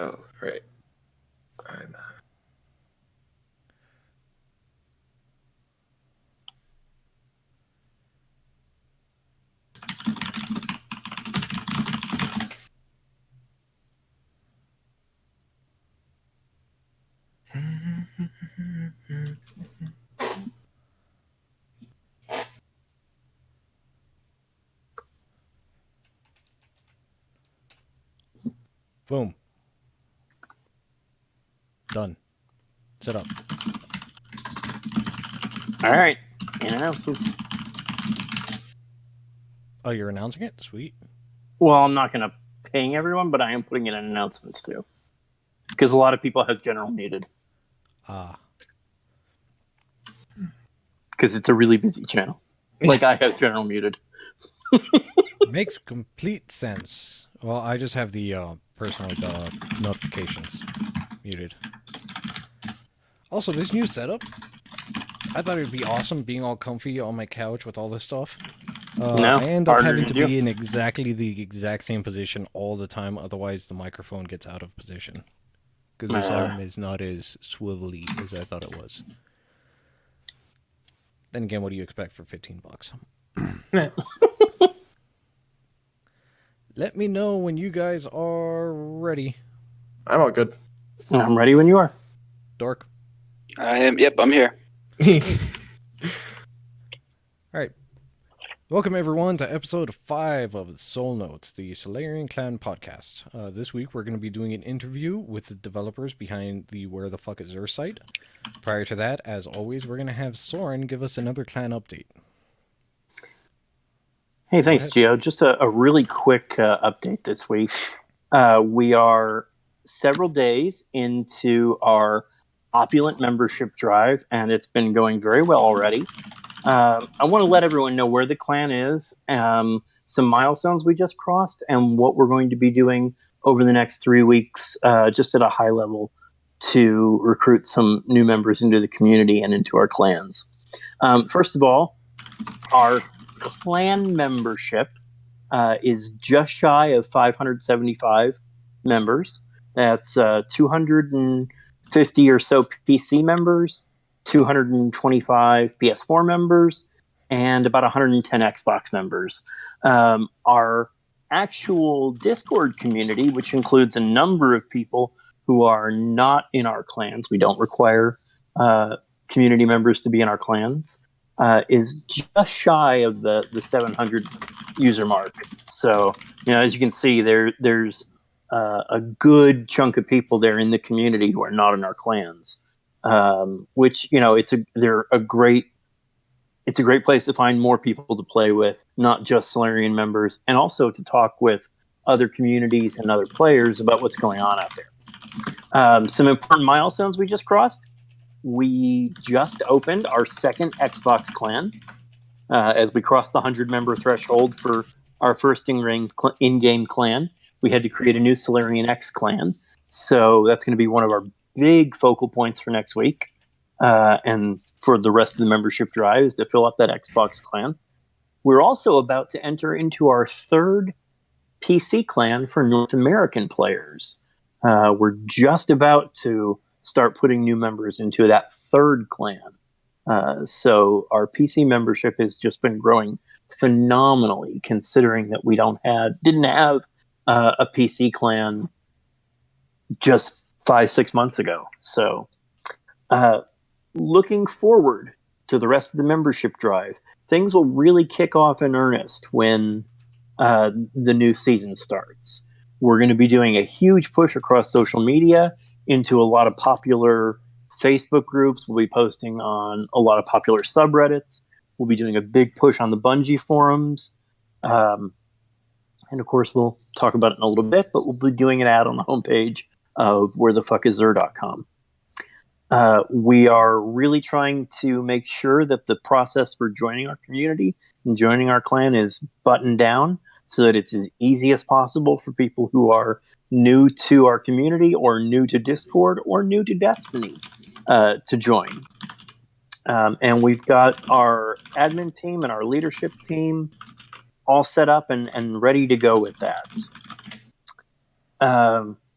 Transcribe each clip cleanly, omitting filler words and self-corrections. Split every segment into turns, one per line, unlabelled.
Oh, right. I'm,
Boom. Done. Set up.
All right. And announcements.
Oh, you're announcing it? Sweet.
Well, I'm not going to ping everyone, but I am putting in announcements too. Because a lot of people have general muted.
Ah.
Because it's a really busy channel. Like I have general muted.
Makes complete sense. Well, I just have the personal notifications muted. Also, this new setup, I thought it would be awesome being all comfy on my couch with all this stuff.
No,
I end up
harder
having
to
to
do.
be in exactly the exact same position all the time, otherwise the microphone gets out of position. Because this arm is not as swivelly as I thought it was. Then again, what do you expect for $15? Let me know when you guys are ready.
I'm all good.
I'm ready when you are.
Dork.
I am. Yep, I'm here.
All right. Welcome, everyone, to episode 5 of SolNotes, the Solarian Clan podcast. This week, we're going to be doing an interview with the developers behind the Where the Fuck Is Earth site. Prior to that, as always, we're going to have Soren give us another clan update.
Hey, thanks, Gio. Just a really quick update this week. We are several days into our opulent membership drive, and it's been going very well already. I want to let everyone know where the clan is, some milestones we just crossed, and what we're going to be doing over the next 3 weeks, just at a high level, to recruit some new members into the community and into our clans. First of all, our clan membership is just shy of 575 members. That's 250 or so PC members, 225 PS4 members, and about 110 Xbox members. Our actual Discord community, which includes a number of people who are not in our clans, we don't require community members to be in our clans, is just shy of the 700 user mark. So, as you can see, there's a good chunk of people there in the community who are not in our clans, which it's a great place to find more people to play with, not just Solarian members, and also to talk with other communities and other players about what's going on out there. Some important milestones we just crossed. We just opened our second Xbox clan as we crossed the 100-member threshold for our first in-game clan. We had to create a new Solarian X clan, so that's going to be one of our big focal points for next week, and for the rest of the membership drive is to fill up that Xbox clan. We're also about to enter into our third PC clan for North American players. We're just about to start putting new members into that third clan. So our PC membership has just been growing phenomenally, considering that we didn't have a PC clan just 5-6 months ago. So looking forward to the rest of the membership drive, things will really kick off in earnest when the new season starts. We're going to be doing a huge push across social media into a lot of popular Facebook groups. We'll be posting on a lot of popular subreddits. We'll be doing a big push on the Bungie forums. And of course, we'll talk about it in a little bit, but we'll be doing an ad on the homepage of wherethefuckiszer.com. We are really trying to make sure that the process for joining our community and joining our clan is buttoned down so that it's as easy as possible for people who are new to our community or new to Discord or new to Destiny to join. And we've got our admin team and our leadership team all set up and ready to go with that.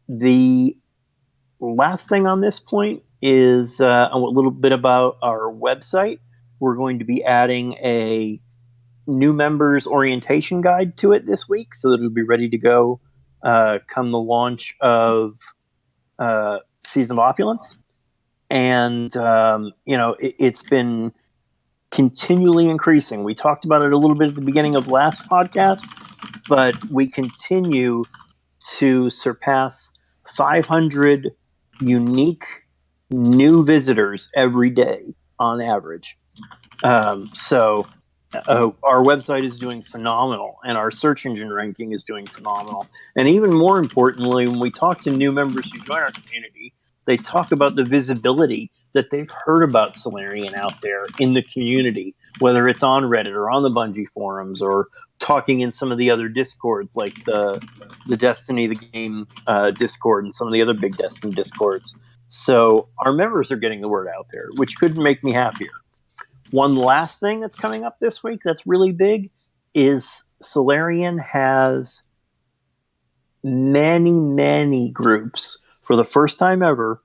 The last thing on this point is a little bit about our website. We're going to be adding a new members orientation guide to it this week, so that it'll be ready to go come the launch of Season of Opulence. And it's been continually increasing. We talked about it a little bit at the beginning of last podcast, but we continue to surpass 500 unique new visitors every day on average. So our website is doing phenomenal, and our search engine ranking is doing phenomenal. And even more importantly, when we talk to new members who join our community, they talk about the visibility that they've heard about Solarian out there in the community, whether it's on Reddit or on the Bungie forums or talking in some of the other discords like the Destiny the game discord and some of the other big Destiny discords. So our members are getting the word out there, which couldn't make me happier. One last thing that's coming up this week that's really big is Solarian has many groups for the first time ever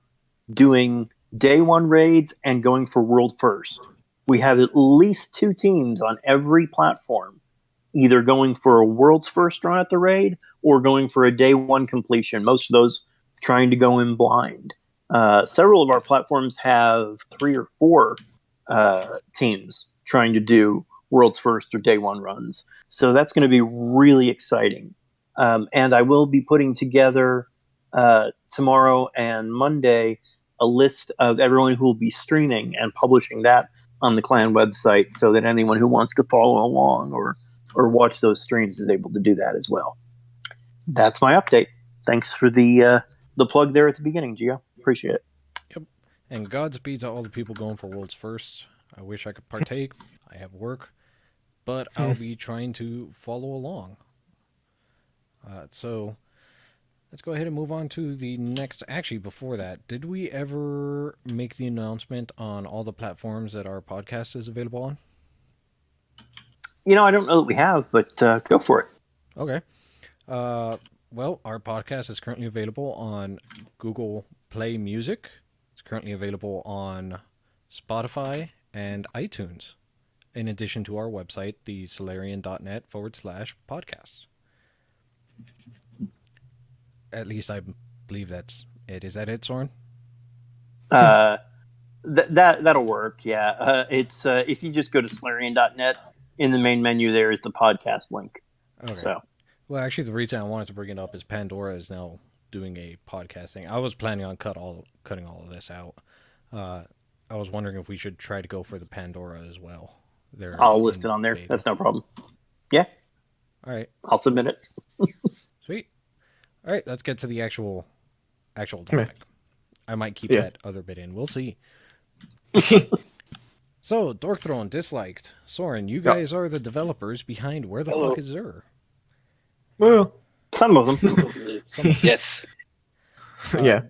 doing day one raids and going for world first. We have at least 2 teams on every platform, either going for a world's first run at the raid or going for a day one completion. Most of those trying to go in blind. Several of our platforms have 3 or 4 teams trying to do world's first or day one runs. So that's going to be really exciting. And I will be putting together tomorrow and Monday a list of everyone who will be streaming and publishing that on the clan website, so that anyone who wants to follow along or watch those streams is able to do that as well. That's my update. Thanks for the plug there at the beginning, Gio. Appreciate it.
Yep. And Godspeed to all the people going for world's first. I wish I could partake. I have work, but I'll be trying to follow along. So let's go ahead and move on to the next. Actually, before that, did we ever make the announcement on all the platforms that our podcast is available on?
I don't know that we have, but go for it.
Okay. Well, our podcast is currently available on Google Play Music. It's currently available on Spotify and iTunes, in addition to our website, thesolarian.net/podcast. At least I believe that's it. Is that it, Soren?
That'll work. Yeah. It's if you just go to solarian.net, in the main menu there is the podcast link.
Okay.
So.
Well, actually, the reason I wanted to bring it up is Pandora is now doing a podcasting. I was planning on cutting all of this out. I was wondering if we should try to go for the Pandora as well.
I'll list it on there. Beta. That's no problem. Yeah.
All right.
I'll submit it.
Sweet. All right. Let's get to the actual topic. I might keep that other bit in. We'll see. So, Dork Throne disliked. Soren, you guys are the developers behind Where the Fuck is Zer?
Well,
some of them.
Yes.
Yeah.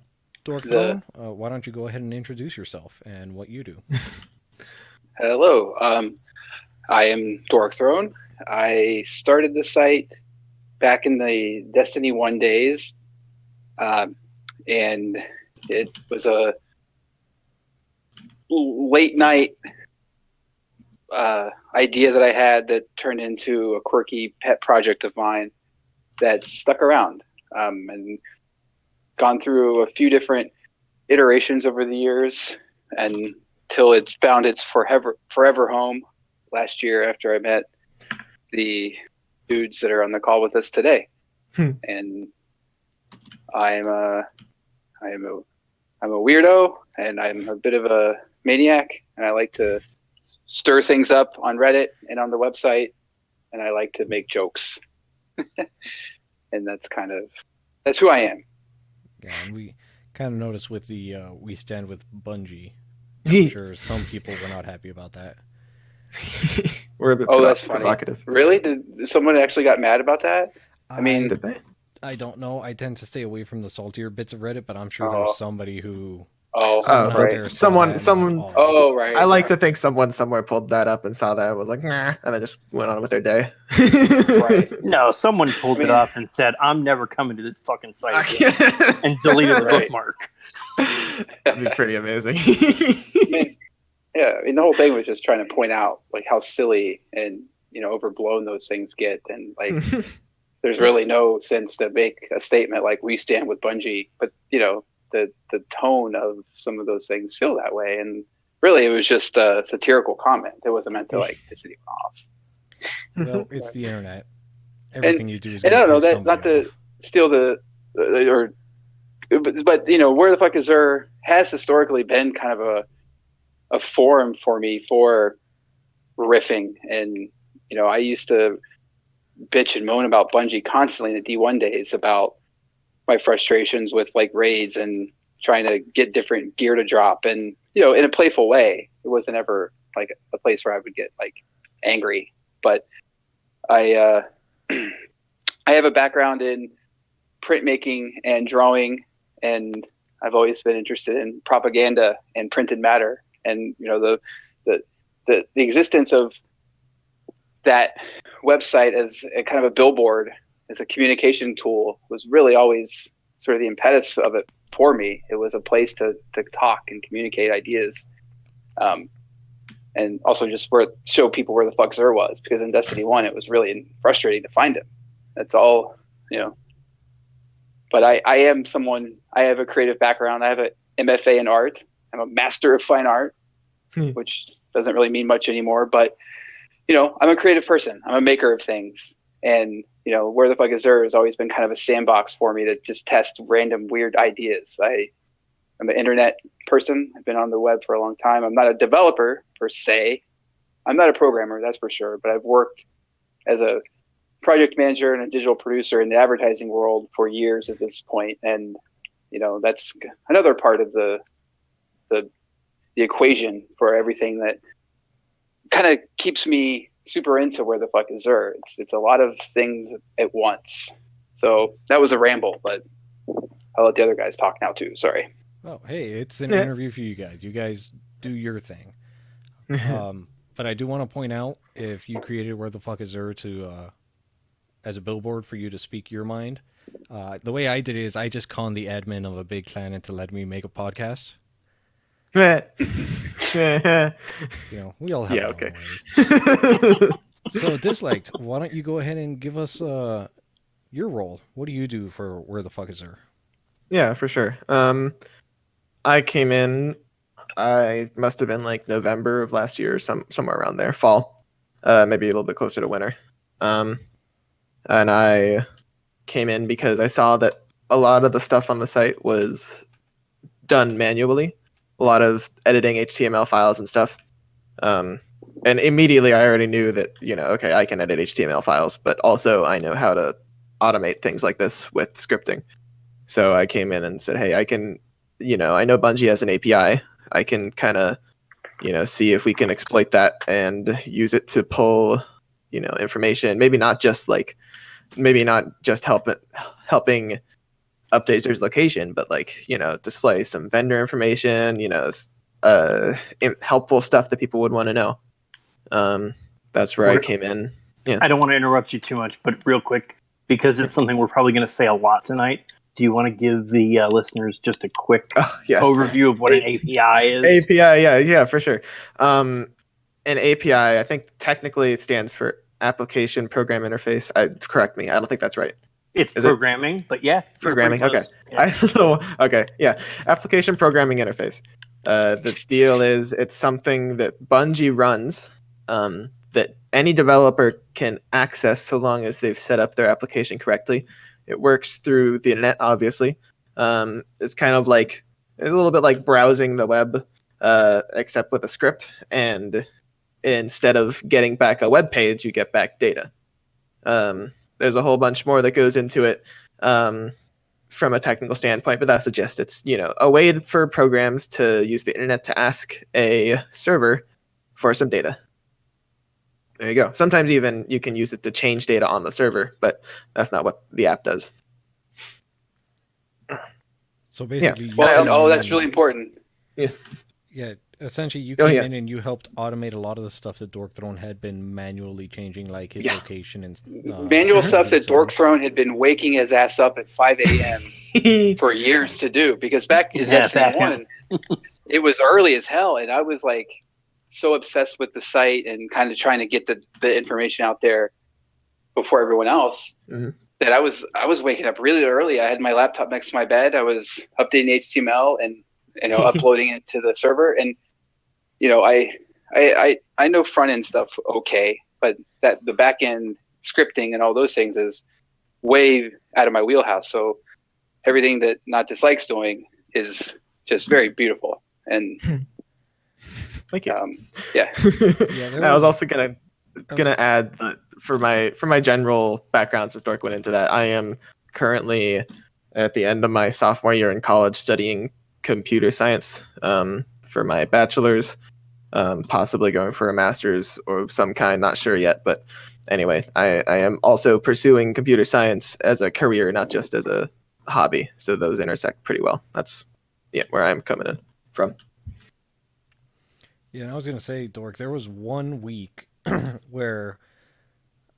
Dork Throne, why don't you go ahead and introduce yourself and what you do?
Hello. I am Dork Throne. I started the site back in the Destiny 1 days, and it was a late night idea that I had that turned into a quirky pet project of mine that stuck around, and gone through a few different iterations over the years until it found its forever home last year after I met the dudes that are on the call with us today. And I'm a weirdo, and I'm a bit of a maniac, and I like to stir things up on Reddit and on the website, and I like to make jokes. And that's who I am.
Yeah, and we kind of noticed with the we stand with Bungie. I'm sure some people were not happy about that.
We're a bit
that's funny.
provocative.
Really? Did someone actually got mad about that? I mean,
Did they?
I don't know. I tend to stay away from the saltier bits of Reddit, but I'm sure there's somebody who
Oh,
Someone out
right.
there saw that and
Someone.
went,
oh, right.
I like to think someone somewhere pulled that up and saw that and was like, nah, and then just went on with their day.
Right.
No, someone pulled
I
it
mean-
up and saan I'm never coming to this fucking site again, and deleted the
Right.
bookmark.
That'd be pretty amazing.
I mean, yeah, I mean, the whole thing was just trying to point out like how silly and overblown those things get, and like there's really no sense to make a statement like we stand with Bungie, but the tone of some of those things feel that way, and really it was just a satirical comment. It wasn't meant to like piss anyone off.
well, it's the internet. Everything you do is
And
going
I
to
don't know
piss
that
somebody
not to
off.
steal but where the fuck is there has historically been kind of a forum for me for riffing, and I used to bitch and moan about Bungie constantly in the D1 days about my frustrations with like raids and trying to get different gear to drop, and in a playful way. It wasn't ever like a place where I would get like angry, but I I have a background in printmaking and drawing, and I've always been interested in propaganda and printed matter, and the existence of that website as a kind of a billboard, as a communication tool, was really always sort of the impetus of it for me. It was a place to talk and communicate ideas, and also just show people where the fuck Xur was, because in Destiny 1 it was really frustrating to find him. That's all, But I am someone, I have a creative background. I have an MFA in art. I'm a master of fine art, which doesn't really mean much anymore, but I'm a creative person. I'm a maker of things. And, where the fuck is Xur has always been kind of a sandbox for me to just test random weird ideas. I'm an internet person. I've been on the web for a long time. I'm not a developer per se. I'm not a programmer, that's for sure, but I've worked as a project manager and a digital producer in the advertising world for years at this point. And, that's another part of the equation for everything that kind of keeps me super into where the fuck is Xur. It's a lot of things at once. So that was a ramble, but I'll let the other guys talk now too. Sorry.
Oh, hey, it's an interview for you guys. You guys do your thing. But I do want to point out, if you created Where the Fuck is Xur to as a billboard for you to speak your mind, the way I did it is I just conned the admin of a big clan into letting me make a podcast. We all have our own ways. So, Disliked, why don't you go ahead and give us your role? What do you do for Where the Fuck is Xur?
Yeah, for sure. I came in, I must have been like November of last year, somewhere around there, fall, maybe a little bit closer to winter. And I came in because I saw that a lot of the stuff on the site was done manually, a lot of editing HTML files and stuff. And immediately I already knew that, okay, I can edit HTML files, but also I know how to automate things like this with scripting. So I came in and said, hey, I can, I know Bungie has an API. I can kind of, see if we can exploit that and use it to pull, information. Maybe not just helping update Xur's location, but display some vendor information, helpful stuff that people would want to know. That's where I came in. Yeah.
I don't want to interrupt you too much, but real quick, because it's something we're probably going to say a lot tonight. Do you want to give the listeners just a quick overview of what an API is?
API, yeah, for sure. An API, I think technically it stands for Application Program Interface. Correct me, I don't think that's right.
It's programming, but yeah.
Programming, okay. Yeah. I don't know. Okay, yeah. Application Programming Interface. The deal is it's something that Bungie runs that any developer can access so long as they've set up their application correctly. It works through the internet, obviously. It's kind of like, it's a little bit like browsing the web, except with a script. And instead of getting back a web page, you get back data. There's a whole bunch more that goes into it from a technical standpoint, but that's the gist. It's, a way for programs to use the internet to ask a server for some data. There you go. Sometimes even you can use it to change data on the server, but that's not what the app does.
So basically,
that's really important.
Yeah, essentially, you
Oh,
came
yeah.
in and you helped automate a lot of the stuff that Dork Throne had been manually changing, like his
Yeah.
location and
Manual
where
stuff
he was
that Dork
sitting.
Throne had been waking his ass up at 5 a.m. for years to do, because back in Destiny
back
1, it was early as hell, and I was like so obsessed with the site and kind of trying to get the information out there before everyone else
Mhm.
that I was waking up really early. I had my laptop next to my bed. I was updating HTML and uploading it to the server. And I know front end stuff okay, but that the back end scripting and all those things is way out of my wheelhouse. So everything that Not Dislikes doing is just very beautiful. And
Thank you.
yeah.
Yeah, there
I was
was-
also gonna add that for my general background, since Dork went into that, I am currently at the end of my sophomore year in college studying computer science for my bachelor's, possibly going for a master's or some kind, not sure yet. But anyway, I am also pursuing computer science as a career, not just as a hobby. So those intersect pretty well. That's where I'm coming in from.
Yeah, I was gonna say, Dork, there was 1 week where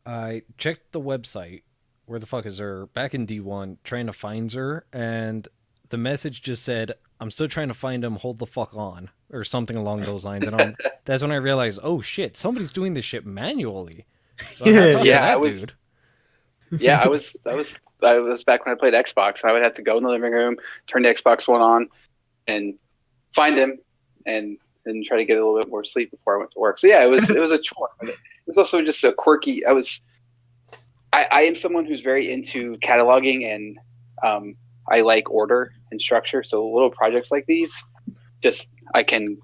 I checked the website, where the fuck is Zer, back in D1, trying to find Zer, and the message just said, I'm still trying to find him, hold the fuck on, or something along those lines. And that's when I realized, oh shit, somebody's doing this shit manually. Well, hats off to that dude.
Yeah, I was back when I played Xbox. I would have to go in the living room, turn the Xbox One on, and find him, and then try to get a little bit more sleep before I went to work. So yeah, it was a chore. But it was also just a quirky. I am someone who's very into cataloging, and I like order and structure. So little projects like these, just I can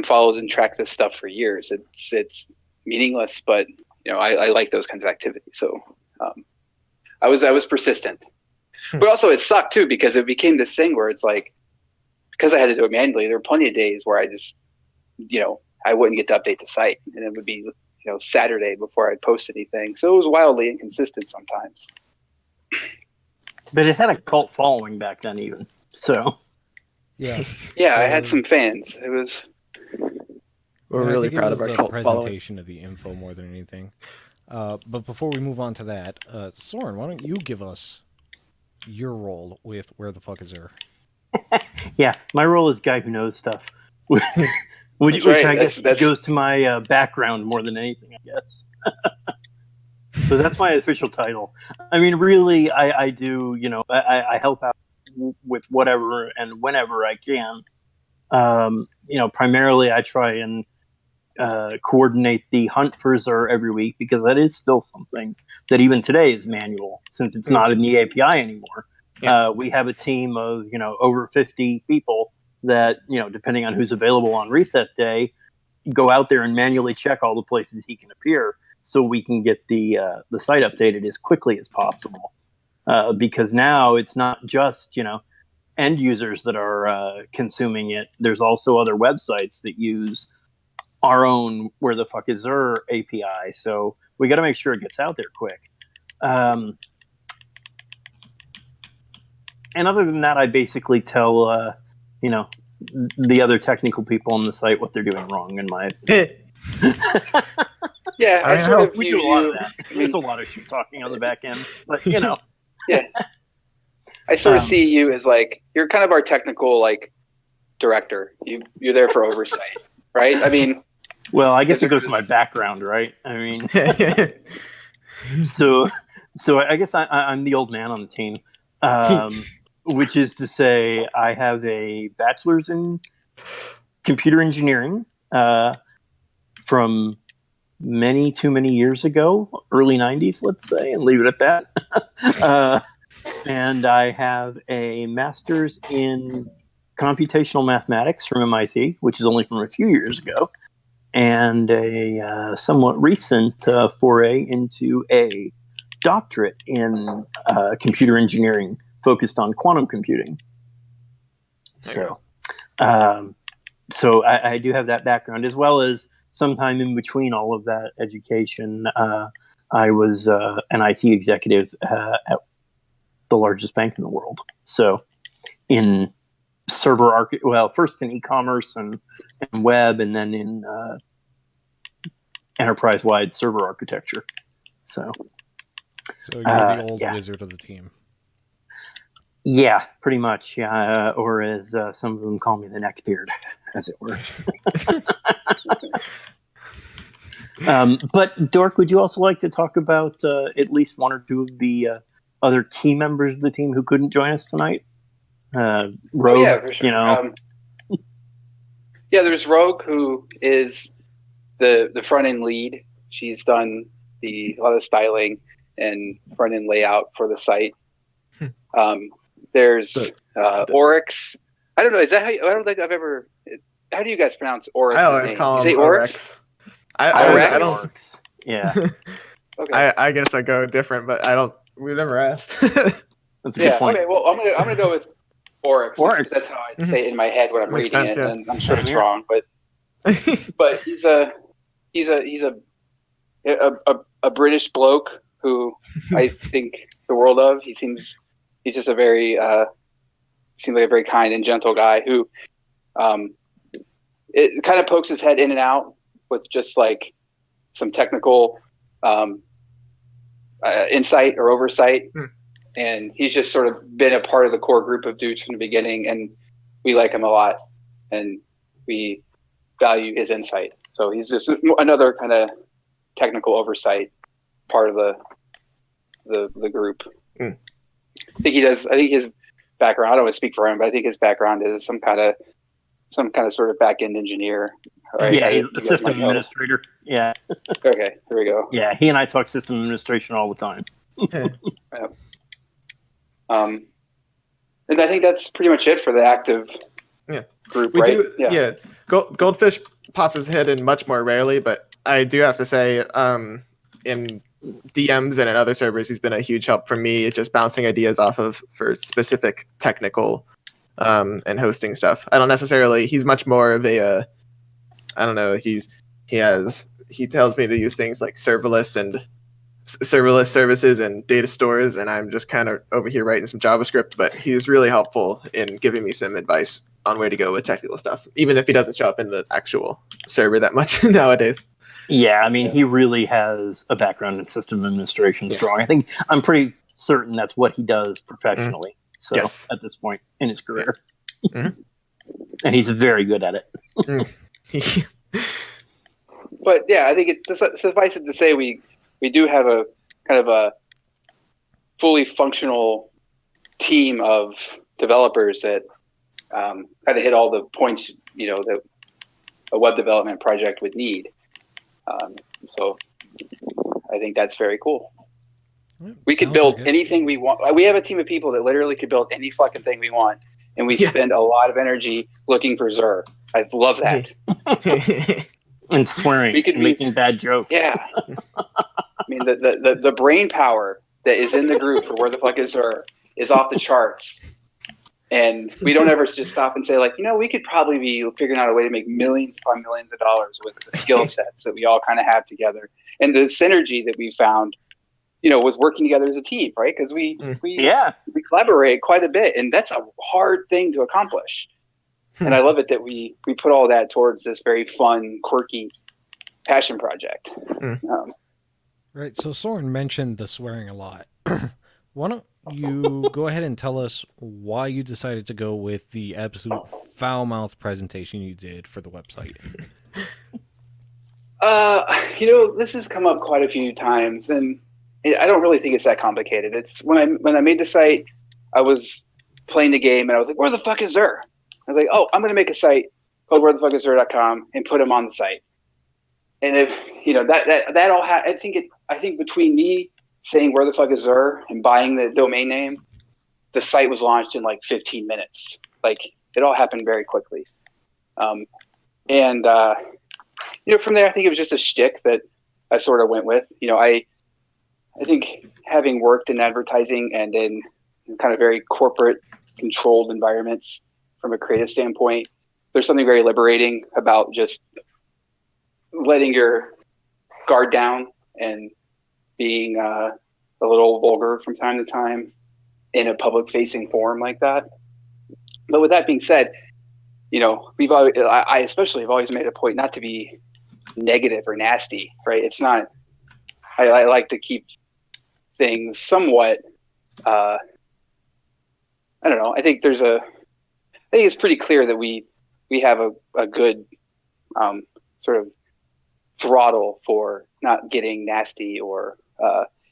follow and track this stuff for years. It's meaningless, but I like those kinds of activities. So I was persistent, but also it sucked too, because it became this thing where it's like, because I had to do it manually, there were plenty of days where I just I wouldn't get to update the site, and it would be Saturday before I'd post anything. So it was wildly inconsistent sometimes.
But it had a cult following back then, even so.
Yeah,
Yeah, I had some fans. It was.
We're
I
really
think
proud
it
of
was
our
the
cult following.
presentation of the info more than anything. But before we move on to that, Soren, why don't you give us your role with Where the Fuck Is Zer?
Yeah, my role is guy who knows stuff, which
right.
I guess
That's
goes to my background more than anything, I guess. So that's my official title. I mean, really, I do, I help out with whatever and whenever I can. Primarily I try and coordinate the hunt for Zer every week, because that is still something that even today is manual, since it's not in the API anymore.
Yeah.
We have a team of over 50 people that depending on who's available on reset day, go out there and manually check all the places he can appear, so we can get the site updated as quickly as possible. Because now it's not just end users that are consuming it. There's also other websites that use our own Where the Fuck Is Zer API. So we got to make sure it gets out there quick. And other than that, I basically tell, the other technical people on the site what they're doing wrong, in my opinion.
yeah. I sort of
we
view
do a lot
you.
of that.
I mean,
There's a lot of shit talking on the back end, but
yeah. I sort of see you as like, you're kind of our technical director. You're there for oversight, right? I mean,
well, I guess it goes to my background, right? I mean, so I guess I'm the old man on the team, which is to say I have a bachelor's in computer engineering from too many years ago, early 90s, let's say, and leave it at that. And I have a master's in computational mathematics from MIT, which is only from a few years ago, and a somewhat recent foray into a doctorate in computer engineering focused on quantum computing. So I do have that background, as well as sometime in between all of that education, I was an IT executive at the largest bank in the world. So in first in e-commerce and web, and then in enterprise-wide server architecture. So
you're the old
yeah.
wizard of the team.
Yeah, pretty much. Yeah, or as some of them call me, the neckbeard, as it were. But Dork, would you also like to talk about at least one or two of the other key members of the team who couldn't join us tonight? Rogue,
yeah, for sure. Yeah, there's Rogue, who is the front end lead. She's done a lot of styling and front end layout for the site. There's Oryx. I don't know. Is that how? I don't think I've ever. How do you guys pronounce Oryx's
I always
name?
call
You
him
say Oryx?
I
always
I
say
don't.
Oryx. Yeah.
Okay.
I guess I go different, but I don't. We've never asked.
That's a good point.
Okay. Well, I'm gonna go with Oryx.
Oryx.
That's how I say it in my head when I'm
Makes
reading
sense,
it,
yeah.
and I'm sure
Same
it's
here.
wrong. But he's a British bloke who I think the world of. He's just a very seems like a very kind and gentle guy who it kind of pokes his head in and out with just like some technical insight or oversight. And he's just sort of been a part of the core group of dudes from the beginning, and we like him a lot, and we value his insight. So he's just another kind of technical oversight part of the group. I think his background, I don't want to speak for him, but I think his background is some kind of sort of back end engineer. Right?
Yeah, he's a system administrator. Yeah.
Okay, there we go.
Yeah, he and I talk system administration all the time.
And I think that's pretty much it for the active group,
We
right?
do, Goldfish pops his head in much more rarely, but I do have to say, in DMs and in other servers, he's been a huge help for me, just bouncing ideas off of for specific technical and hosting stuff. I don't necessarily. He's much more of a. I don't know. He tells me to use things like serverless services and data stores, and I'm just kind of over here writing some JavaScript. But he's really helpful in giving me some advice on where to go with technical stuff, even if he doesn't show up in the actual server that much nowadays.
Yeah, I mean, he really has a background in system administration strong. I'm pretty certain that's what he does professionally. So at this point in his career, and he's very good at it.
But yeah, I think it suffice it to say we do have a kind of a fully functional team of developers that kind of hit all the points that a web development project would need. So I think that's very cool. We could build anything we want. We have a team of people that literally could build any fucking thing we want, and we spend a lot of energy looking for Xur. I love that.
And swearing, making bad jokes.
Yeah. I mean, the brain power that is in the group for Where the Fuck Is Xur is off the charts. And we don't ever just stop and say, like, we could probably be figuring out a way to make millions upon millions of dollars with the skill sets that we all kind of have together. And the synergy that we found, was working together as a team, right? Because we collaborate quite a bit, and that's a hard thing to accomplish. And I love it that we put all that towards this very fun, quirky passion project.
Right. So Soren mentioned the swearing a lot. Why don't you go ahead and tell us why you decided to go with the absolute foul-mouthed presentation you did for the website?
This has come up quite a few times, and I don't really think it's that complicated. It's when I made the site, I was playing the game, and I was like, "Where the fuck is Xur?" I was like, "Oh, I'm going to make a site called wherethefuckisxur.com and put him on the site." And if that all I think between me saying "Where the fuck is Xur" and buying the domain name, the site was launched in like 15 minutes. Like, it all happened very quickly. From there, I think it was just a shtick that I sort of went with. I think having worked in advertising and in kind of very corporate controlled environments from a creative standpoint, there's something very liberating about just letting your guard down and being a little vulgar from time to time in a public facing forum like that. But with that being said, I especially have always made a point not to be negative or nasty, right? It's not. I like to keep things somewhat. I don't know. I think it's pretty clear that we have a good sort of throttle for not getting nasty or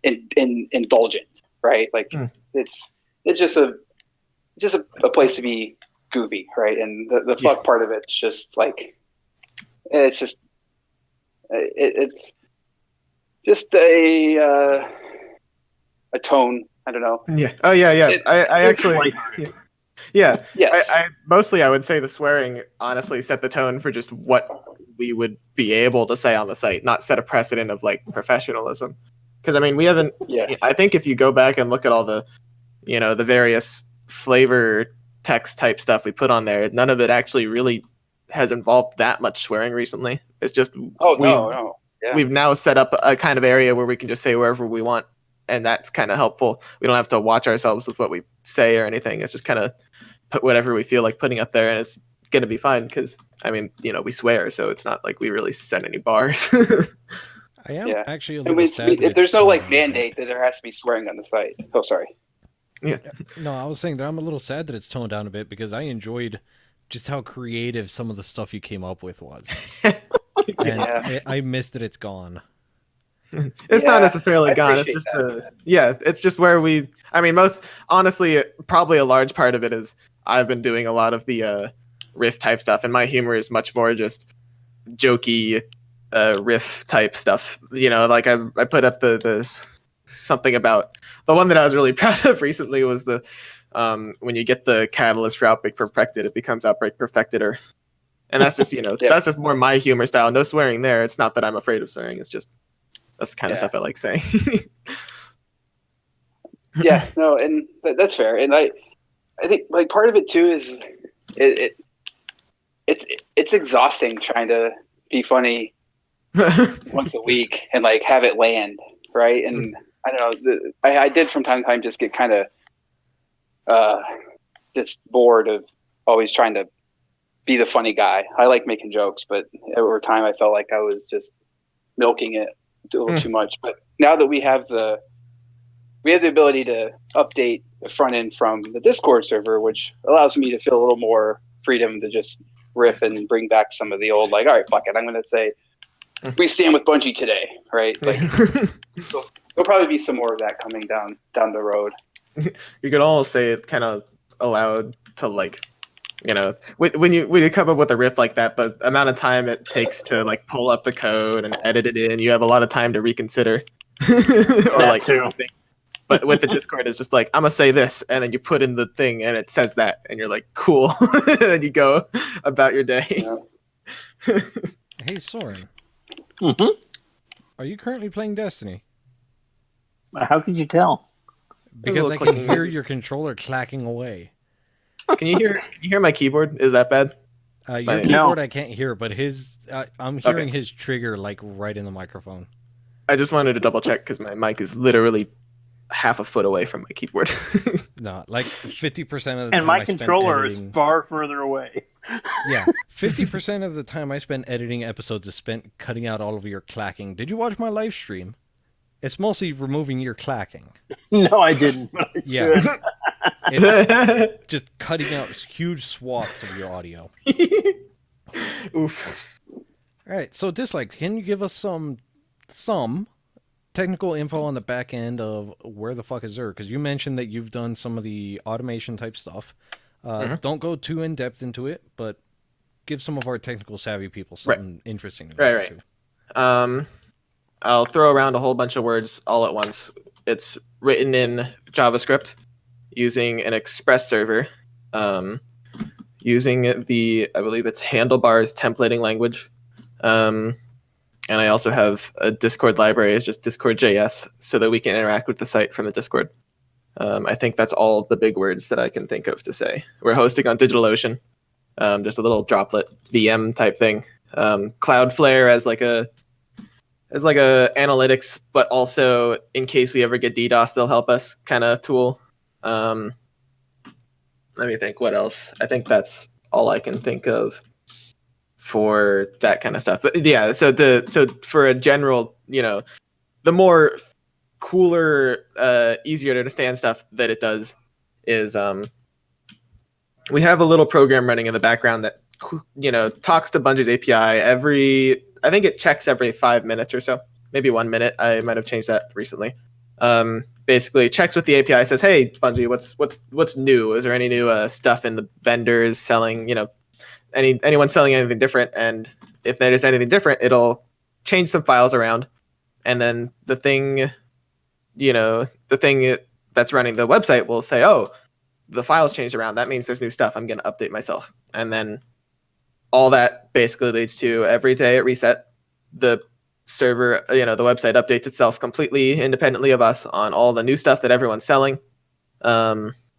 indulgent, right? Like it's just a place to be goofy, right? And the fuck part of it's just like it's just a tone. I don't know.
Yeah. Oh yeah. I actually. Yeah.
Yes.
I mostly I would say the swearing honestly set the tone for just what we would be able to say on the site, not set a precedent of like professionalism. Because I mean, we haven't.
Yeah.
I think if you go back and look at all the, the various flavor text type stuff we put on there, none of it actually really has involved that much swearing recently. It's just
no. Yeah.
We've now set up a kind of area where we can just say wherever we want, and that's kind of helpful. We don't have to watch ourselves with what we say or anything. It's just kind of put whatever we feel like putting up there, and it's gonna be fine because I mean, we swear, so it's not like we really set any bars.
I am actually a
And
little sad.
there's no like mandate that there has to be swearing on the site. Oh, sorry.
Yeah.
No, I was saying that I'm a little sad that it's toned down a bit because I enjoyed just how creative some of the stuff you came up with was. And I missed that it's gone.
It's not necessarily gone. It's just
that.
it's just where most honestly, probably a large part of it is I've been doing a lot of the riff type stuff, and my humor is much more just jokey riff type stuff. Like I put up the something about the one that I was really proud of recently was the when you get the catalyst for Outbreak Perfected, it becomes Outbreak Perfected-er. And that's just that's just more my humor style. No swearing there. It's not that I'm afraid of swearing. It's just that's the kind of stuff I like saying.
Yeah, no, and that's fair. And I think like part of it too is it's exhausting trying to be funny once a week and like have it land, right? And I don't know, I did from time to time just get kind of just bored of always trying to be the funny guy. I like making jokes, but over time I felt like I was just milking it a little too much. But now that we have the ability to update the front end from the Discord server, which allows me to feel a little more freedom to just riff and bring back some of the old, like, all right, fuck it, I'm going to say, we stand with Bungie today, right? Like, there'll probably be some more of that coming down the road.
You could all say it kind of allowed to, like, when you come up with a riff like that, the amount of time it takes to like pull up the code and edit it in, you have a lot of time to reconsider. Or like
too.
But with the Discord, it's just like, I'm gonna say this, and then you put in the thing, and it says that, and you're like, cool, and then you go about your day.
Yeah. Hey, Soren.
Mm-hmm.
Are you currently playing Destiny?
How could you tell?
Because I can hear your controller clacking away.
Can you hear my keyboard? Is that bad?
Your keyboard I can't hear, but I'm hearing his trigger like right in the microphone.
I just wanted to double check because my mic is literally half a foot away from my keyboard.
No, like 50% of the time.
And my controller is far further away.
Yeah, 50% of the time I spend editing episodes is spent cutting out all of your clacking. Did you watch my live stream? It's mostly removing your clacking.
No, I didn't. But I should.
It's just cutting out huge swaths of your audio.
Oof.
All right, so Dislike, can you give us some technical info on the back end of where the fuck is Xur? Because you mentioned that you've done some of the automation type stuff. Don't go too in depth into it, but give some of our technical savvy people something interesting to listen
to. I'll throw around a whole bunch of words all at once. It's written in JavaScript using an Express server, using I believe it's Handlebars templating language. And I also have a Discord library. It's just Discord.js so that we can interact with the site from the Discord. I think that's all the big words that I can think of to say. We're hosting on DigitalOcean, just a little droplet VM type thing. Cloudflare as like a analytics, but also in case we ever get DDoS, they'll help us kind of tool. let me think. What else? I think that's all I can think of for that kind of stuff. But yeah, so for a general, the more cooler, easier to understand stuff that it does is we have a little program running in the background that talks to Bungie's API I think it checks every 5 minutes or so, maybe 1 minute. I might have changed that recently. Basically checks with the API, says, hey Bungie, what's new? Is there any new stuff in the vendors selling, anyone selling anything different? And if there's anything different, it'll change some files around, and then the thing that's running the website will say, oh, the files changed around, that means there's new stuff, I'm going to update myself. And then all that basically leads to every day at reset, the server, the website updates itself completely independently of us on all the new stuff that everyone's selling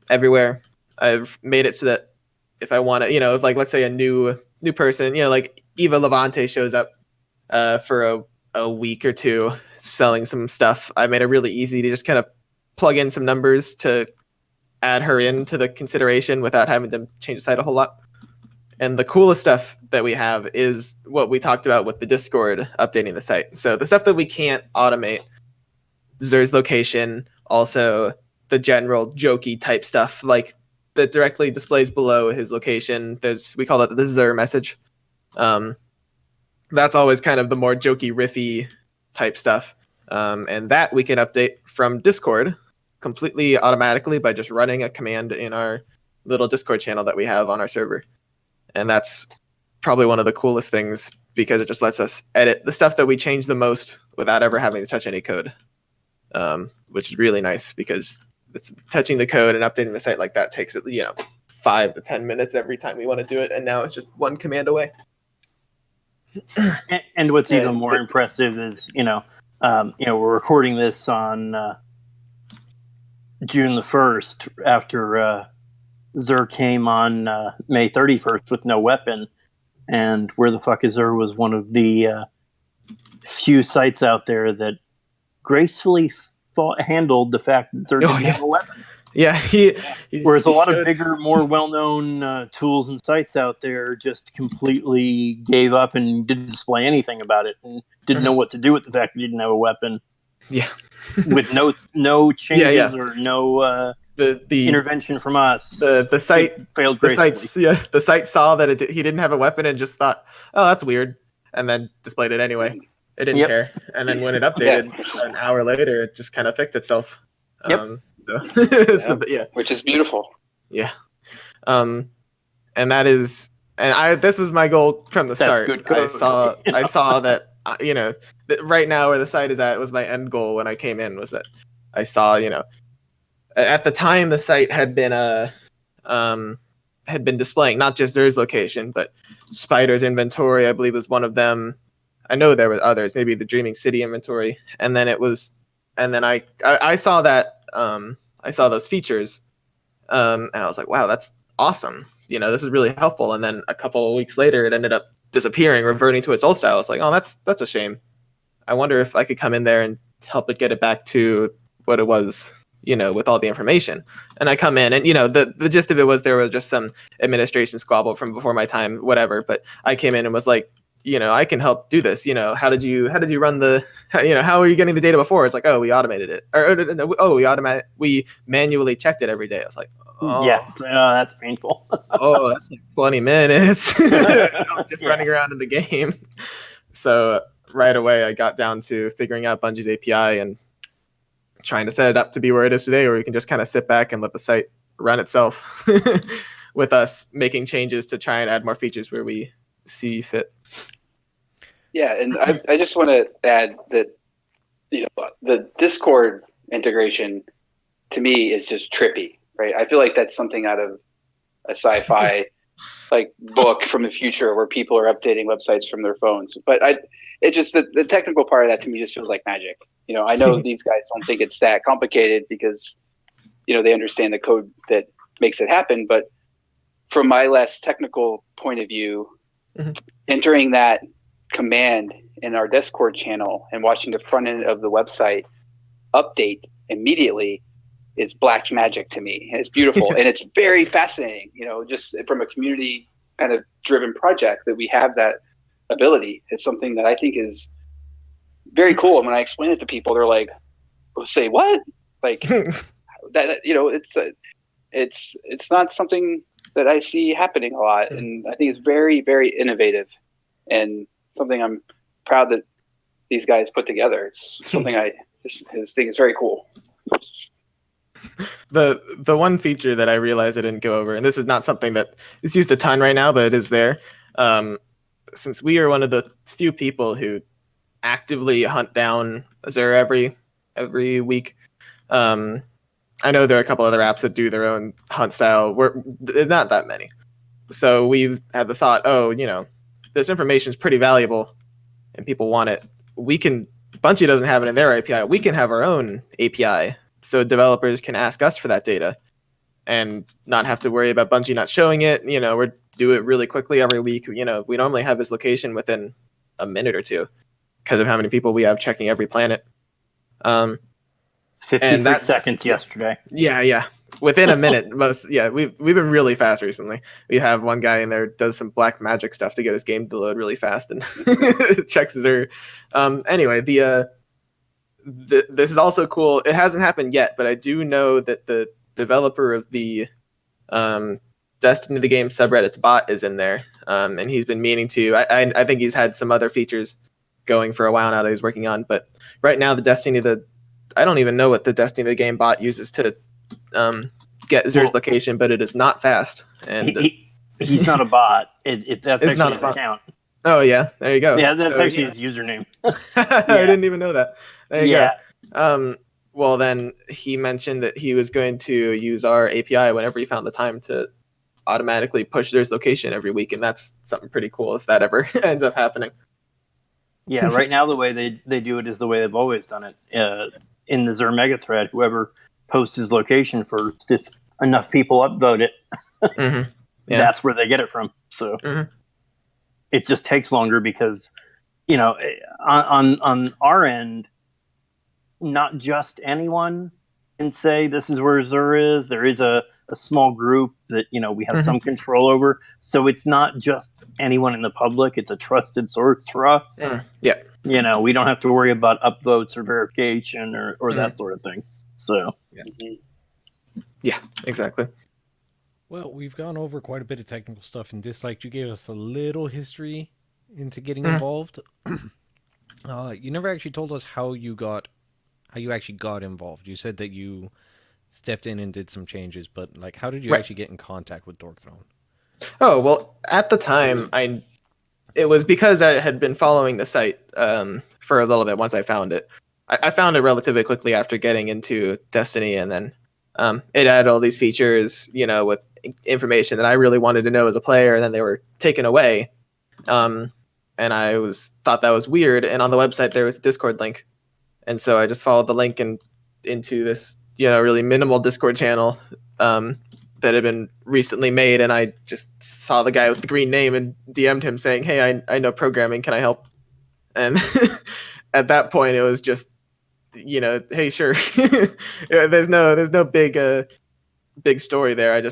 everywhere. I've made it so that if I want to, like let's say a new person, like Eva Levante shows up for a week or two selling some stuff, I made it really easy to just kind of plug in some numbers to add her into the consideration without having to change the site a whole lot. And the coolest stuff that we have is what we talked about with the Discord updating the site. So the stuff that we can't automate, Zer's location, also the general jokey type stuff, like that directly displays below his location. We call that the Zer message. That's always kind of the more jokey, riffy type stuff. And that we can update from Discord completely automatically by just running a command in our little Discord channel that we have on our server. And that's probably one of the coolest things because it just lets us edit the stuff that we change the most without ever having to touch any code, which is really nice because touching the code and updating the site like that takes 5 to 10 minutes every time we want to do it. And now it's just one command away.
And what's even more impressive is, we're recording this on June the 1st after Zer came on May 31st with no weapon. And Where the Fuck is Zer was one of the few sites out there that gracefully handled the fact that Zer didn't have a weapon.
Yeah,
whereas a lot of bigger, more well-known tools and sites out there just completely gave up and didn't display anything about it and didn't know what to do with the fact that he didn't have a weapon.
Yeah,
with no changes or no
the
intervention from us.
The site
failed gracefully.
The site saw that he didn't have a weapon and just thought, oh, that's weird, and then displayed it anyway. It didn't care, and then when it updated an hour later, it just kind of fixed itself.
Which is beautiful.
Yeah, and that is, this was my goal from the start.
Good code.
I saw that that right now where the site is at was my end goal when I came in, was that I saw at the time the site had been displaying not just Zer's location but Spider's inventory, I believe, was one of them. I know there were others, maybe the Dreaming City inventory, and then I saw that. I saw those features, and I was like, wow, that's awesome. This is really helpful. And then a couple of weeks later, it ended up disappearing, reverting to its old style. It's like, oh, that's a shame. I wonder if I could come in there and help it get it back to what it was, with all the information. And I come in and, the gist of it was there was just some administration squabble from before my time, whatever. But I came in and was like, I can help do this. How did you run how are you getting the data before? It's like, oh, we automated it. We manually checked it every day. I was like, oh,
yeah, that's painful.
Oh, that's like 20 minutes just running around in the game. So right away, I got down to figuring out Bungie's API and trying to set it up to be where it is today, where we can just kind of sit back and let the site run itself with us making changes to try and add more features where we see fit.
Yeah, and I just want to add that the Discord integration to me is just trippy, right? I feel like that's something out of a sci-fi book from the future where people are updating websites from their phones. But it just the technical part of that to me just feels like magic. I know these guys don't think it's that complicated because they understand the code that makes it happen. But from my less technical point of view, entering that command in our Discord channel and watching the front end of the website update immediately is black magic to me. It's beautiful and it's very fascinating. Just from a community kind of driven project that we have that ability. It's something that I think is very cool. And when I explain it to people, they're like, "Say what?" Like that. It's not something that I see happening a lot, and I think it's very, very innovative, and something I'm proud that these guys put together. It's something I think is very cool.
The one feature that I realized I didn't go over, and this is not something that is used a ton right now, but it is there. Since we are one of the few people who actively hunt down Azure every week. I know there are a couple other apps that do their own hunt style. We're not that many. So we've had the thought, this information is pretty valuable and people want it. Bungie doesn't have it in their API. We can have our own API so developers can ask us for that data and not have to worry about Bungie not showing it. We do it really quickly every week. We normally have this location within a minute or two because of how many people we have checking every planet.
53 seconds yesterday.
Yeah. Within a minute, we've been really fast recently. We have one guy in there does some black magic stuff to get his game to load really fast and checks his. Anyway, this is also cool. It hasn't happened yet, but I do know that the developer of the Destiny the Game subreddit's bot is in there, and he's been meaning to. I think he's had some other features going for a while now that he's working on, but right now I don't even know what the Destiny the Game bot uses to get Zer's location, but it is not fast. And
he's not a bot. That's actually not his account.
Oh yeah, there you go.
Yeah, that's actually his username.
I didn't even know that. There you go. Well, then he mentioned that he was going to use our API whenever he found the time to automatically push Zer's location every week, and that's something pretty cool if that ever ends up happening.
Yeah, right now the way they do it is the way they've always done it. In the Zer mega thread, whoever posts his location first, if enough people upvote it, that's where they get it from. So it just takes longer because, on our end, not just anyone can say this is where Zer is. There is a small group that, we have some control over. So it's not just anyone in the public. It's a trusted source for us.
Yeah.
We don't have to worry about upvotes or verification or that sort of thing. So,
yeah, exactly.
Well, we've gone over quite a bit of technical stuff and Disliked. You gave us a little history into getting involved. You never actually told us how you actually got involved. You said that you stepped in and did some changes, but how did you actually get in contact with Dork Throne?
Oh, well, at the time, it was because I had been following the site for a little bit once I found it. I found it relatively quickly after getting into Destiny, and then it had all these features, with information that I really wanted to know as a player, and then they were taken away. And I thought that was weird, and on the website there was a Discord link. And so I just followed the link into this, really minimal Discord channel that had been recently made, and I just saw the guy with the green name and DM'd him saying, "Hey, I know programming. Can I help?" And at that point, it was just, hey, sure. There's no big story there.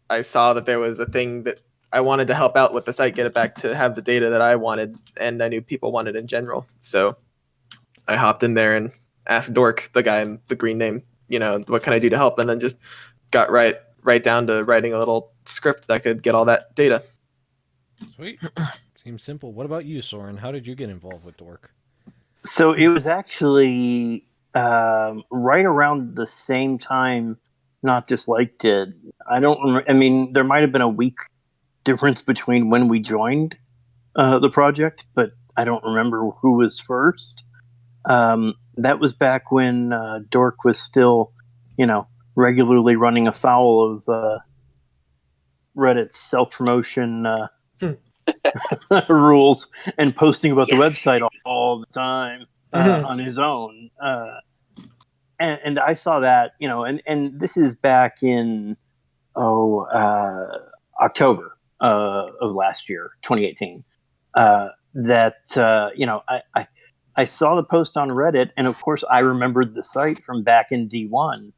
I saw that there was a thing that I wanted to help out with the site, get it back to have the data that I wanted, and I knew people wanted in general. So I hopped in there and asked Dork, the guy in the green name, what can I do to help? And then just got right down to writing a little script that could get all that data.
Sweet. Seems simple. What about you, Soren? How did you get involved with Dork?
So it was actually right around the same time Not Disliked did. I don't remember. I mean, there might have been a week difference between when we joined the project, but I don't remember who was first. That was back when Dork was still, regularly running afoul of Reddit's self-promotion rules and posting about the website all the time on his own. And I saw that, and this is back in October of last year, 2018. I saw the post on Reddit, and of course I remembered the site from back in D1,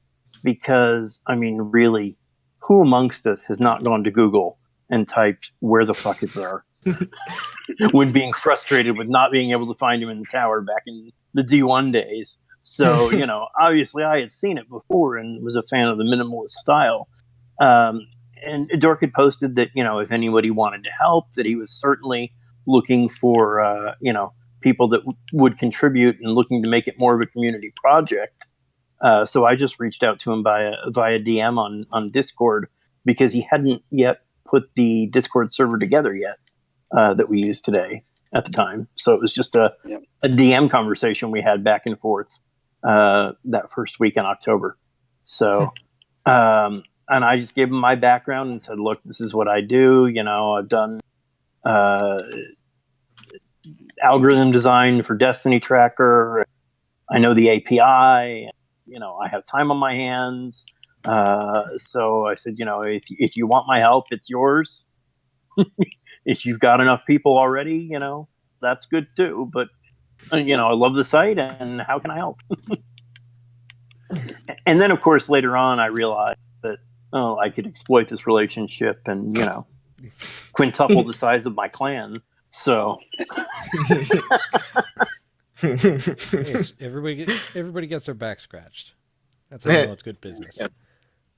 because, I mean, really, who amongst us has not gone to Google and typed, "Where the fuck is Zer?" when being frustrated with not being able to find him in the tower back in the D1 days. So, obviously I had seen it before and was a fan of the minimalist style. And Dork had posted that, if anybody wanted to help, that he was certainly looking for, people that would contribute and looking to make it more of a community project. So I just reached out to him via DM on Discord, because he hadn't yet put the Discord server together yet that we use today at the time. So it was just a DM conversation we had back and forth that first week in October. So, and I just gave him my background and said, look, this is what I do. I've done algorithm design for Destiny Tracker. I know the API. I have time on my hands. So I said, if you want my help, it's yours. If you've got enough people already, that's good too. But, I love the site, and how can I help? And then, of course, later on, I realized that, I could exploit this relationship and, quintuple the size of my clan. So
Yes, everybody gets their back scratched. That's how you know it's good business.
Yeah.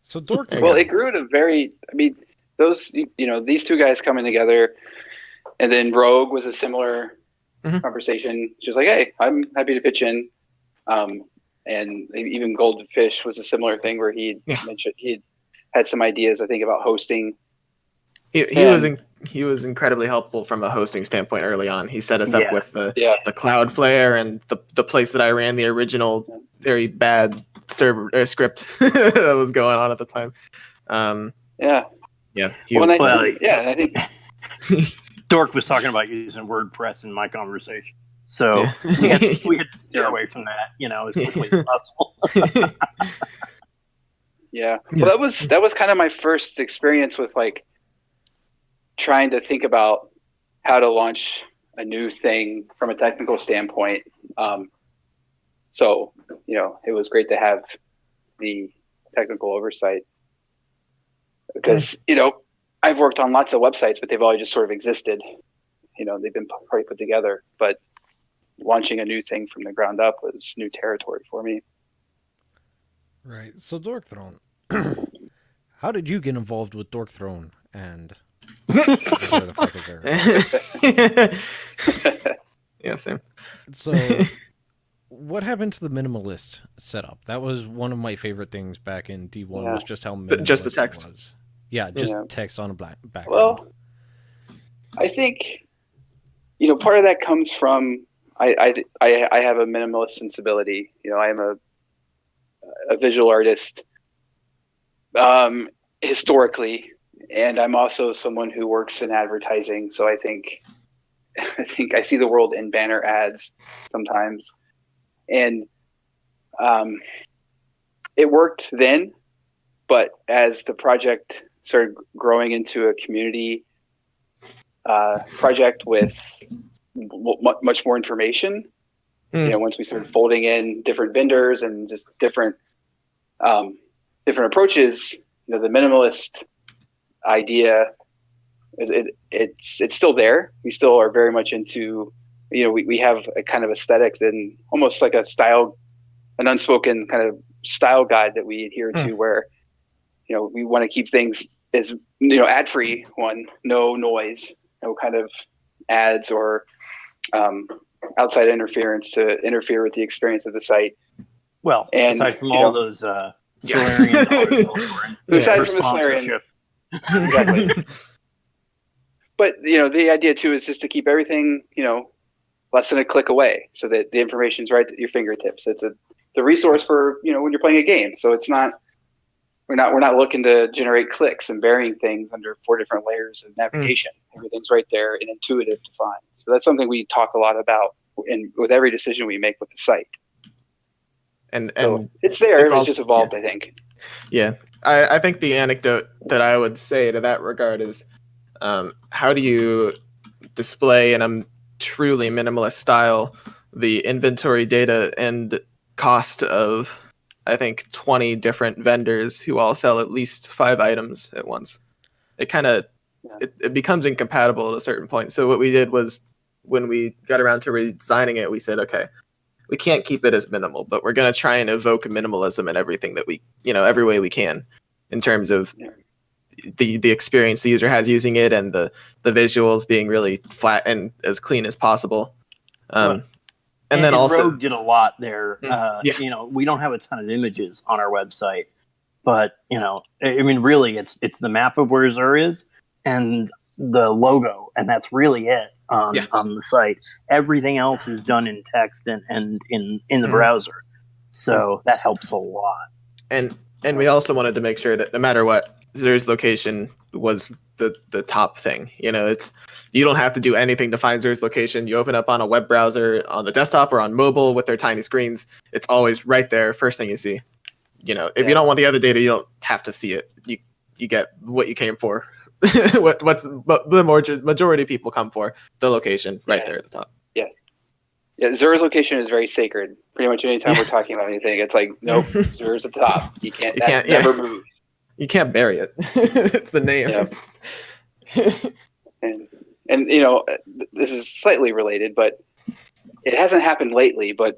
So Dork.
Well, it grew to those, these two guys coming together, and then Rogue was a similar conversation. She was like, "Hey, I'm happy to pitch in," and even Goldfish was a similar thing where he mentioned he had some ideas, I think, about hosting.
He was incredibly helpful from a hosting standpoint early on. He set us up with the Cloudflare and the place that I ran the original very bad server script that was going on at the time.
And I think
Dork was talking about using WordPress in my conversation, so we had to steer away from that, as quickly as possible.
Well, that was kind of my first experience with trying to think about how to launch a new thing from a technical standpoint. So, it was great to have the technical oversight, because, I've worked on lots of websites, but they've all just sort of existed. They've been probably put together, but launching a new thing from the ground up was new territory for me.
Right. So Dork Throne, how did you get involved with Dork Throne and where the fuck is there?
Yeah, same.
So what happened to the minimalist setup? That was one of my favorite things back in D1 was just how minimalist
just the text.
it was. Yeah, just text on a background.
Well, I think, part of that comes from I have a minimalist sensibility. I am a visual artist historically, and I'm also someone who works in advertising. So I think I see the world in banner ads sometimes, and it worked then. But as the project started growing into a community project with much more information, once we started folding in different vendors and just different approaches, the minimalist idea it's still there. We still are very much into, we have a kind of aesthetic, then almost like an unspoken kind of style guide that we adhere to, where we want to keep things as ad-free, no noise, no kind of ads or outside interference to interfere with the experience of the site.
Well, and aside from all those Solarian
aside from the Solarian, exactly. But the idea too is just to keep everything less than a click away, so that the information is right at your fingertips. It's the resource for when you're playing a game. So it's not. We're not looking to generate clicks and burying things under 4 different layers of navigation. Everything's right there and intuitive to find. So that's something we talk a lot about with every decision we make with the site. And so it's there. It's just evolved, I think.
Yeah. I think the anecdote that I would say to that regard is, how do you display in a truly minimalist style the inventory data and cost of I think 20 different vendors who all sell at least 5 items at once. It kind of it becomes incompatible at a certain point. So what we did was when we got around to redesigning it, we said, okay, we can't keep it as minimal, but we're going to try and evoke minimalism in everything that we, every way we can, in terms of the experience the user has using it and the visuals being really flat and as clean as possible. And then also
Rogue did a lot there.
Yeah.
We don't have a ton of images on our website, but I mean, really, it's the map of where Zur is and the logo, and that's really it on the site. Everything else is done in text and in the browser, so that helps a lot.
And we also wanted to make sure that no matter what, Zur's location was the top thing. It's, you don't have to do anything to find Zur's location. You open up on a web browser on the desktop or on mobile with their tiny screens. It's always right there, first thing you see. If you don't want the other data, you don't have to see it. You get what you came for. What's the majority of people come for, the location right there at the top.
Yeah, Zur's location is very sacred. Pretty much anytime we're talking about anything, it's like, nope, Zur's at the top. You can't never move.
You can't bury it. It's the name.
Yeah. and this is slightly related, but it hasn't happened lately. But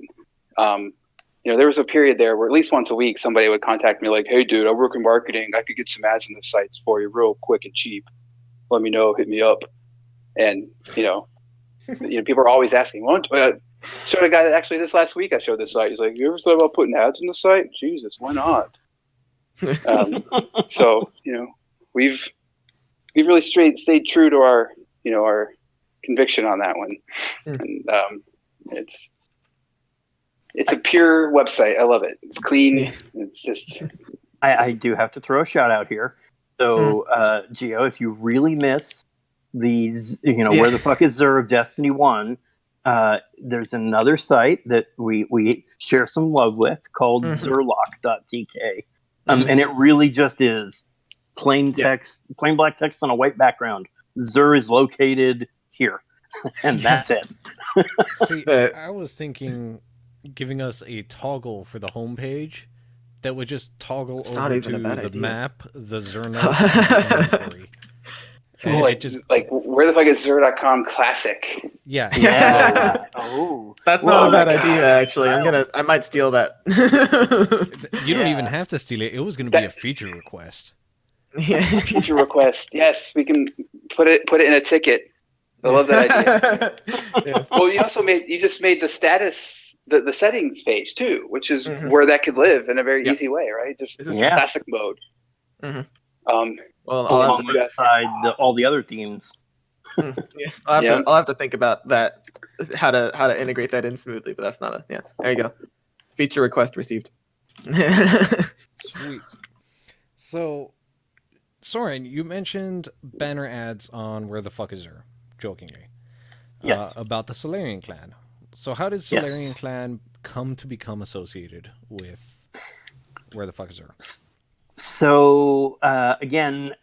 there was a period there where at least once a week somebody would contact me like, "Hey, dude, I work in marketing. I could get some ads in the sites for you, real quick and cheap. Let me know. Hit me up." And people are always asking. Showed a guy that actually this last week I showed this site. He's like, "You ever thought about putting ads in the site? Jesus, why not?" So we've really stayed true to our conviction on that one, and it's a pure website. I love it. It's clean. It's just.
I do have to throw a shout out here. So, Gio, if you really miss these, where the fuck is Zur of Destiny 1? There's another site that we share some love with called zurlock.tk. And it really just is plain text, plain black text on a white background. Zur is located here. And that's it.
See, I was thinking giving us a toggle for the homepage that would just toggle over to the map, the ZurNotes inventory.
Like where the fuck is Zur.com classic?
Yeah.
Oh,
that's not a bad idea. Actually, I might steal that.
You don't even have to steal it. It was going to be a feature request.
Yeah,
feature request. Yes, we can put it in a ticket. I love that idea. Yeah. Well, you just made the status, the settings page too, which is where that could live in a very easy way, right? Just classic mode.
Well,
alongside all the other themes.
I'll have to think about that, how to integrate that in smoothly, but that's not there you go. Feature request received.
Sweet. So, Soren, you mentioned banner ads on Where the Fuck Is Zur, jokingly.
Yes.
About the Solarian clan. So how did Solarian clan come to become associated with Where the Fuck Is Zur?
So, again,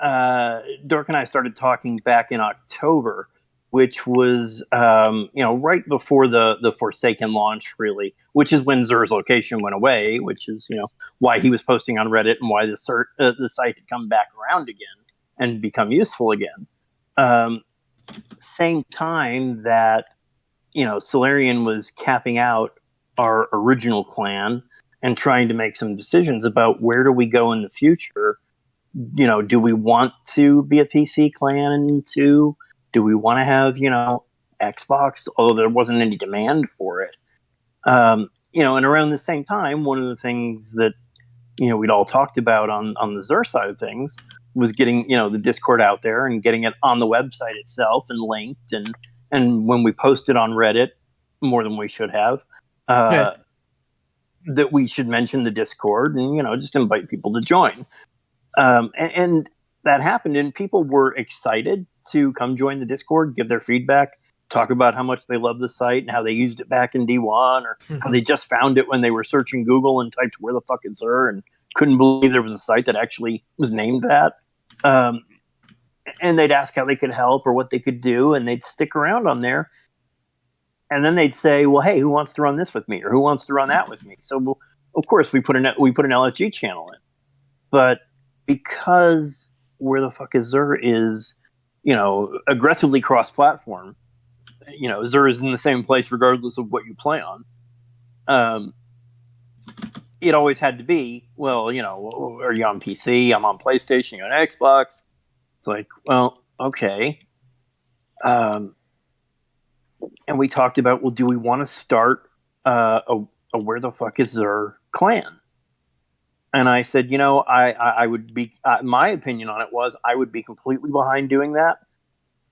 Dork and I started talking back in October, which was, right before the Forsaken launch, really, which is when Zur's location went away, which is, why he was posting on Reddit and why the site had come back around again and become useful again. Same time that, Solarian was capping out our original clan and trying to make some decisions about where do we go in the future. Do we want to be a PC clan too? Do we want to have, Xbox, although there wasn't any demand for it? And around the same time, one of the things that, we'd all talked about on the Zur side of things was getting, the Discord out there and getting it on the website itself and linked. And when we posted on Reddit, more than we should have, that we should mention the Discord and, just invite people to join. And that happened, and people were excited to come join the Discord, give their feedback, talk about how much they love the site and how they used it back in D1, or how they just found it when they were searching Google and typed "Where the fuck is Zur?" and couldn't believe there was a site that actually was named that. And they'd ask how they could help or what they could do, and they'd stick around on there. And then they'd say, "Well, hey, who wants to run this with me? Or who wants to run that with me?" So of course we put an LFG channel in, but because Where the Fuck is Xur is, aggressively cross-platform. Xur is in the same place regardless of what you play on. It always had to be, well, are you on PC? I'm on PlayStation. You're on Xbox. It's like, well, okay. And we talked about, well, do we want to start a Where the Fuck is Xur clan? And I said, I would be, my opinion on it was I would be completely behind doing that.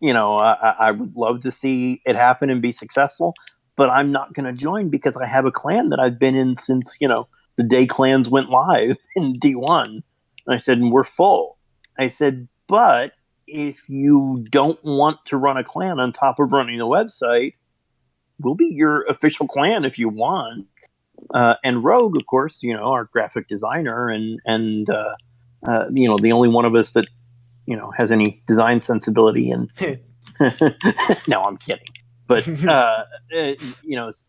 I would love to see it happen and be successful, but I'm not going to join because I have a clan that I've been in since, the day clans went live in D1. And I said, and we're full. I said, but if you don't want to run a clan on top of running a website, we'll be your official clan if you want. And Rogue, of course, our graphic designer and the only one of us that, has any design sensibility. And no, I'm kidding. But,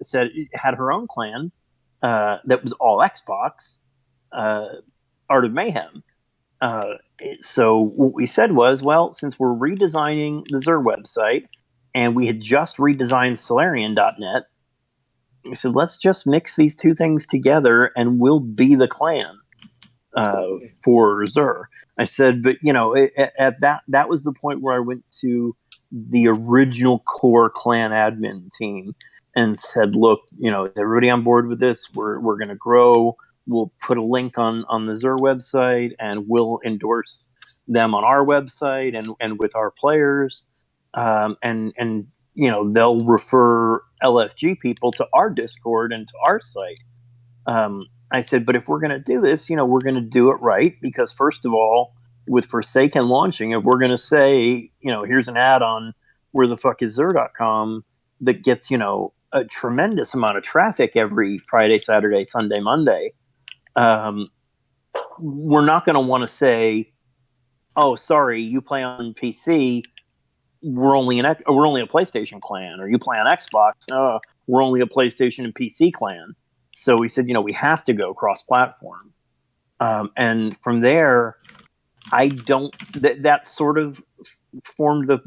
said had her own clan that was all Xbox, Art of Mayhem. So what we said was, well, since we're redesigning the Xur website and we had just redesigned Solarian.net, we said, let's just mix these two things together and we'll be the clan for Xur. I said, but at that was the point where I went to the original core clan admin team and said, look, is everybody on board with this? We're going to grow. We'll put a link on the Xur website and we'll endorse them on our website and with our players. And they'll refer LFG people to our Discord and to our site. I said, but if we're going to do this, we're going to do it right, because first of all, with Forsaken launching, if we're going to say, here's an ad on wherethefuckisxur.com that gets, a tremendous amount of traffic every Friday, Saturday, Sunday, Monday, we're not going to want to say, oh, sorry, you play on PC, we're only a PlayStation clan, or you play on Xbox, we're only a PlayStation and PC clan. So we said, we have to go cross-platform. And from there, that sort of formed the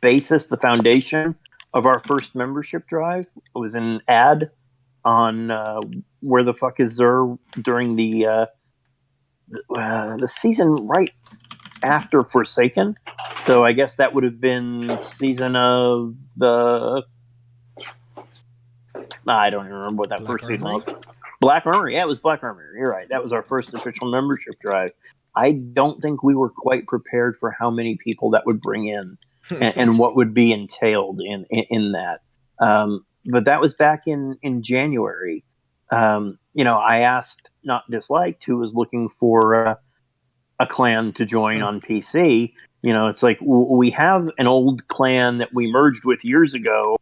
basis, the foundation of our first membership drive. It was an ad on Where the Fuck is Xur during the season right after Forsaken. So I guess that would have been season of the... I don't even remember what that
Black
first season was.
Armory?
Black Armory. Yeah, it was Black Armory. You're right. That was our first official membership drive. I don't think we were quite prepared for how many people that would bring in and what would be entailed in that. But that was back in January. I asked, not disliked, who was looking for a clan to join on PC. It's like, we have an old clan that we merged with years ago,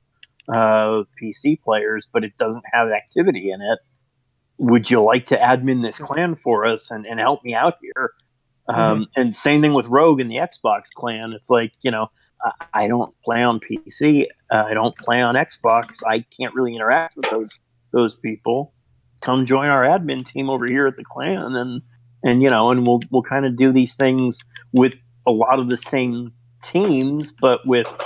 PC players, but it doesn't have activity in it. Would you like to admin this clan for us and help me out here? And same thing with Rogue and the Xbox clan. It's like, I don't play on PC. I don't play on Xbox. I can't really interact with those people. Come join our admin team over here at the clan, and we'll kind of do these things with a lot of the same teams, but with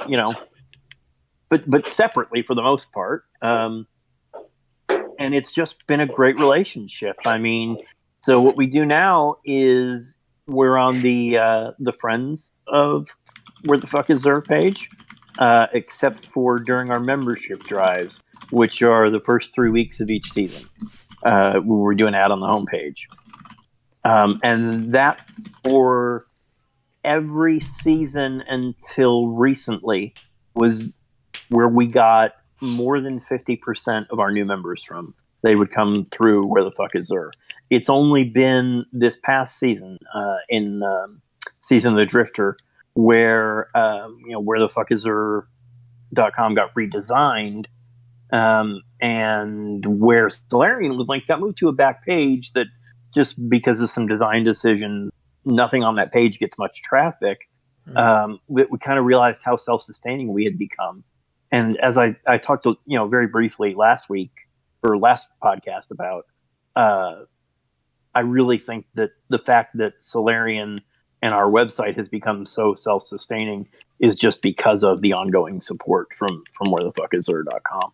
but separately for the most part. And it's just been a great relationship. I mean, so what we do now is we're on the friends of Where the Fuck is Xur page, except for during our membership drives, which are the first 3 weeks of each season. We're doing an ad on the homepage. And that for every season until recently was where we got more than 50% of our new members from. They would come through Where the Fuck is Xur. It's only been this past season, in Season of the Drifter, where Where the Fuck is Xur.com got redesigned, and where Solarian was got moved to a back page that, just because of some design decisions, nothing on that page gets much traffic. We kind of realized how self-sustaining we had become. And as I talked to, very briefly last week or last podcast about, I really think that the fact that Solarian and our website has become so self-sustaining is just because of the ongoing support from wherethefuckiszer.com.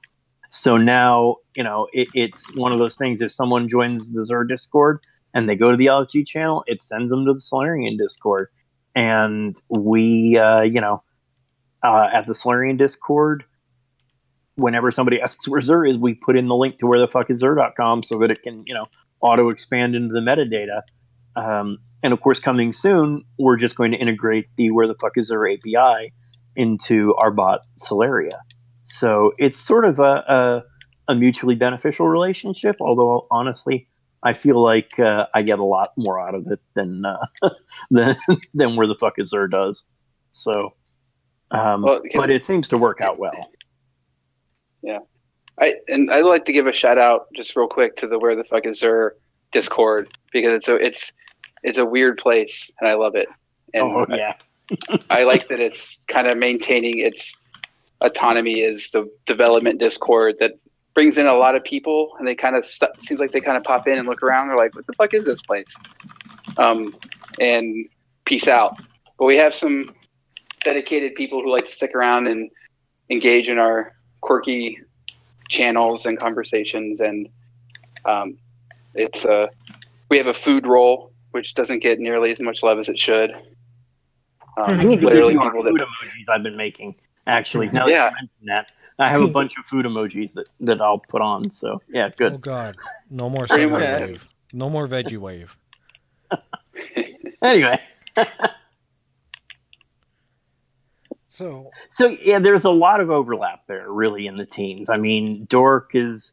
So now, it's one of those things. If someone joins the Xur Discord and they go to the LFG channel, it sends them to the Solarian Discord. And we, at the Solarian Discord, whenever somebody asks where Xur is, we put in the link to wherethefuckisxur.com so that it can, auto expand into the metadata. And of course, coming soon, we're just going to integrate the Where the Fuck Is Xur API into our bot Solaria. So it's sort of a mutually beneficial relationship. Although honestly, I feel like I get a lot more out of it than than Where the Fuck Is Xur does. So, but it seems to work out well.
Yeah. I'd like to give a shout out just real quick to the Where the Fuck Is Xur Discord, because it's a weird place and I love it. And
yeah.
I like that it's kind of maintaining its autonomy as the development Discord that brings in a lot of people, and they kind of seems like they kind of pop in and look around. They're like, "What the fuck is this place?" And peace out. But we have some dedicated people who like to stick around and engage in our quirky channels and conversations, and we have a food roll which doesn't get nearly as much love as it should.
I need to give you our food emojis I've been making. Actually, now that you mention that, I have a bunch of food emojis that I'll put on. So yeah, good.
Oh God, no more Sunday wave, no more veggie wave.
Anyway.
So
yeah, there's a lot of overlap there, really, in the teams. I mean, Dork is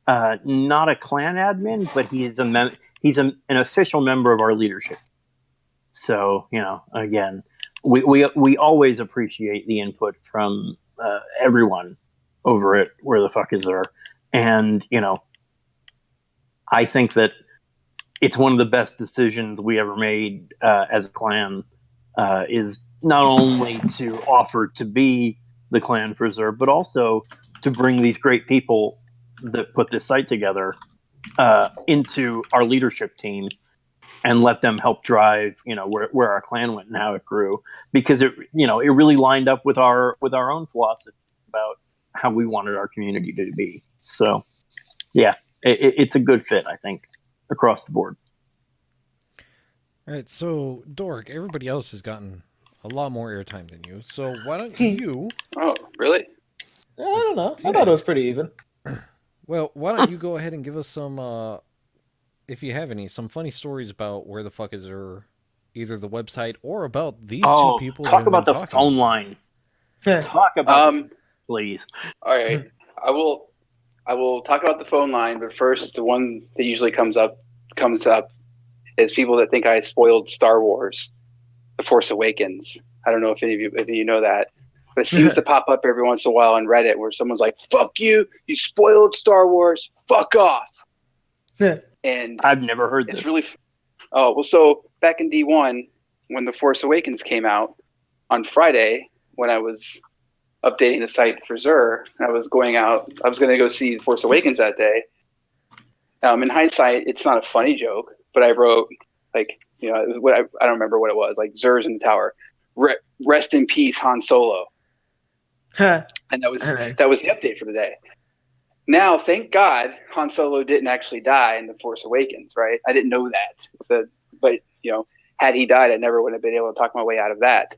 not a clan admin, but he's an official member of our leadership. So again, we always appreciate the input from everyone over at Where the Fuck Is Xur, and I think that it's one of the best decisions we ever made as a clan. Is not only to offer to be the clan for Xur, but also to bring these great people that put this site together into our leadership team and let them help drive, where our clan went and how it grew, because it really lined up with our own philosophy about how we wanted our community to be. So, yeah, it's a good fit, I think, across the board.
All right, so Dork, everybody else has gotten a lot more airtime than you. So why don't you?
Oh, really?
I don't know. I thought it was pretty even.
Well, why don't you go ahead and give us some, if you have any, some funny stories about Where the Fuck Is Xur, either the website or about these two people.
Talk about the phone line. Talk about please.
All right, I will talk about the phone line, but first, the one that usually comes up is people that think I spoiled Star Wars, The Force Awakens. I don't know if any of you know that, but it seems to pop up every once in a while on Reddit where someone's like, "Fuck you! You spoiled Star Wars! Fuck off!" And
I've never heard this.
It's really. So back in D1, when The Force Awakens came out on Friday, when I was updating the site for Xur, I was going to go see The Force Awakens that day. In hindsight, it's not a funny joke, but I wrote I don't remember what it was, like Xur's in the tower. Rest in peace, Han Solo. And that was the update for the day. Now, thank God, Han Solo didn't actually die in The Force Awakens, right? I didn't know that. But had he died, I never would have been able to talk my way out of that.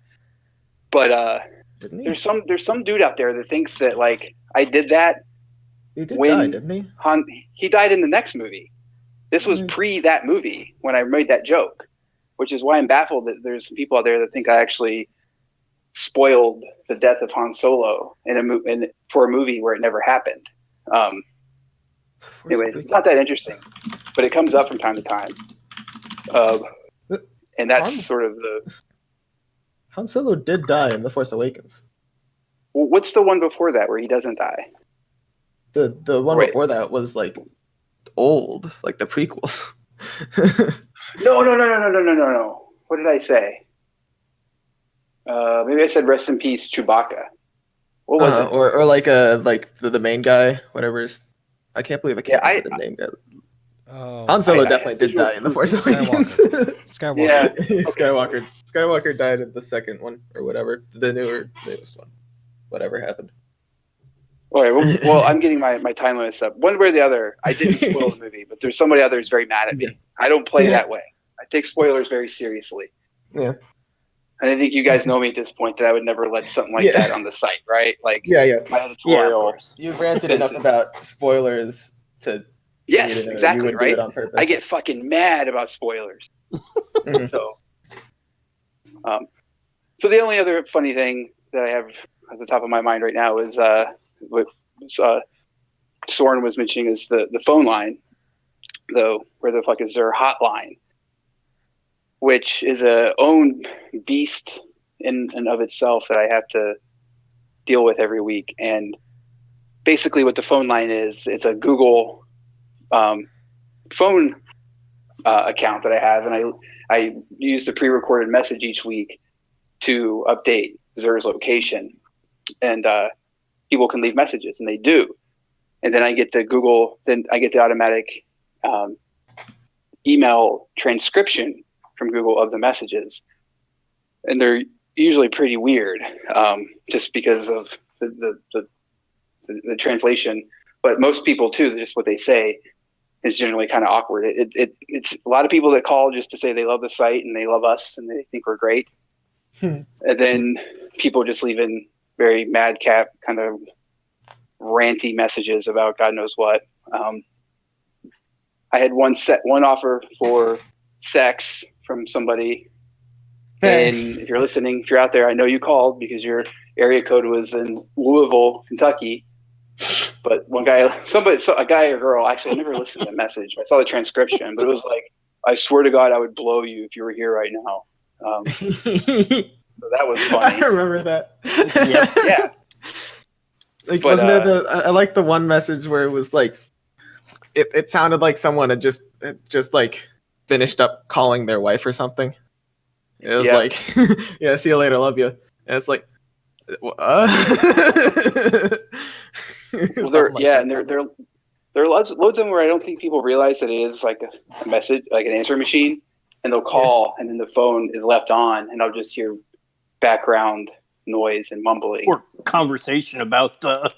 But there's some dude out there that thinks that like I did that.
He did die, didn't he?
He died in the next movie. This was pre that movie when I made that joke, which is why I'm baffled that there's some people out there that think I actually spoiled the death of Han Solo for a movie where it never happened. Anyway, it's not that interesting, but it comes up from time to time. And that's sort of the...
Han Solo did die in The Force Awakens.
Well, what's the one before that where he doesn't die?
The one before that was like old, like the prequels.
No. What did I say? Maybe I said rest in peace, Chewbacca. What was it?
Or like the main guy, whatever is. I can't believe I can't remember the name guy.
Oh,
Han Solo
I-
definitely did die in the Force Awakens.
Skywalker.
Yeah.
Skywalker died in the second one or whatever, the newest one. Whatever happened.
All right, well, I'm getting my timeliness up. One way or the other, I didn't spoil the movie, but there's somebody out there who's very mad at me.
Yeah.
I don't play
Yeah.
that way. I take spoilers very seriously.
Yeah.
And I think you guys know me at this point that I would never let something like
Yeah.
that on the site, right? Like
Yeah.
my
Yeah, of
editorial.
course.
You've ranted enough about spoilers to
Yes,
you know,
exactly,
you would
right?
do it on purpose.
I get fucking mad about spoilers.
Mhm.
So the only other funny thing that I have at the top of my mind right now is what Soren was mentioning is the phone line, though. Where the fuck is their hotline? Which is a own beast in and of itself that I have to deal with every week. And basically what the phone line is, it's a Google phone account that I have. And I use the pre-recorded message each week to update Zer's location. And people can leave messages, and they do. And then I get the automatic email transcription from Google of the messages, and they're usually pretty weird, just because of the translation. But most people too, just what they say is generally kind of awkward. It's a lot of people that call just to say they love the site and they love us and they think we're great, and then people just leaving very madcap kind of ranty messages about God knows what. I had one offer for sex from somebody. And if you're listening, if you're out there, I know you called because your area code was in Louisville, Kentucky. But a guy or girl, actually, I never listened to the message. I saw the transcription, but it was like, I swear to God, I would blow you if you were here right now. So that was funny.
I remember that.
Yeah.
Like,
But,
wasn't there I like the one message where it was like, it sounded like someone had just like finished up calling their wife or something. It was
Yeah.
like, yeah, see you later, love you. And it's like,
Well,
Something like
there are loads of them where I don't think people realize that it is like a message, like an answering machine, and they'll call, and then the phone is left on, and I'll just hear background noise and mumbling
Or conversation about the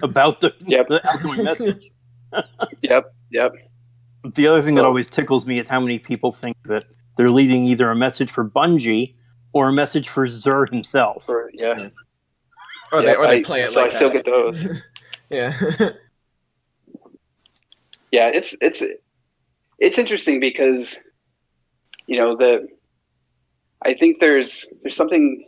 outgoing message.
Yep.
The other thing that
So-
always tickles me is how many people think that they're leaving either a message for Bungie or a message for Zer himself.
Or, yeah.
Or they play it
so
like
I still
that.
get those.
Yeah.
Yeah, it's interesting because, you know, I think there's something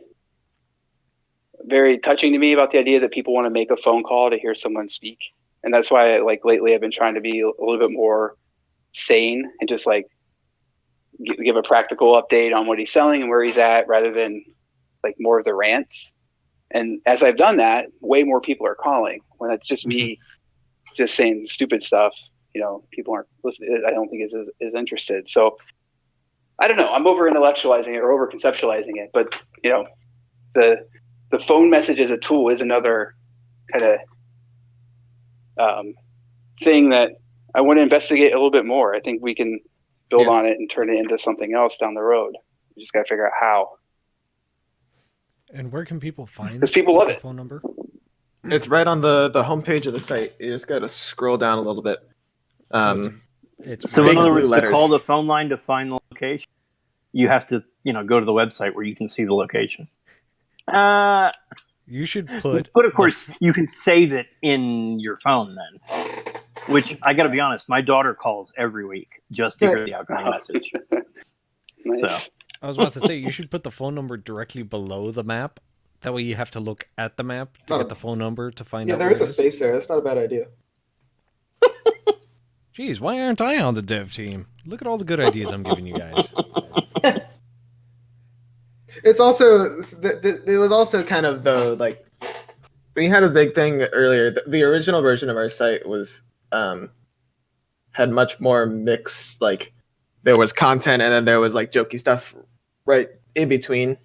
very touching to me about the idea that people want to make a phone call to hear someone speak. And that's why, like, lately I've been trying to be a little bit more sane and just like give a practical update on what he's selling and where he's at, rather than like more of the rants. And as I've done that, way more people are calling. When it's just me just saying stupid stuff, you know, people aren't listening. I don't think is interested. So I don't know. I'm over intellectualizing it or over conceptualizing it, but you know, the phone message as a tool is another kind of thing that I want to investigate a little bit more. I think we can build on it and turn it into something else down the road. We just got to figure out how.
And where can people find
Because people love
the
it.
phone number?
It's right on the homepage of the site. You just got to scroll down a little bit.
It's
So
Big
in other
blue
words,
letters.
to call the phone line to find the location, you have to, go to the website where you can see the location.
You should put.
But of course, you can save it in your phone then. Which I got to be honest, my daughter calls every week just to hear the outgoing message.
Nice.
So
I was about to say you should put the phone number directly below the map. That way you have to look at the map to get the phone number to find out.
there is a space there. That's not a bad idea.
Jeez, why aren't I on the dev team? Look at all the good ideas I'm giving you guys.
It's also it was also kind of though like we had a big thing earlier. The original version of our site was had much more mixed, like there was content and then there was like jokey stuff right in between,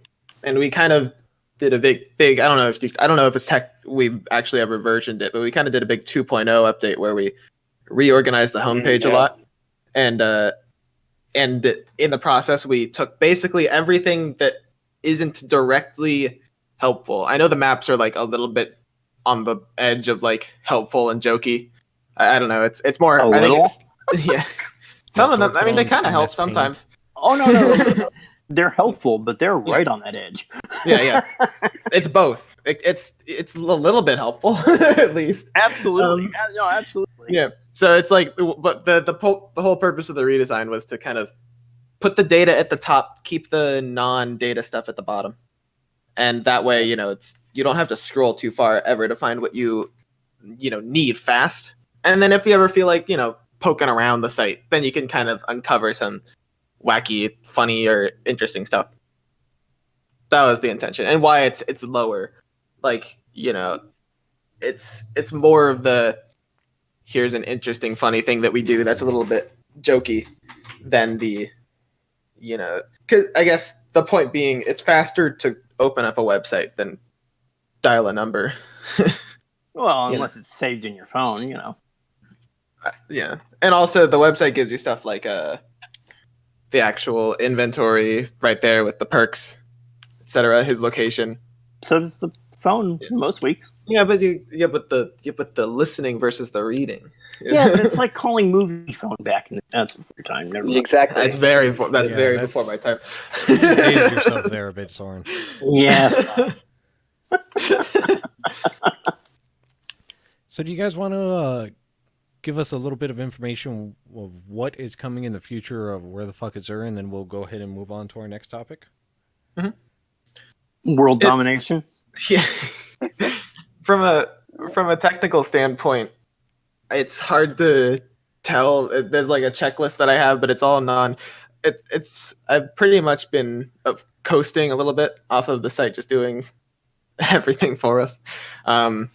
and we kind of did a big I don't know if it's we've actually ever versioned it, but we kind of did a big 2.0 update where we reorganized the homepage a lot. and in the process we took basically everything that isn't directly helpful. I know the maps are like a little bit on the edge of like helpful and jokey. I don't know. It's more.
A
I think
little?
it's yeah. Some of them. I mean, they kind of help
MS Paint.
sometimes.
Oh no, they're helpful, but they're right on that edge.
Yeah. It's both. It's a little bit helpful at least.
Absolutely. No, absolutely.
Yeah. So it's like, but the whole purpose of the redesign was to kind of put the data at the top, keep the non-data stuff at the bottom, and that way, it's you don't have to scroll too far ever to find what you need fast. And then if you ever feel like poking around the site, then you can kind of uncover some wacky, funny, or interesting stuff. That was the intention, and why it's lower. Like it's more of the here's an interesting, funny thing that we do that's a little bit jokey than the because I guess the point being it's faster to open up a website than dial a number.
Well, unless it's saved in your phone,
Yeah, and also the website gives you stuff like the actual inventory right there with the perks, etc. His location.
So does the phone most weeks.
Yeah, but the listening versus the reading.
Yeah, that's like calling movie phone back in that's before time. Never mind.
Exactly.
That's very before my time.
You dated yourself there a bit, Soren.
Yeah.
So do you guys want to give us a little bit of information of what is coming in the future of Where the Fuck Is Ur, and then we'll go ahead and move on to our next topic?
World domination.
Yeah. From a technical standpoint, it's hard to tell. There's like a checklist that I have, but it's all I've pretty much been coasting a little bit off of the site, just doing everything for us. And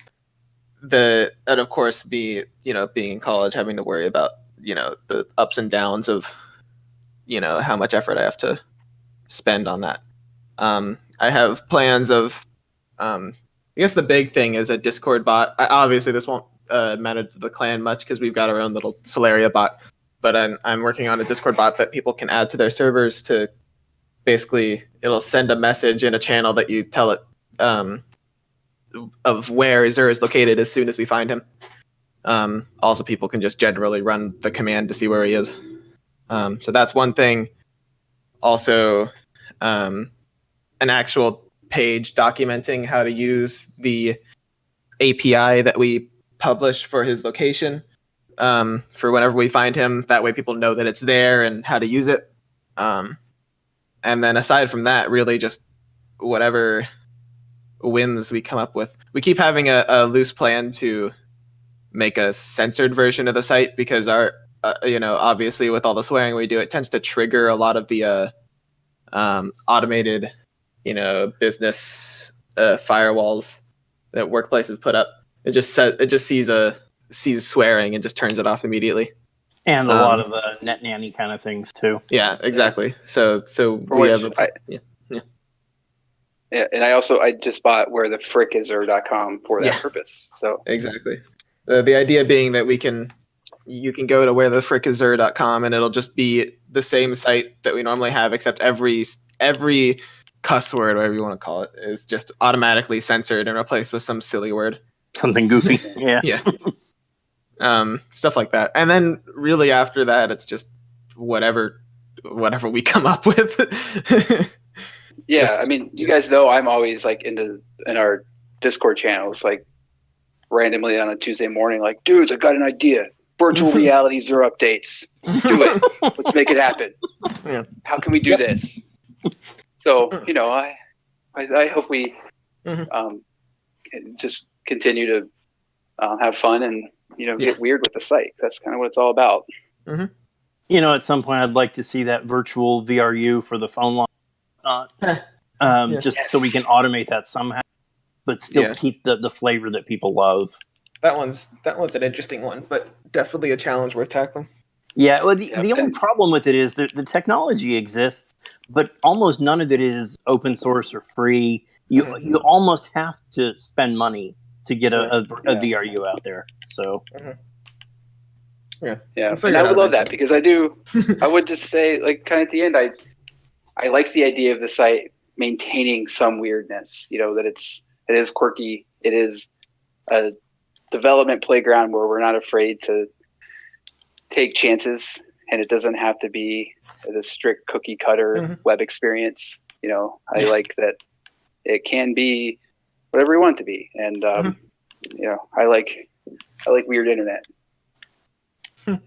of course being in college, having to worry about the ups and downs of how much effort I have to spend on that. I have plans of I guess the big thing is a Discord bot. Obviously this won't matter to the clan much because we've got our own little Solaria bot, but I'm working on a Discord bot that people can add to their servers to basically it'll send a message in a channel that you tell it of where Ur is located as soon as we find him. Also, people can just generally run the command to see where he is. So that's one thing. Also, an actual page documenting how to use the API that we publish for his location for whenever we find him. That way people know that it's there and how to use it. And then aside from that, really just whatever whims we come up with. We keep having a loose plan to make a censored version of the site because our obviously with all the swearing we do, it tends to trigger a lot of the automated business firewalls that workplaces put up. It just sees swearing and just turns it off immediately.
And a lot of net nanny kind of things too.
Yeah, exactly. So we have
Yeah, and I just bought wherethefrickiser.com for that purpose. So
exactly. The idea being that you can go to wherethefrickiser.com and it'll just be the same site that we normally have, except every cuss word, whatever you want to call it, is just automatically censored and replaced with some silly word.
Something goofy. Yeah.
Yeah. Stuff like that. And then really after that, it's just whatever we come up with.
Yeah, I mean, you guys know I'm always like in our Discord channels, like randomly on a Tuesday morning, like, dudes, I got an idea. Virtual reality Ur updates. Do it. Let's make it happen.
Yeah.
How can we do this? So, I hope we just continue to have fun and, get weird with the site. That's kind of what it's all about.
Mm-hmm. At some point I'd like to see that virtual VRU for the phone line. So we can automate that somehow, but still keep the flavor that people love.
That one's an interesting one, but definitely a challenge worth tackling.
Yeah, well, the only problem with it is that the technology exists, but almost none of it is open source or free. You almost have to spend money to get a VRU out there. So,
Yeah.
Yeah,
We'll figure
and
it
I
out
would love that
eventually.
because I would just say, like, kind of at the end, I like the idea of the site maintaining some weirdness. That it is quirky. It is a development playground where we're not afraid to take chances, and it doesn't have to be the strict cookie cutter web experience. I like that it can be whatever you want it to be, and I like weird internet.
All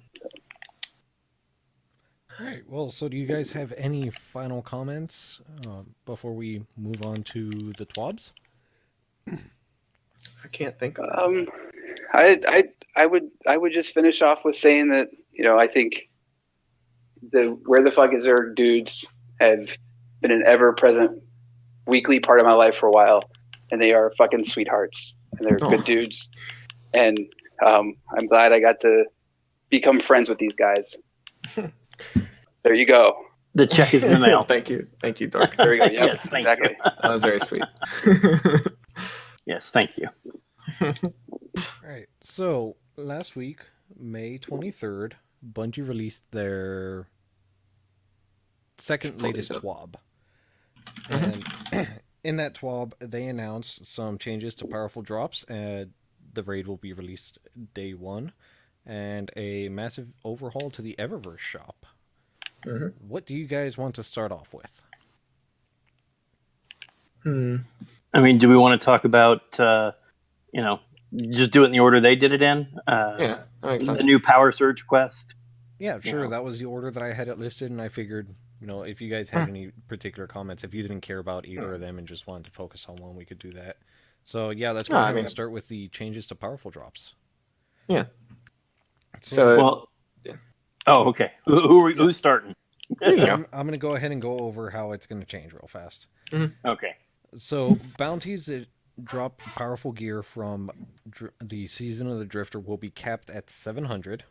right. Well, so do you guys have any final comments before we move on to the TWABs?
I can't think of
I would just finish off with saying that I think the Where the Fuck Is There dudes have been an ever present weekly part of my life for a while, and they are fucking sweethearts, and they're good dudes, and I'm glad I got to become friends with these guys. There you go.
The check is in the mail.
Thank you, Dork.
There we go. Yep,
Yes, thank
exactly.
you.
That was very sweet.
Yes, thank you.
All right. So last week, May 23rd, Bungie released their second latest TWAB. And in that TWAB, they announced some changes to powerful drops, and the raid will be released day 1, and a massive overhaul to the Eververse shop. What do you guys want to start off with?
I mean, do we want to talk about, just do it in the order they did it in?
Yeah, that makes sense.
The new Power Surge quest.
Yeah, sure. That was the order that I had it listed, and I figured, if you guys had any particular comments, if you didn't care about either of them and just wanted to focus on one, we could do that. So, yeah, let's go ahead and start with the changes to powerful drops.
Yeah.
So
yeah.
Oh, okay. Who's starting?
I'm going to go ahead and go over how it's going to change real fast.
Okay.
So, bounties that drop powerful gear from the Season of the Drifter will be capped at 700.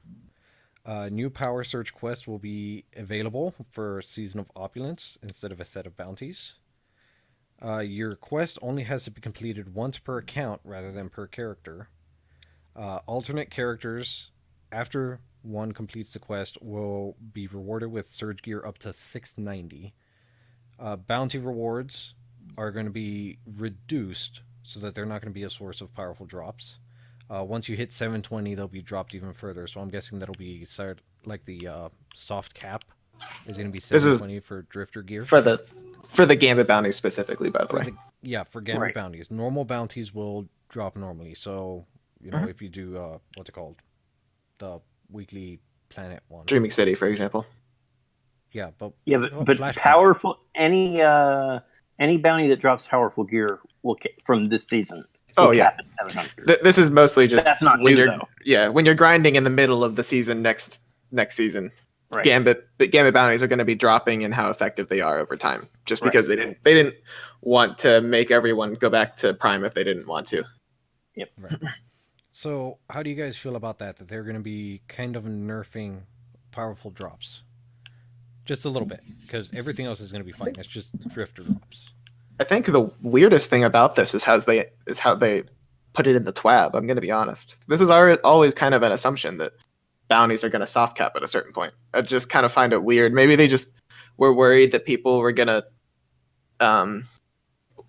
New Power Search quest will be available for Season of Opulence instead of a set of bounties. Your quest only has to be completed once per account rather than per character. Alternate characters, after one completes the quest, will be rewarded with Surge gear up to 690. Bounty rewards are going to be reduced so that they're not going to be a source of powerful drops. Once you hit 720, they'll be dropped even further. So I'm guessing that'll be like the soft cap is going to be 720 for Drifter gear.
For the Gambit bounties specifically, by the way.
For Gambit bounties. Normal bounties will drop normally. So, if you do, what's it called? The weekly planet one.
Dreaming City, for example.
Yeah, but
powerful any bounty that drops powerful gear from this season.
Oh yeah, this is mostly just
that's not new though.
Yeah, when you're grinding in the middle of the season next season, Gambit bounties are going to be dropping and how effective they are over time. Just because they didn't want to make everyone go back to Prime if they didn't want to.
Yep.
Right. So how do you guys feel about that? That they're going to be kind of nerfing powerful drops, just a little bit, because everything else is going to be fine. It's just Drifter drops.
I think the weirdest thing about this is how they put it in the TWAB. I'm going to be honest. This is always kind of an assumption that bounties are going to soft cap at a certain point. I just kind of find it weird. Maybe they just were worried that people were going to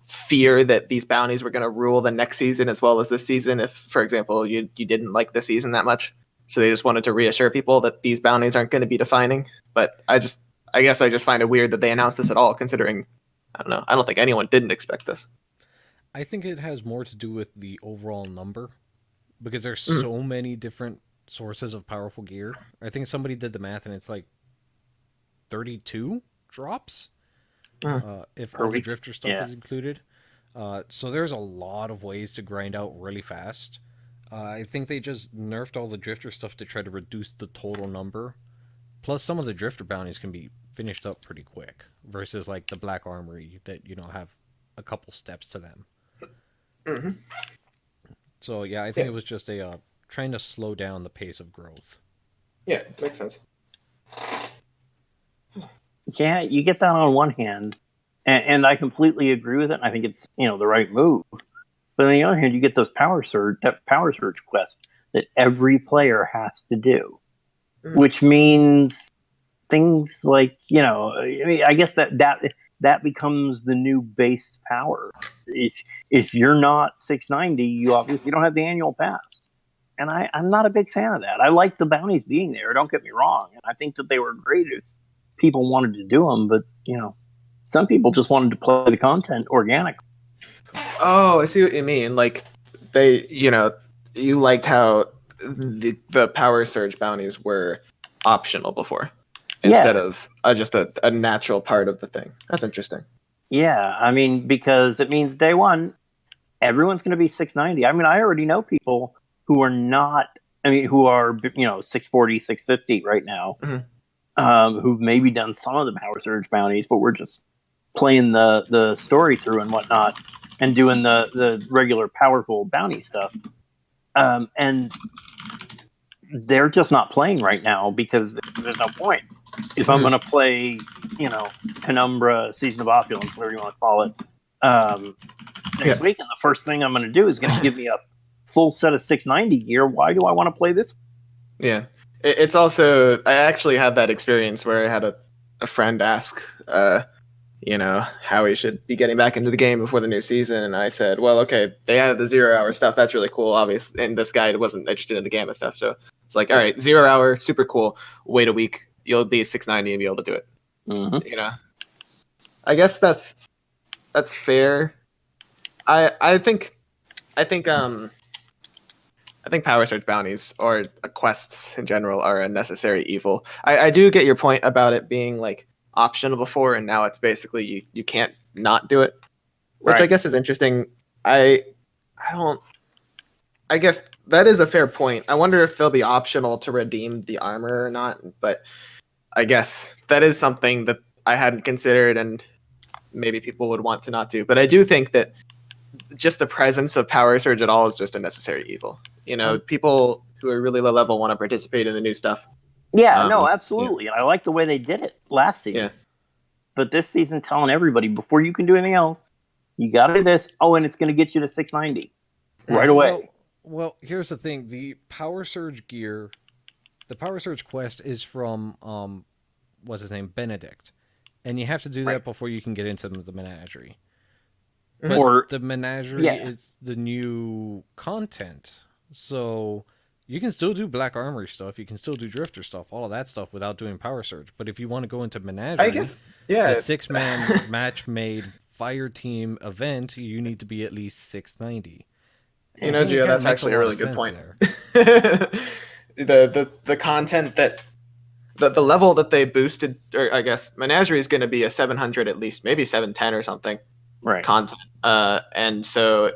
fear that these bounties were going to rule the next season as well as this season. If, for example, you didn't like the season that much, so they just wanted to reassure people that these bounties aren't going to be defining. But I guess I just find it weird that they announced this at all, considering. I don't know. I don't think anyone didn't expect this.
I think it has more to do with the overall number, because there's so many different sources of powerful gear. I think somebody did the math, and it's like 32 drops if all the Drifter stuff is included. So there's a lot of ways to grind out really fast. I think they just nerfed all the Drifter stuff to try to reduce the total number. Plus, some of the Drifter bounties can be finished up pretty quick versus like the Black Armory that have a couple steps to them. So yeah, I think it was just a trying to slow down the pace of growth.
Yeah, makes sense.
Yeah, you get that on one hand, and I completely agree with it. I think it's the right move. But on the other hand, you get that power surge quest that every player has to do. which means things like, you know, I mean, I guess that becomes the new base power. If you're not 690, you obviously don't have the annual pass. And I'm not a big fan of that. I like the bounties being there, don't get me wrong. And I think that they were great if people wanted to do them, but, you know, some people just wanted to play the content organically.
Oh, I see what you mean. Like, they, you liked how the power surge bounties were optional before, instead of just a natural part of the thing. That's interesting.
Yeah, I mean, because it means day one, everyone's going to be 690. I mean, I already know people who are not, I mean, who are, you know, 640, 650 right now, who've maybe done some of the power surge bounties, but we're just playing the story through and whatnot and doing the regular powerful bounty stuff. And they're just not playing right now because there's no point. If I'm going to play, you know, Penumbra, Season of Opulence, whatever you want to call it, next week, and the first thing I'm going to do is going to give me a full set of 690 gear. Why do I want to play this?
Yeah. It's also, I actually had that experience where I had a friend ask, how he should be getting back into the game before the new season. And I said, well, okay, they added the 0 hour stuff. That's really cool, obviously. And this guy wasn't interested in the game and stuff. So it's like, all right, 0 hour, super cool. Wait a week. You'll be 690 and be able to do it. You know, I guess that's fair. I think power surge bounties or quests in general are a necessary evil. I do get your point about it being like optional before, and now it's basically you can't not do it, which I guess is interesting. I guess that is a fair point. I wonder if they'll be optional to redeem the armor or not, but I guess that is something that I hadn't considered, and maybe people would want to not do. But I do think that just the presence of power surge at all is just a necessary evil. You know, people who are really low level want to participate in the new stuff.
Yeah, no, absolutely. And I like the way they did it last season.
Yeah.
But this season, telling everybody before you can do anything else, you got to do this. Oh, and it's going to get you to 690 right away.
Well, here's the thing: the power surge gear, the power surge quest is from what's his name, Benedict, and you have to do that before you can get into the menagerie. But the menagerie is the new content, so you can still do Black Armory stuff, you can still do Drifter stuff, all of that stuff without doing Power Surge. But if you want to go into menagerie,
I guess, yeah,
the 6-man match-made fire team event, you need to be at least 690.
You know, Gio, that's actually a really good point. the content that the level that they boosted, or I guess menagerie is going to be a 700 at least, maybe 710 or something.
Right.
Content. And so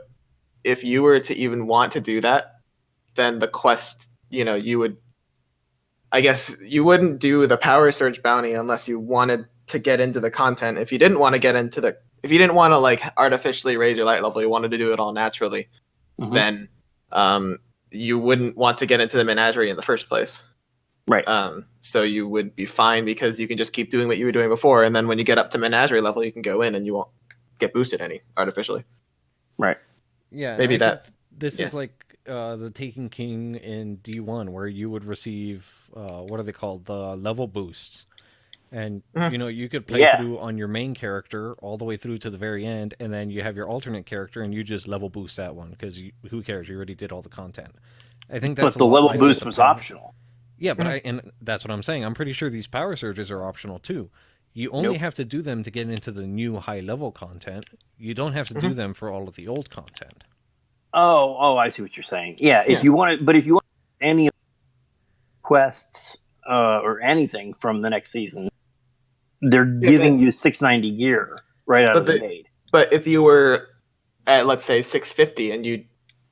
if you were to even want to do that, then the quest, you would, I guess you wouldn't do the power surge bounty unless you wanted to get into the content. If you didn't want to get into if you didn't want to like artificially raise your light level, you wanted to do it all naturally, then you wouldn't want to get into the menagerie in the first place.
Right.
So you would be fine because you can just keep doing what you were doing before. And then when you get up to menagerie level, you can go in and you won't get boosted any artificially.
Right.
Yeah.
Maybe that.
This is like the Taken King in D1, where you would receive what are they called? The level boosts. And you could play through on your main character all the way through to the very end, and then you have your alternate character, and you just level boost that one because who cares? You already did all the content. I think that's.
But the level boost was optional.
Yeah, but and that's what I'm saying. I'm pretty sure these power surges are optional too. You only have to do them to get into the new high level content. You don't have to do them for all of the old content.
Oh, I see what you're saying. Yeah, if you want any quests or anything from the next season, they're giving you 690 gear right out of the gate.
But if you were at, let's say, 650 and you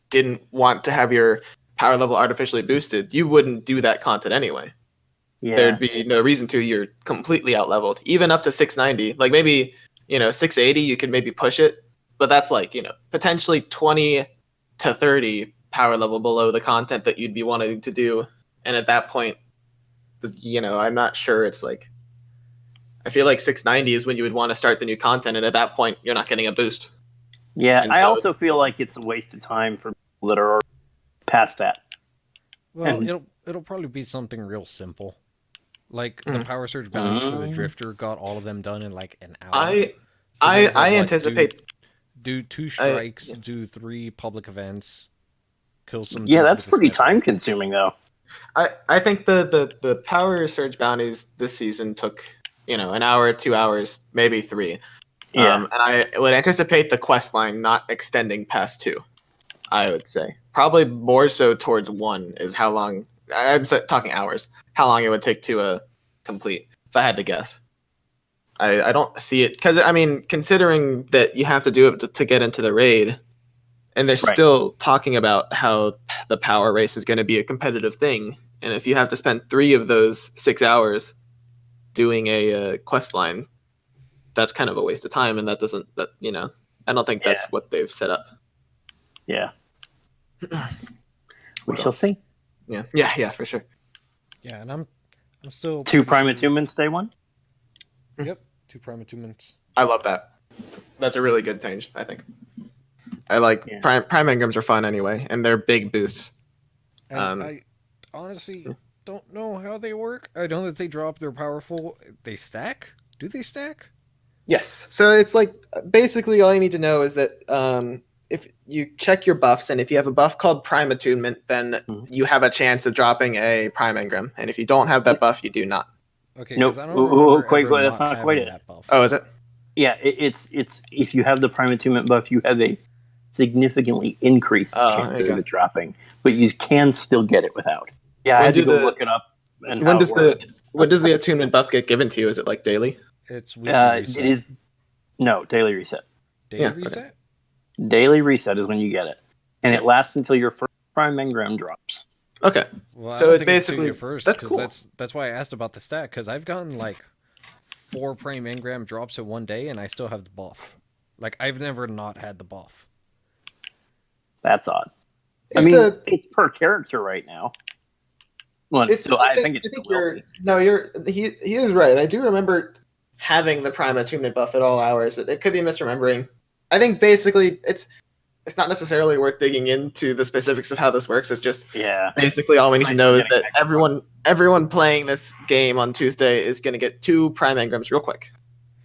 didn't want to have your power level artificially boosted, you wouldn't do that content anyway. Yeah. There'd be no reason to. You're completely out leveled. Even up to 690, like maybe 680, you could maybe push it, but that's like potentially 20 to 30 power level below the content that you'd be wanting to do. And at that point, I'm not sure. It's like, I feel like 690 is when you would want to start the new content, and at that point, you're not getting a boost.
Yeah, I also feel like it's a waste of time for people that are past that.
Well,
And-
it'll probably be something real simple. Like the power surge bounties for the Drifter got all of them done in like an hour.
I
'Cause it was
I
like, what,
anticipate.
do 2
I-
strikes, do 3 public events, kill some
yeah,
dudes
that's
with a
pretty
sniper.
time consuming though.
I think the power surge bounties this season took an hour, 2 hours, maybe 3.
Yeah,
And I would anticipate the quest line not extending past 2. I would say probably more so towards 1 is how long. I'm talking hours. How long it would take to complete? If I had to guess, I don't see it because I mean, considering that you have to do it to get into the raid, and they're
Right.
still talking about how the power race is going to be a competitive thing, and if you have to spend 3 of those 6 hours doing a quest line, that's kind of a waste of time, and I don't think that's what they've set up.
yeah. We
What
shall
else?
see.
Yeah, for sure.
Yeah, and I'm still
2
pretty
prime
sure-
attunements day 1.
Yep, 2 prime attunements.
I love that. That's a really good change, I think. I like
Yeah.
prime engrams are fun anyway, and they're big boosts.
And I honestly don't know how they work. I know that they drop, they're powerful. They stack? Do they stack?
Yes. So it's like basically all you need to know is that if you check your buffs, and if you have a buff called Prime Attunement, then you have a chance of dropping a Prime Engram. And if you don't have that buff, you do not.
Okay,
Nope.
because I don't remember
Wait,
ever
that's not
having
quite it.
that buff.
Oh, is it?
Yeah, it's if you have the prime attunement buff, you have a significantly increased
Oh,
chance
there you
of
go.
it dropping, but you can still get it without. Yeah, I
When
had to
do
go
the-
look it up. And
When
how
does
it worked.
when does the attunement buff get given to you? Is it like daily?
It's weekly reset.
It is no daily reset.
Daily
Yeah, okay.
reset?
Daily reset is when you get it, and it lasts until your first prime engram drops.
Okay.
Well,
So
I don't
it
think it's
basically-
your first,
that's
'cause
cool.
that's why I asked about the stat, because I've gotten like 4 prime engram drops in one day, and I still have the buff. Like, I've never not had the buff.
That's odd. It's per character right now. Well, I think it still will be.
No, he is right. And I do remember having the Prime Attunement buff at all hours. It could be misremembering. I think basically it's not necessarily worth digging into the specifics of how this works. It's just basically all we need to know is that everyone playing this game on Tuesday is going to get 2 Prime Engrams real quick,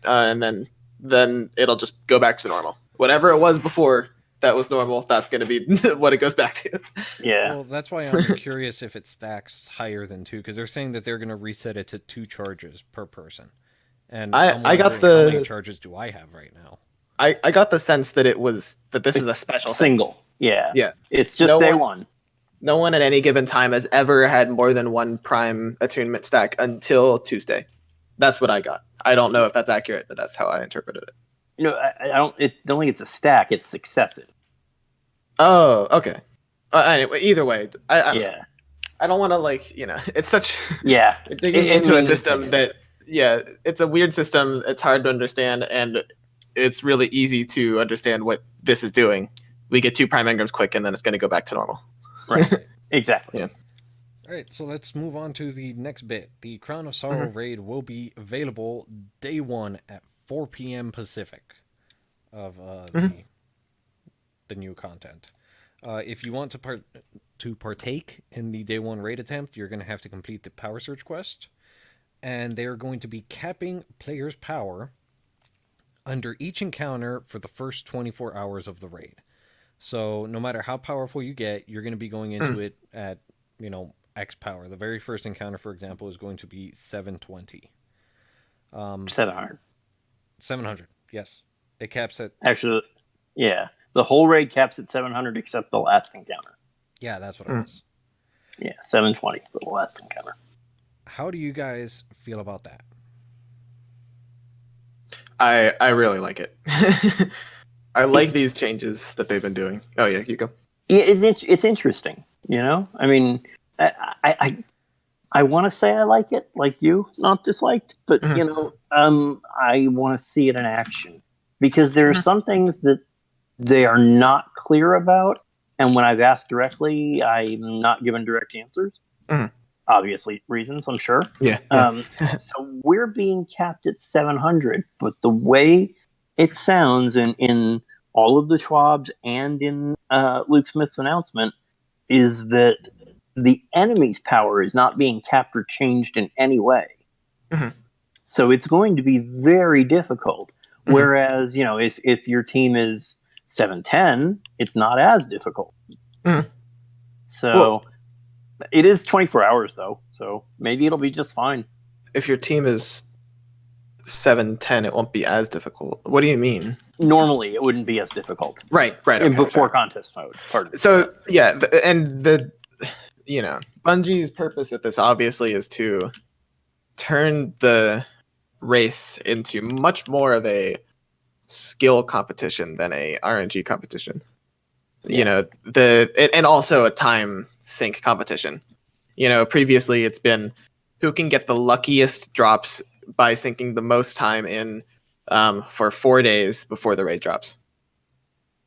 and then it'll just go back to normal. Whatever it was before that was normal, that's going to be what it goes back to.
Yeah.
Well, that's why I'm curious if it stacks higher than 2, because they're saying that they're going to reset it to 2 charges per person. And
I got
how many charges do I have right now?
I got the sense that this is a special
single.
thing.
Yeah. It's just day one.
No one at any given time has ever had more than 1 Prime Attunement stack until Tuesday. That's what I got. I don't know if that's accurate, but that's how I interpreted it.
I don't think it's a stack. It's successive.
Oh, okay. Anyway, either way, I don't want to it's such digging into a system that it's a weird system. It's hard to understand, and it's really easy to understand what this is doing. We get 2 Prime Engrams quick, and then it's going to go back to normal.
Right. Exactly.
Yeah.
All right, so let's move on to the next bit. The Crown of Sorrow raid will be available day 1 at 4 p.m. Pacific of the new content. If you want to partake in the day 1 raid attempt, you're going to have to complete the Power Search quest, and they are going to be capping players' power under each encounter for the first 24 hours of the raid. So no matter how powerful you get, you're going to be going into it at, X power. The very first encounter, for example, is going to be 720.
700.
700, yes. It caps at...
Actually, yeah. The whole raid caps at 700 except the last encounter.
Yeah, that's what it was.
Yeah, 720 for the last encounter.
How do you guys feel about that?
I really like it. I like these changes that they've been doing. Oh yeah, you go.
Yeah, it's interesting. I mean, I want to say I like it, like you, not disliked, but I want to see it in action because there are some things that they are not clear about, and when I've asked directly, I'm not given direct answers. Obviously, reasons I'm sure.
Yeah.
So we're being capped at 700, but the way it sounds in all of the Schwabs and in Luke Smith's announcement is that the enemy's power is not being capped or changed in any way.
Mhm.
So it's going to be very difficult.
Mhm.
Whereas, if your team is 7-10, it's not as difficult.
Mhm.
So
Well-
it is 24 hours though. So maybe it'll be just fine.
If your team is 7-10, it won't be as difficult. What do you mean?
Normally, it wouldn't be as difficult
Right. Okay,
before
sorry.
contest mode. Pardon.
So
Yes.
yeah, Bungie's purpose with this obviously is to turn the race into much more of a skill competition than a RNG competition.
Yeah.
And also a time sync competition. Previously it's been who can get the luckiest drops by syncing the most time in for 4 days before the raid drops.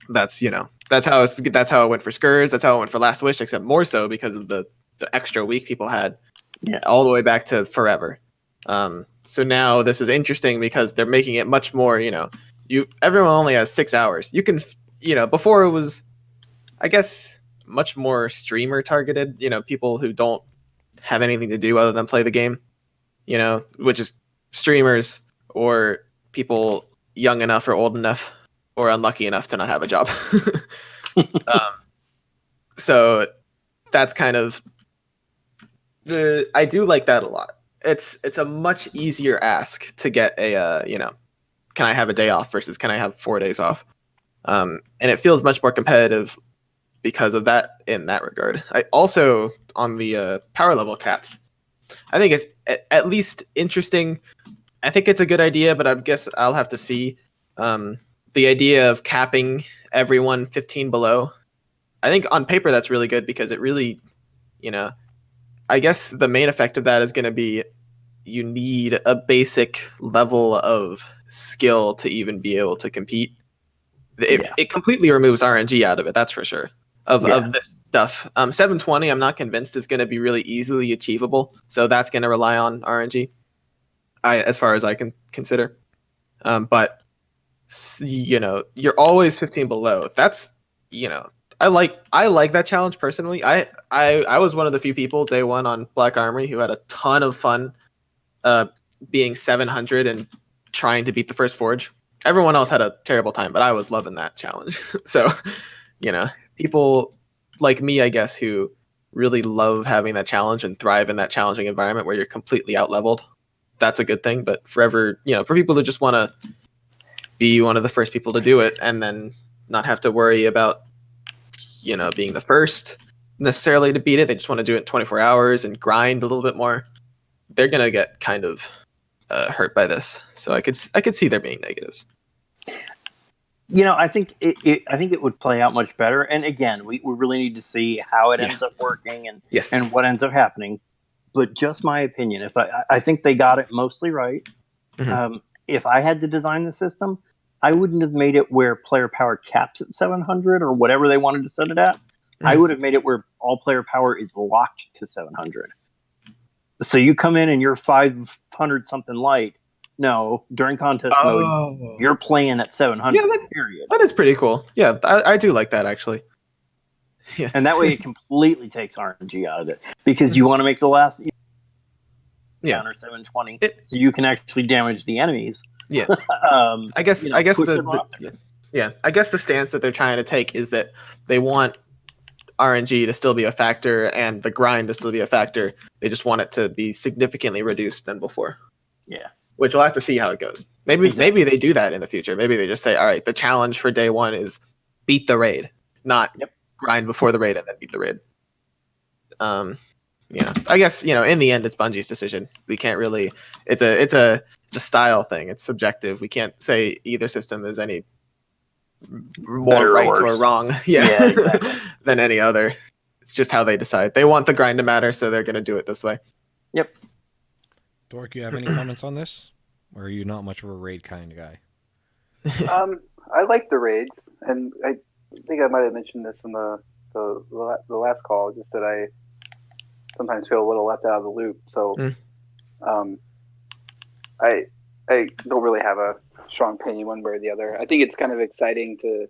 That's how it went for Scourge. That's how it went for Last Wish, except more so because of the extra week people had, all the way back to forever. So now this is interesting because they're making it much more. Everyone only has 6 hours. You can, before it was, I guess, much more streamer targeted. People who don't have anything to do other than play the game. Which is streamers or people young enough or old enough or unlucky enough to not have a job. So that's kind of I do like that a lot. It's a much easier ask to get a can I have a day off versus can I have 4 days off, and it feels much more competitive because of that in that regard. I also on the power level caps, I think it's at least interesting. I think it's a good idea, but I guess I'll have to see. The idea of capping everyone 15 below, I think on paper that's really good because it really, I guess the main effect of that is going to be you need a basic level of skill to even be able to compete. It completely removes RNG out of it, that's for sure. Of this stuff. 720, I'm not convinced is going to be really easily achievable, so that's going to rely on RNG. As far as I can consider. But you're always 15 below. That's I like that challenge personally. I was one of the few people day one on Black Armory who had a ton of fun being 700 and trying to beat the first forge. Everyone else had a terrible time, but I was loving that challenge. So, people like me, I guess, who really love having that challenge and thrive in that challenging environment where you're completely out leveled. That's a good thing. But for people who just want to be one of the first people to do it and then not have to worry about, being the first necessarily to beat it. They just want to do it in 24 hours and grind a little bit more. They're going to get kind of hurt by this. So I could see there being negatives.
I think it would play out much better. And again, we really need to see how it ends up working and what ends up happening. But just my opinion, if I think they got it mostly right.
Mm-hmm.
If I had to design the system, I wouldn't have made it where player power caps at 700 or whatever they wanted to set it at. Mm-hmm. I would have made it where all player power is locked to 700. So you come in and you're 500 something light. No, during contest mode, you're playing at 700.
Yeah, period. That is pretty cool. Yeah, I do like that actually. Yeah,
and that way it completely takes RNG out of it because you want to make the last down or 720, so you can actually damage the enemies.
Yeah, I guess I guess the stance that they're trying to take is that they want RNG to still be a factor and the grind to still be a factor. They just want it to be significantly reduced than before.
Yeah.
Which we'll have to see how it goes. Maybe they do that in the future. Maybe they just say, all right, the challenge for day one is beat the raid, not grind before the raid and then beat the raid. I guess, in the end it's Bungie's decision. We can't really it's a style thing. It's subjective. We can't say either system is any more right or wrong
exactly.
than any other. It's just how they decide. They want the grind to matter, so they're going to do it this way.
Yep.
Dork, you have any comments on this? Or are you not much of a raid kind of guy?
I like the raids, and I think I might have mentioned this in the last call, just that I sometimes feel a little left out of the loop. So I don't really have a strong opinion one way or the other. I think it's kind of exciting to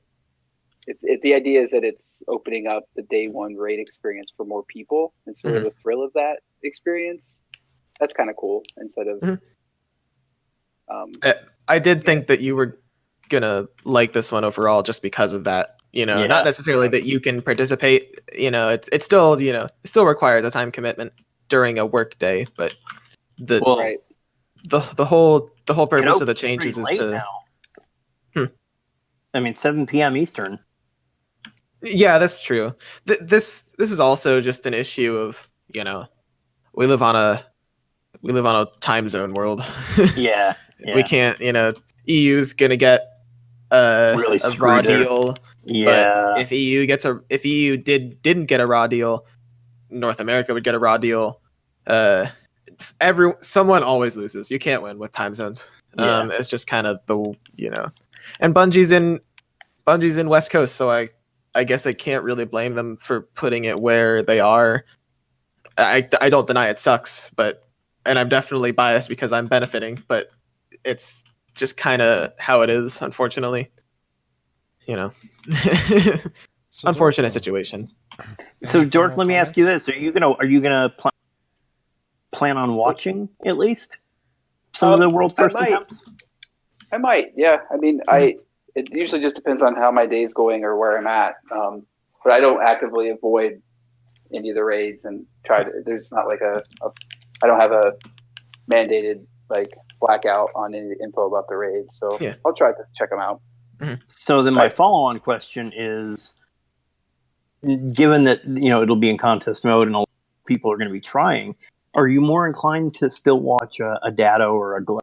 the idea is that it's opening up the day one raid experience for more people and sort of the thrill of that experience. That's kind of cool instead of.
I did think that you were gonna like this one overall just because of that. Not necessarily that you can participate. It's still it still requires a time commitment during a work day, but the whole purpose of the changes is to.
Now. I mean, 7 p.m. Eastern.
Yeah, that's true. This is also just an issue of we live on a time zone world.
Yeah.
We can't. EU's gonna get a raw deal.
Yeah.
But if EU didn't get a raw deal, North America would get a raw deal. Someone always loses. You can't win with time zones. It's just kind of and Bungie's in West Coast, so I guess I can't really blame them for putting it where they are. I don't deny it sucks, and I'm definitely biased because I'm benefiting, but it's just kind of how it is, unfortunately. Unfortunate situation.
So, Dork, let me ask you this: Are you gonna plan on watching at least some of the world first attempts?
I might, yeah. I mean, it usually just depends on how my day's going or where I'm at. But I don't actively avoid any of the raids and try to. There's not like I don't have a mandated like blackout on any info about the raids, so I'll try to check them out.
So then, my follow-on question is: given that it'll be in contest mode and a lot of people are going to be trying, are you more inclined to still watch a Datto or a Glenn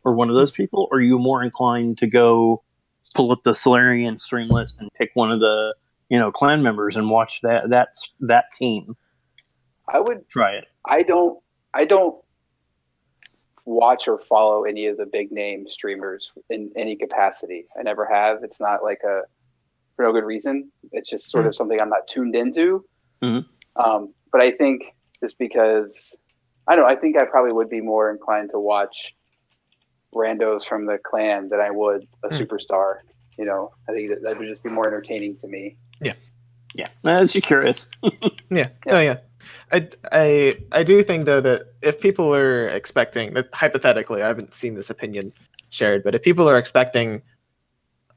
or one of those people, or are you more inclined to go pull up the Solarian stream list and pick one of the clan members and watch that team?
I would
try it.
I don't watch or follow any of the big name streamers in any capacity. I never have. It's not like for no good reason. It's just sort of something I'm not tuned into. But I think just because I think I probably would be more inclined to watch randos from the clan than I would a superstar. I think that would just be more entertaining to me.
Yeah. I was just curious.
Yeah. Oh yeah. I do think though that if people are expecting that, hypothetically, I haven't seen this opinion shared, but if people are expecting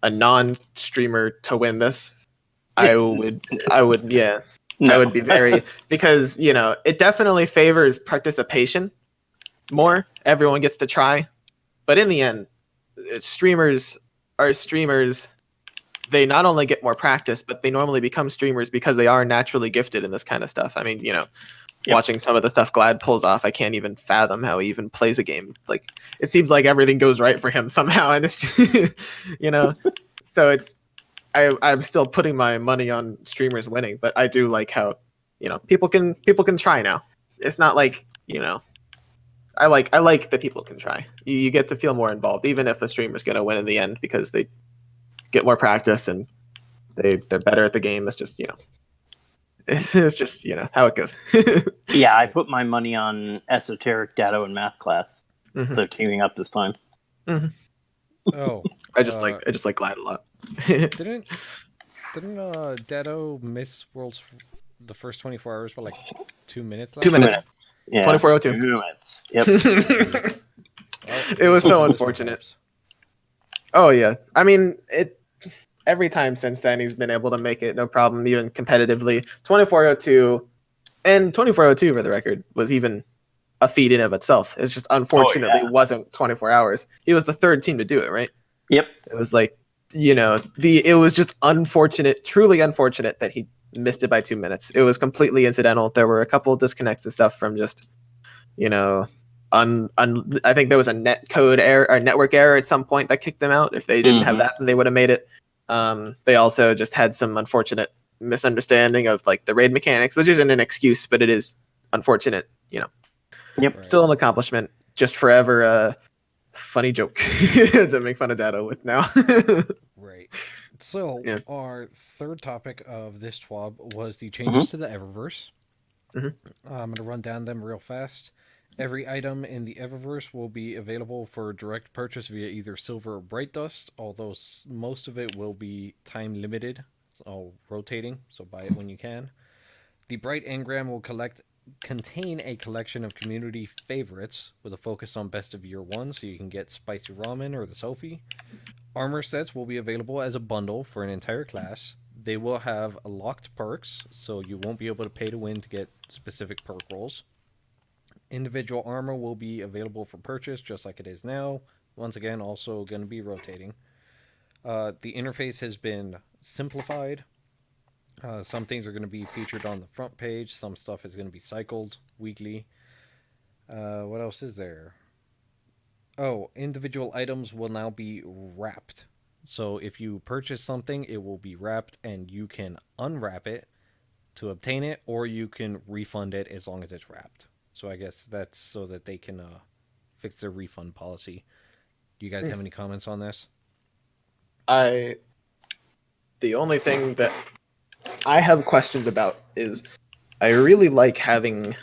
a non-streamer to win this, I would be very because it definitely favors participation more. Everyone gets to try, but in the end, streamers are streamers. They not only get more practice, but they normally become streamers because they are naturally gifted in this kind of stuff. I mean, watching some of the stuff Glad pulls off, I can't even fathom how he even plays a game. Like, it seems like everything goes right for him somehow, and it's just, so I'm still putting my money on streamers winning, but I do like how, people can try now. It's not like, I like that people can try. You get to feel more involved, even if the streamer's going to win in the end because they get more practice and they're better at the game. It's just it's just how it goes.
Yeah, I put my money on esoteric Datto and math class. So teaming up this time.
Oh,
I just like Glad a lot.
Didn't Datto miss Worlds the first 24 hours by like 2 minutes?
2 minutes.
Yeah.
24:02.
2 minutes. Yep.
It was so unfortunate. Oh yeah, I mean every time since then he's been able to make it no problem, even competitively. 24:02 and 24:02 for the record was even a feat in of itself. It's just unfortunately wasn't 24 hours. He was the third team to do it, right?
Yep.
It was like it was just unfortunate, truly unfortunate that he missed it by 2 minutes. It was completely incidental. There were a couple of disconnects and stuff from just I think there was a netcode error or network error at some point that kicked them out. If they didn't have that, then they would have made it. They also just had some unfortunate misunderstanding of like the raid mechanics, which isn't an excuse, but it is unfortunate.
Yep.
Still an accomplishment. Just forever a funny joke to make fun of Datto with now.
Right. So our third topic of this TWAB was the changes to the Eververse. I'm going to run down them real fast. Every item in the Eververse will be available for direct purchase via either Silver or Bright Dust, although most of it will be time limited, so rotating, so buy it when you can. The Bright Engram will contain a collection of community favorites with a focus on best of year one, so you can get spicy ramen or the Sophie. Armor sets will be available as a bundle for an entire class. They will have locked perks, so you won't be able to pay to win to get specific perk rolls. Individual armor will be available for purchase just like it is now. Once again, also going to be rotating. The interface has been simplified. Some things are going to be featured on the front page. Some stuff is going to be cycled weekly. What else is there? Oh, individual items will now be wrapped. So if you purchase something, it will be wrapped and you can unwrap it to obtain it, or you can refund it as long as it's wrapped. So I guess that's so that they can fix their refund policy. Do you guys have any comments on this?
The only thing that I have questions about is I really like having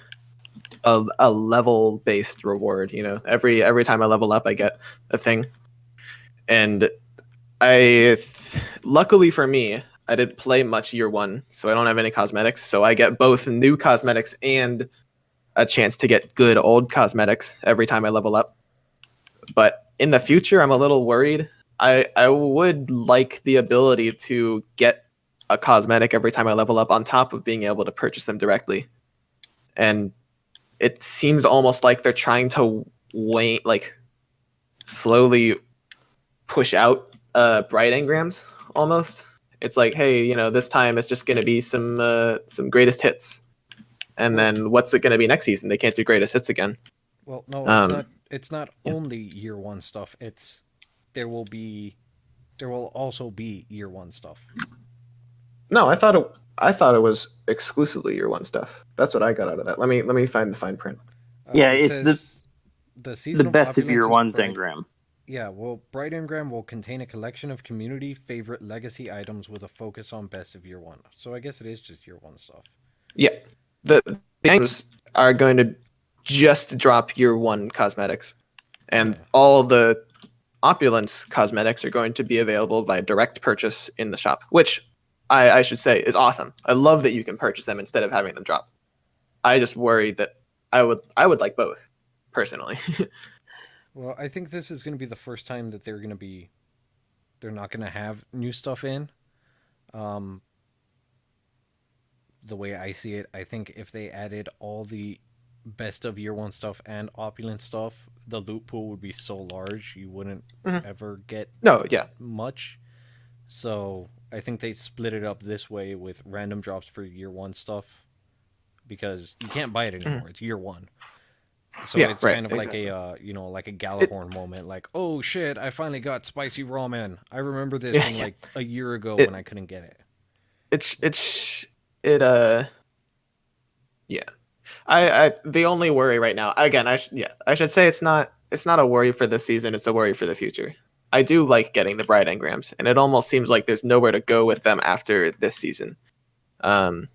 a level based reward. You know, every time I level up, I get a thing, and luckily for me, I didn't play much year one, so I don't have any cosmetics. So I get both new cosmetics and a chance to get good old cosmetics every time I level up. But in the future, I'm a little worried. I would like the ability to get a cosmetic every time I level up on top of being able to purchase them directly. And it seems almost like they're trying to slowly push out bright engrams almost. It's like, hey, you know, this time it's just going to be some greatest hits. And then what's it going to be next season? They can't do greatest hits again.
Well, no, it's not. It's not only year one stuff. There will also be year one stuff.
No, I thought it was exclusively year one stuff. That's what I got out of that. Let me find the fine print.
Yeah, it's
the
best of year one's
Bright.
engram.
Yeah, well, Bright Engram will contain a collection of community favorite legacy items with a focus on best of year one. So I guess it is just year one stuff.
Yeah, the items are going to just drop year one cosmetics, and all the opulence cosmetics are going to be available by direct purchase in the shop, which I should say is awesome. I love that you can purchase them instead of having them drop. I just worry that I would like both, personally.
Well, I think this is going to be the first time that they're not going to have new stuff in. The way I see it, I think if they added all the best of year one stuff and opulent stuff, the loot pool would be so large you wouldn't ever get much. So I think they split it up this way with random drops for year one stuff because you can't buy it anymore. It's year one. So it's kind of exactly. Like a Galahorn moment. Like, oh shit, I finally got spicy ramen. I remember this from like a year ago when I couldn't get it.
I the only worry right now, again, I should say it's not a worry for this season. It's a worry for the future. I do like getting the bright engrams, and it almost seems like there's nowhere to go with them after this season. And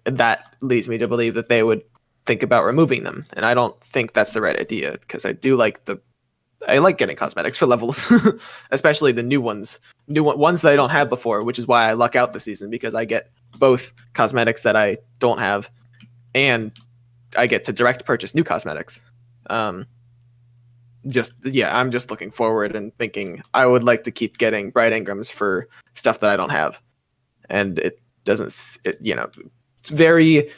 that leads me to believe that they would think about removing them, and I don't think that's the right idea because I like getting cosmetics for levels, especially the new ones that I don't have before, which is why I luck out this season because I get both cosmetics that I don't have, and I get to direct purchase new cosmetics. I'm just looking forward and thinking I would like to keep getting bright engrams for stuff that I don't have, and it doesn't. Very,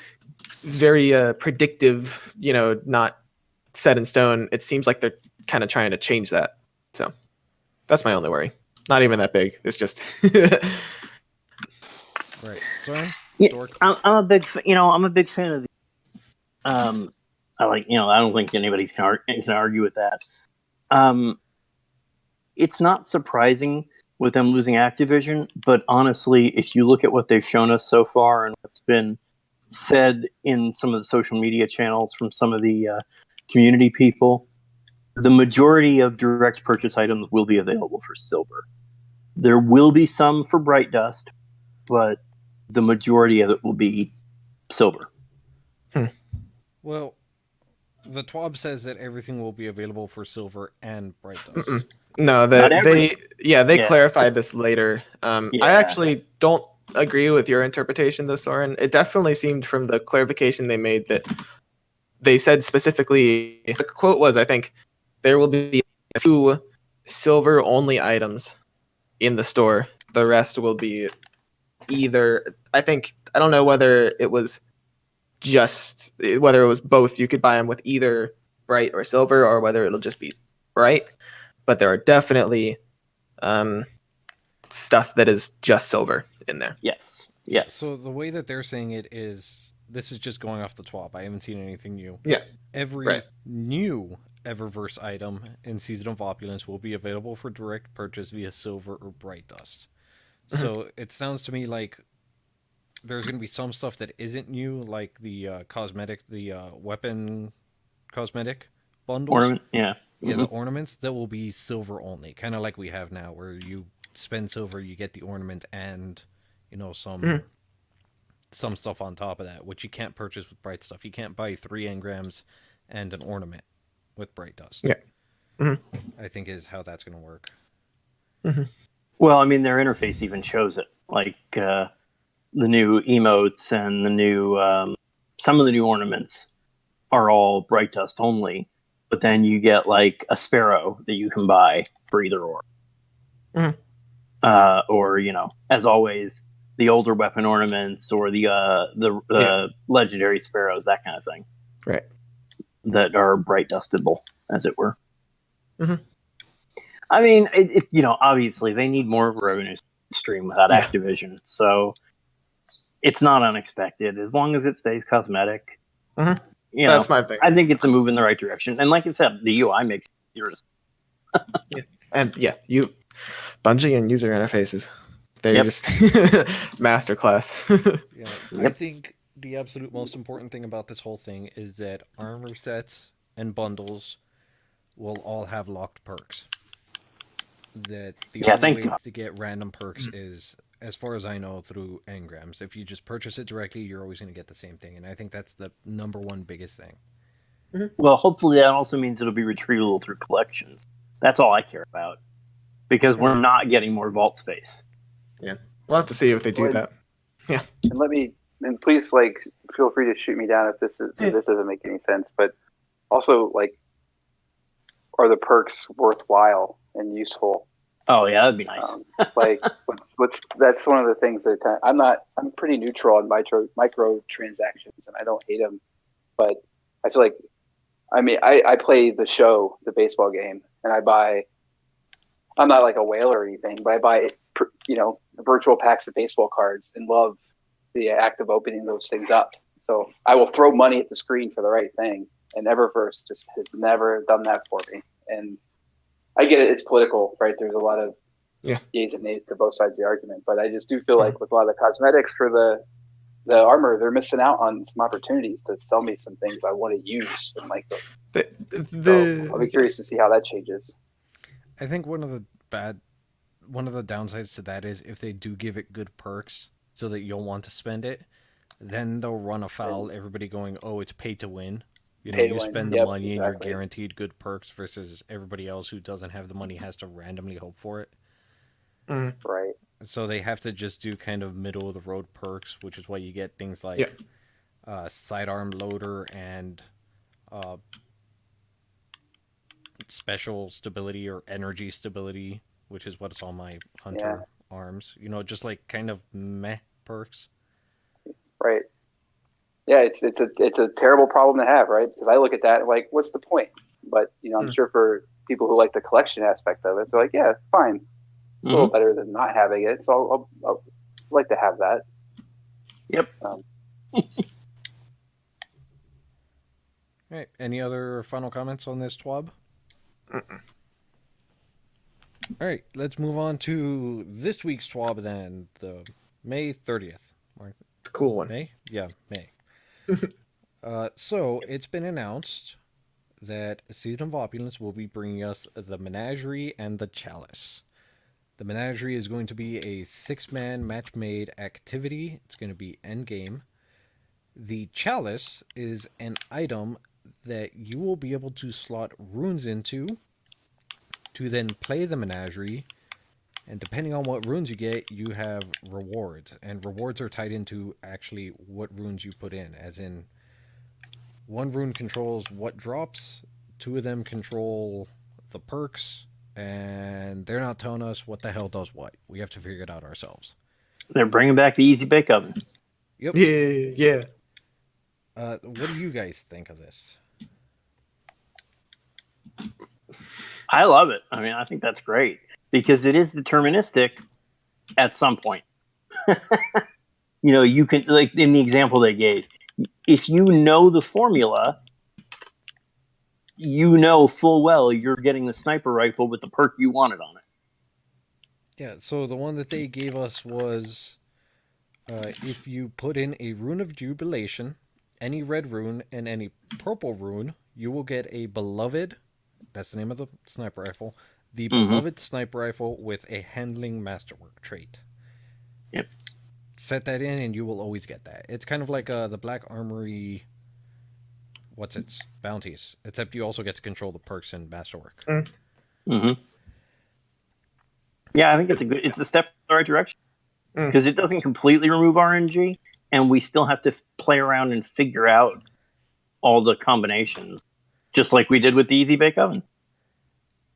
very predictive. Not set in stone. It seems like they're kind of trying to change that. So that's my only worry. Not even that big. It's just
right. Sorry.
Yeah, I'm a big fan of the. I don't think anybody can argue with that. It's not surprising with them losing Activision, but honestly, if you look at what they've shown us so far and what's been said in some of the social media channels from some of the community people, the majority of direct purchase items will be available for silver. There will be some for Bright Dust, but the majority of it will be silver.
Well, The TWAB says that everything will be available for silver and bright dust.
Mm-mm. No,
Not
they
Yeah.
clarified this later. I
Yeah.
actually don't agree with your interpretation, though, Soren. It definitely seemed from the clarification they made that they said specifically, the quote was, I think, there will be a few silver only items in the store. The rest will be either, I don't know whether it was both. You could buy them with either bright or silver, or whether it'll just be bright. But there are definitely stuff that is just silver in there.
Yes.
So the way that they're saying it is, this is just going off the TWAB. I haven't seen anything new.
Yeah.
Every
Right.
new Eververse item in Season of Opulence will be available for direct purchase via silver or bright dust.
Mhm.
So it sounds to me like there's going to be some stuff that isn't new, like the weapon cosmetic bundles.
Ornament. Yeah.
Yeah, the ornaments that will be silver only, kind of like we have now, where you spend silver, you get the ornament and some stuff on top of that, which you can't purchase with bright stuff. You can't buy 3 engrams and an ornament with bright dust.
Yeah. Mhm.
I think is how that's going to work.
Well, I mean, their interface even shows it. Like the new emotes and the new some of the new ornaments are all bright dust only, but then you get like a sparrow that you can buy for either or.
Mhm.
Or as always, the older weapon ornaments or the legendary sparrows, that kind of thing.
Right.
That are bright dustable, as it were.
Mhm.
I mean, obviously they need more revenue stream without
Yeah.
Activision, so it's not unexpected as long as it stays cosmetic.
Mhm.
You know,
That's my thing.
I think it's a move in the right direction. And like I said, the UI makes it easier to
And yeah, Bungie and user interfaces, they're
Yep.
just masterclass.
Yeah, I
Yep.
think the absolute most important thing about this whole thing is that armor sets and bundles will all have locked perks. That the
Yeah,
only
thank
way
God.
to get random perks is, as far as I know, through engrams. If you just purchase it directly, you're always going to get the same thing, and I think that's the number one biggest thing.
Well, hopefully that also means it'll be retrievable through collections. That's all I care about. Because we're not getting more vault space.
Yeah, we'll have to see if they do that. Yeah.
And please, feel free to shoot me down if this doesn't make any sense. But also, are the perks worthwhile and useful?
Oh yeah, that'd be nice.
That's one of the things that I'm pretty neutral on micro transactions, and I don't hate them, but I feel like, I play the baseball game, and I'm not like a whale or anything, but I buy virtual packs of baseball cards and love the act of opening those things up. So I will throw money at the screen for the right thing, and Eververse just has never done that for me. And I get it; it's political, right? There's a lot of yays and nays to both sides of the argument, but I just do feel like with a lot of the cosmetics for the armor, they're missing out on some opportunities to sell me some things I want to use. And so I'll be curious to see how that changes.
I think one of the downsides to that is if they do give it good perks so that you'll want to spend it, then they'll run afoul everybody going, oh, it's pay to win. You spend the money and you're guaranteed good perks versus everybody else who doesn't have the money has to randomly hope for it.
Right.
So they have to just do kind of middle of the road perks, which is why you get things like sidearm loader and special stability or energy stability, which is what's on my hunter arms. Just like kind of meh perks.
Right. Yeah, it's a terrible problem to have, right? Because I look at that and like, what's the point? But I'm sure for people who like the collection aspect of it, they're like, yeah, fine, it's a little better than not having it. So I'll like to have that.
Yep.
All right. Any other final comments on this TWAB? All right, let's move on to this week's TWAB then, the May 30th.
Cool one.
May? Yeah, May. So it's been announced that Season of Opulence will be bringing us the Menagerie and the Chalice. The Menagerie is going to be a 6-man match-made activity. It's going to be endgame. The Chalice is an item that you will be able to slot runes into to then play the menagerie. And depending on what runes you get, you have rewards. And rewards are tied into actually what runes you put in. As in, one rune controls what drops, two of them control the perks, and they're not telling us what the hell does what. We have to figure it out ourselves.
They're bringing back the easy bake oven.
Yep.
Yeah.
What do you guys think of this?
I love it. I mean, I think that's great because it is deterministic at some point. You can, like in the example they gave, if you know the formula, you know full well you're getting the sniper rifle with the perk you wanted on it.
Yeah, so the one that they gave us was if you put in a Rune of Jubilation, any red rune, and any purple rune, you will get a Beloved, that's the name of the sniper rifle, the Beloved sniper rifle with a Handling Masterwork trait.
Yep.
Set that in and you will always get that. It's kind of like the Black Armory, what's its bounties, except you also get to control the perks and Masterwork.
Yeah, I think it's a step in the right direction because it doesn't completely remove RNG, and we still have to play around and figure out all the combinations, just like we did with the Easy Bake Oven.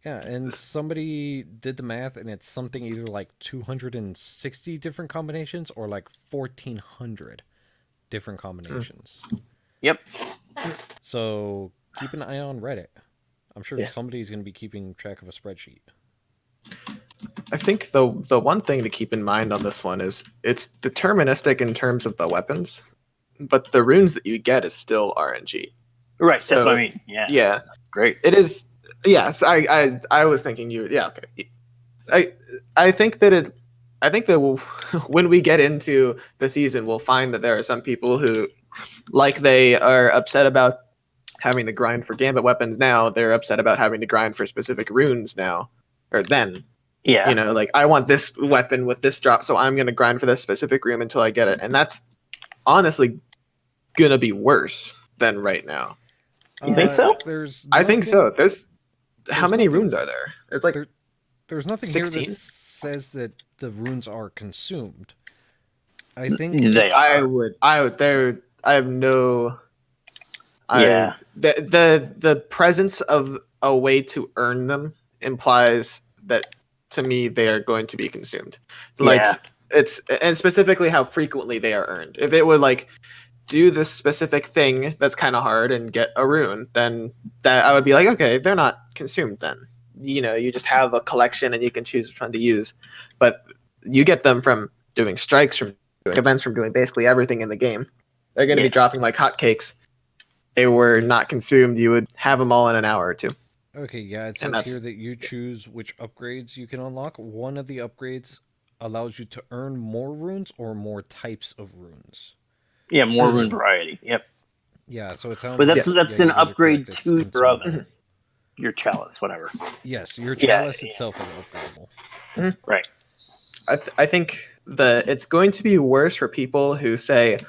Yeah, and somebody did the math, and it's something either like 260 different combinations or like 1,400 different combinations.
Yep.
So keep an eye on Reddit. I'm sure somebody's going to be keeping track of a spreadsheet.
I think the one thing to keep in mind on this one is it's deterministic in terms of the weapons, but the runes that you get is still RNG.
Right, that's what I mean. Yeah.
Yeah.
Great.
It is. Yes, I was thinking you. Yeah. Okay. I think that when we get into the season, we'll find that there are some people who, like, they are upset about having to grind for gambit weapons now. They're upset about having to grind for specific runes now, or then.
Yeah.
Like, I want this weapon with this drop, so I'm going to grind for this specific rune until I get it. And that's honestly going to be worse than right now.
You think so?
I think so. How many runes are there? It's like
there's nothing
16?
here that says that the runes are consumed. I think
I
have no.
Yeah.
The presence of a way to earn them implies that, to me, they are going to be consumed. Like, and specifically how frequently they are earned. If it would like do this specific thing that's kind of hard and get a rune, then that I would be like, okay, they're not consumed then. You just have a collection and you can choose which one to use. But you get them from doing strikes, from doing events, from doing basically everything in the game. They're going to be dropping like hotcakes. They were not consumed. You would have them all in an hour or two.
Okay, yeah, it says here that you choose which upgrades you can unlock. One of the upgrades allows you to earn more runes or more types of runes.
Yeah, more rune variety. Yep.
Yeah, so it sounds.
But that's an upgrade
correct.
to your oven, your chalice, whatever.
Yes, your chalice itself is upgradable.
Right.
I think it's going to be worse for people who say,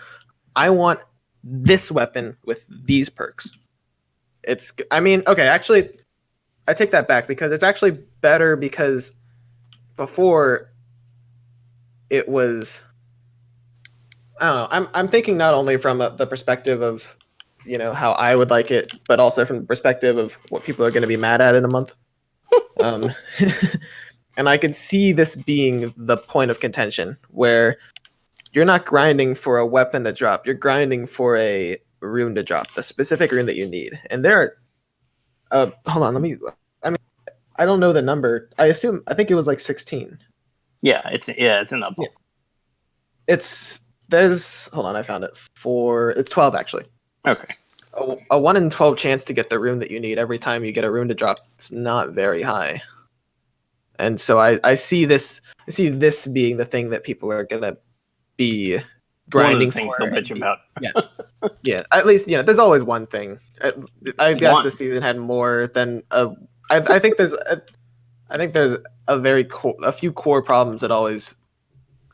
"I want this weapon with these perks." Actually, I take that back because it's actually better because before it was. I don't know. I'm thinking not only from the perspective of, how I would like it, but also from the perspective of what people are going to be mad at in a month. And I could see this being the point of contention where you're not grinding for a weapon to drop. You're grinding for a rune to drop, the specific rune that you need. And there are, hold on, I don't know the number. I think it was like 16.
Yeah, it's in the book.
Hold on, I found it. It's 12 actually.
Okay.
A 1 in 12 chance to get the rune that you need every time you get a rune to drop. It's not very high. And so I see this being the thing that people are gonna be grinding
things
for.
they'll bitch about.
Yeah. At least there's always one thing. I guess this season had more than I think there's a few core problems that always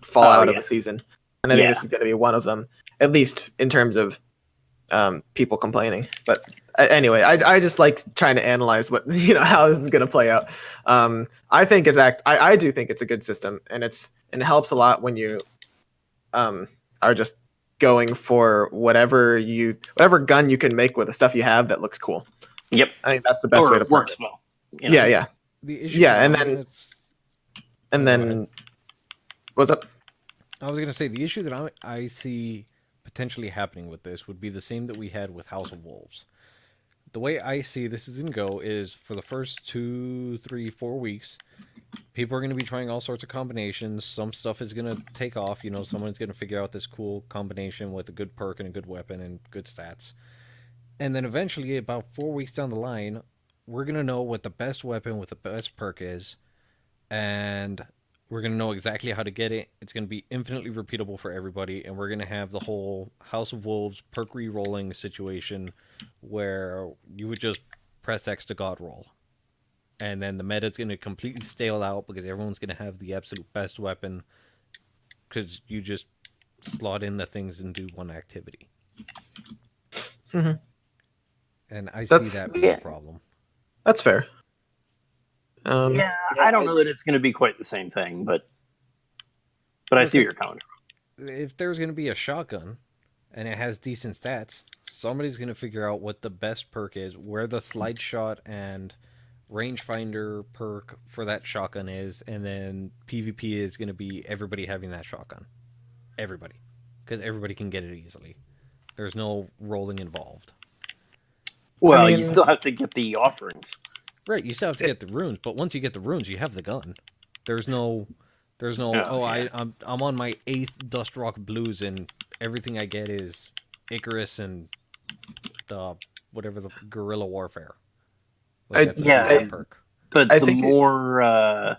fall out of a season, and I think this is going to be one of them, at least in terms of people complaining. But Anyway, I just like trying to analyze what how this is going to play out. I think I do think it's a good system, and it helps a lot when you are just going for whatever gun you can make with the stuff you have that looks cool.
Yep.
I think that's the best way to play
works
this.
well.
Yeah.
The issue
Yeah,
that
and
I'm
then
gonna- Go ahead.
What's up?
I was going to say the issue that I see potentially happening with this would be the same that we had with House of Wolves. The way I see this is going to go is for the first 2, 3, 4 weeks, people are going to be trying all sorts of combinations. Some stuff is going to take off. Someone's going to figure out this cool combination with a good perk and a good weapon and good stats. And then eventually, about 4 weeks down the line, we're going to know what the best weapon with the best perk is. And we're going to know exactly how to get it. It's going to be infinitely repeatable for everybody. And we're going to have the whole House of Wolves perk re-rolling situation where you would just press X to God roll. And then the meta's going to completely stale out because everyone's going to have the absolute best weapon because you just slot in the things and do one activity.
Mm-hmm.
And I see that being a problem.
That's fair.
I don't know that it's going to be quite the same thing, but I see what you're coming from.
If there's going to be a shotgun and it has decent stats, somebody's going to figure out what the best perk is, where the slide shot and rangefinder perk for that shotgun is, and then PvP is going to be everybody having that shotgun. Everybody. Because everybody can get it easily. There's no rolling involved.
Well, you still have to get the offerings.
Right, you still have to get the runes, but once you get the runes, you have the gun. There's no I'm on my 8th Dust Rock Blues and everything I get is Icarus and whatever the Guerrilla Warfare. Perk.
But the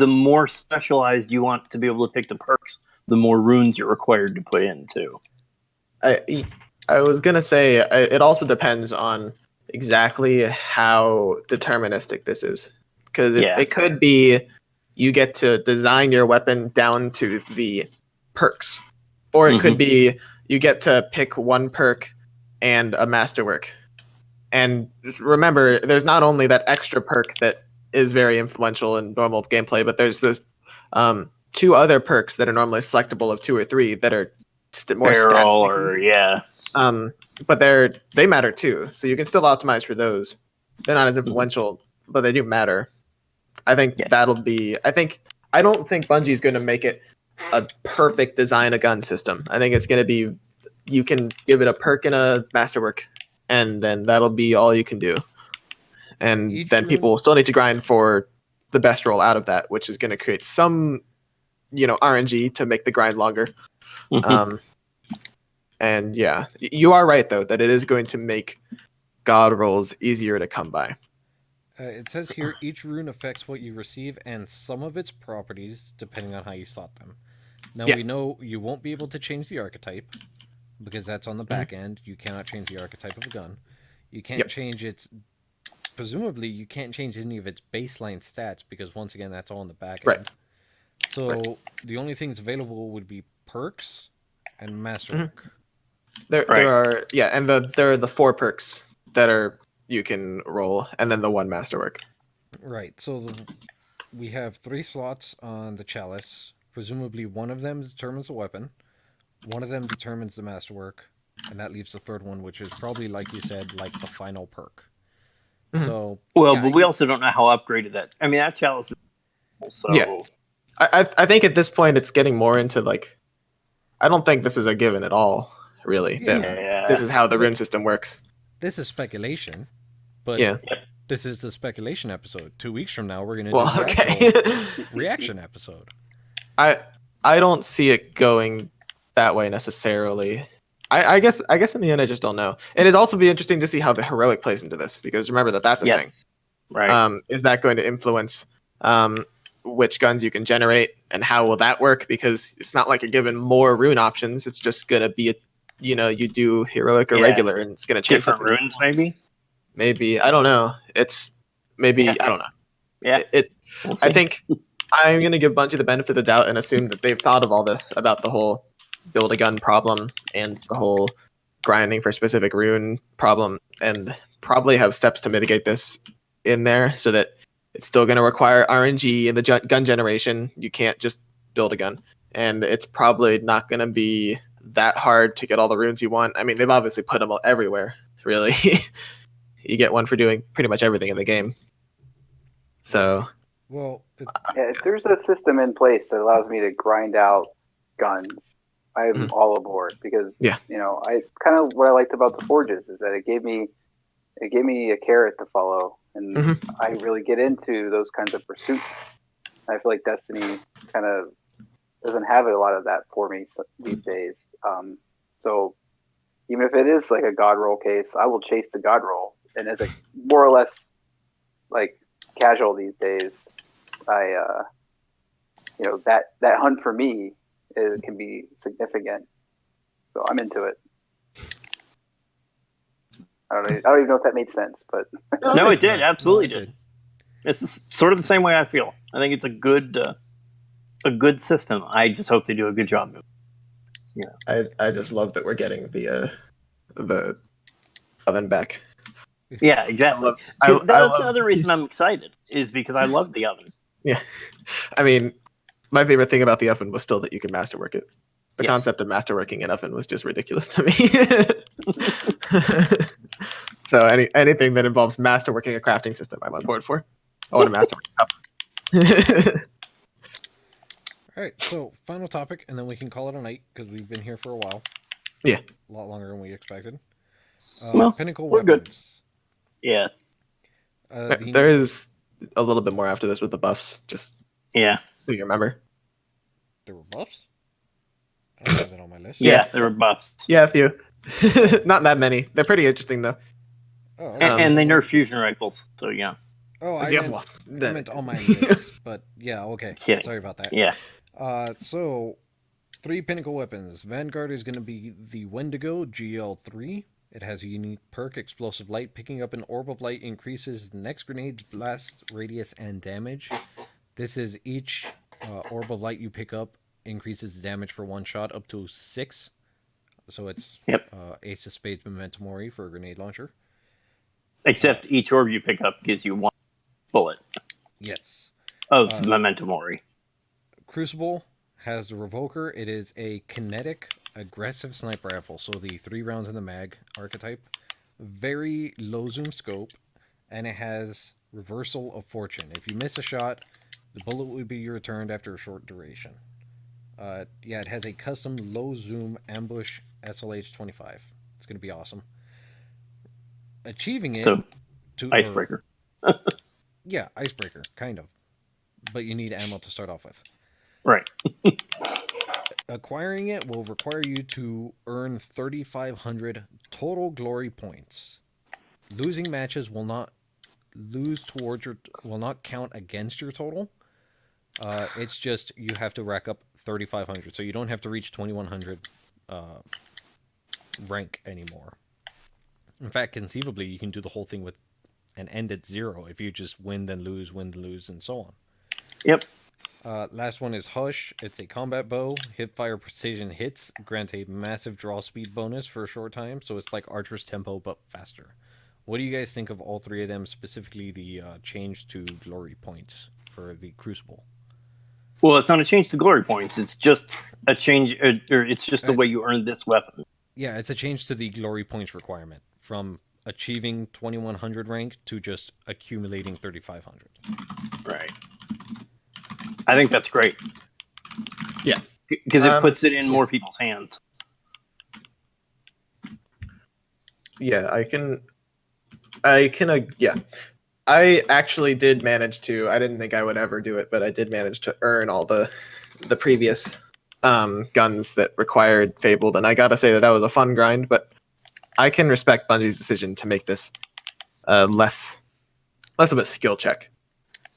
more specialized you want to be able to pick the perks, the more runes you're required to put in too.
I was gonna say it also depends on exactly how deterministic this is, because it could be you get to design your weapon down to the perks, or it could be you get to pick one perk and a masterwork. And remember, there's not only that extra perk that is very influential in normal gameplay, but there's this 2 other perks that are normally selectable of 2 or 3 that are more stats. But they matter too, so you can still optimize for those. They're not as influential, but they do matter. I think that'll be. I don't think Bungie's going to make it a perfect design a gun system. I think it's going to be you can give it a perk and a masterwork, and then that'll be all you can do. And then people will still need to grind for the best roll out of that, which is going to create some, RNG to make the grind longer. And yeah, you are right though that it is going to make God rolls easier to come by.
It says here each rune affects what you receive and some of its properties depending on how you slot them. Now we know you won't be able to change the archetype because that's on the back end. You cannot change the archetype of a gun. You can't change its. Presumably, you can't change any of its baseline stats because once again, that's all on the back end. So the only things available would be perks and masterwork.
There are there are the 4 perks that you can roll, and then the 1 masterwork.
Right. So we have 3 slots on the chalice. Presumably, one of them determines the weapon, one of them determines the masterwork, and that leaves the third one, which is probably, like you said, like the final perk. So
but we also don't know how upgraded that. I mean, that chalice is
I think at this point it's getting more into like. I don't think this is a given at all. Really, this is how the rune system works.
This is speculation, but this is the speculation episode. 2 weeks from now, we're going to do the reaction episode.
I don't see it going that way necessarily. I guess in the end, I just don't know. And it'd also be interesting to see how the heroic plays into this, because remember that's a thing.
Right.
Is that going to influence which guns you can generate, and how will that work? Because it's not like you're given more rune options. It's just going to be you do heroic or regular, and it's going to change
different runes,
maybe I don't know. It's maybe I don't know. We'll see. I think I'm going to give Bungie the benefit of the doubt and assume that they've thought of all this about the whole build a gun problem and the whole grinding for a specific rune problem, and probably have steps to mitigate this in there so that it's still going to require RNG in the gun generation. You can't just build a gun, and it's probably not going to be that hard to get all the runes you want. I mean, they've obviously put them all everywhere, really. You get one for doing pretty much everything in the game. So,
Well,
Yeah, if there's a system in place that allows me to grind out guns, I'm all aboard because
Yeah.
I kind of what I liked about the forges is that it gave me a carrot to follow, and I really get into those kinds of pursuits. I feel like Destiny kind of doesn't have a lot of that for me these days. So even if it is like a god roll case, I will chase the god roll, and as a more or less like casual these days, I that hunt for me can be significant. So I'm into it. I don't even know if that made sense, but
No, it did. Absolutely
No, it
did. It's sort of the same way I feel. I think it's a good system. I just hope they do a good job.
I just love that we're getting the oven back.
Yeah, exactly. That's another reason I'm excited is because I love the oven.
Yeah, I mean, my favorite thing about the oven was still that you could masterwork it. The
Yes.
concept of masterworking an oven was just ridiculous to me. So anything that involves masterworking a crafting system, I'm on board for. I want to masterwork a cup.
all right. So final topic, and then we can call it a night because we've been here for a while.
Yeah.
A lot longer than we expected.
Well,
Pinnacle
we're good.
weapons.
Yes.
There is a little bit more after this with the buffs, just
Yeah.
so you remember.
There were buffs? I don't have that on my list.
Yeah, there were buffs.
Yeah, a few. Not that many. They're pretty interesting though.
Oh, okay.
And they nerf fusion rifles. So yeah.
Oh, I
Yeah,
meant on my list. But yeah, okay.
Kidding.
Sorry about that.
Yeah.
So 3 pinnacle weapons. Vanguard is going to be the Wendigo GL3. It has a unique perk, Explosive Light. Picking up an orb of light increases the next grenade's blast radius and damage. This is each orb of light you pick up increases the damage for one shot up to 6. So it's Ace of Spades Memento Mori for a grenade launcher.
Except each orb you pick up gives you 1 bullet.
Yes.
Oh, it's Memento Mori.
Crucible has the Revoker. It is a kinetic, aggressive sniper rifle. So the 3 rounds in the mag archetype. Very low zoom scope. And it has Reversal of Fortune. If you miss a shot, the bullet will be returned after a short duration. It has a custom low zoom ambush SLH 25. It's going to be awesome. Achieving it to
Icebreaker.
Yeah, icebreaker, kind of. But you need ammo to start off with.
Right.
Acquiring it will require you to earn 3,500 total glory points. Losing matches will not count against your total. It's just you have to rack up 3,500, so you don't have to reach 2,100 rank anymore. In fact, conceivably, you can do the whole thing with and end at 0 if you just win, then lose, and so on.
Yep.
Last one is Hush. It's a combat bow. Hipfire precision hits grant a massive draw speed bonus for a short time, so it's like Archer's Tempo, but faster. What do you guys think of all 3 of them, specifically the change to glory points for the Crucible?
Well, it's not a change to glory points. It's just a change, or it's just the way you earn this weapon.
Yeah, it's a change to the glory points requirement from achieving 2,100 rank to just accumulating 3,500.
Right. I think that's great.
Yeah.
Because it puts it in more people's hands.
Yeah, I actually did manage to. I didn't think I would ever do it, but I did manage to earn all the previous guns that required Fabled, and I gotta say that was a fun grind. But I can respect Bungie's decision to make this less of a skill check,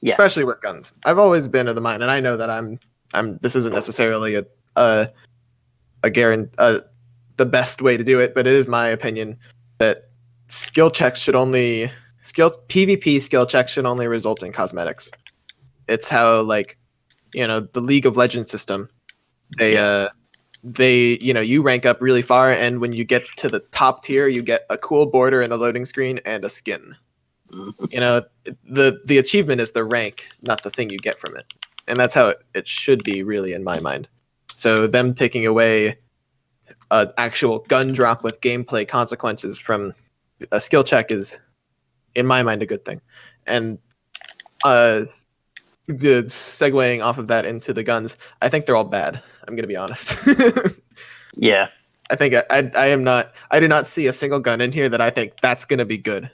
Yes.
especially with guns. I've always been of the mind, and I know that I'm. This isn't necessarily the best way to do it, but it is my opinion that PvP skill checks should only result in cosmetics. It's how the League of Legends system. They you rank up really far, and when you get to the top tier, you get a cool border in the loading screen and a skin. The achievement is the rank, not the thing you get from it, and that's how it should be, really, in my mind. So them taking away an actual gun drop with gameplay consequences from a skill check is, in my mind, a good thing. And segueing off of that into the guns, I think they're all bad. I'm gonna be honest.
Yeah.
I think I do not see a single gun in here that I think that's gonna be good.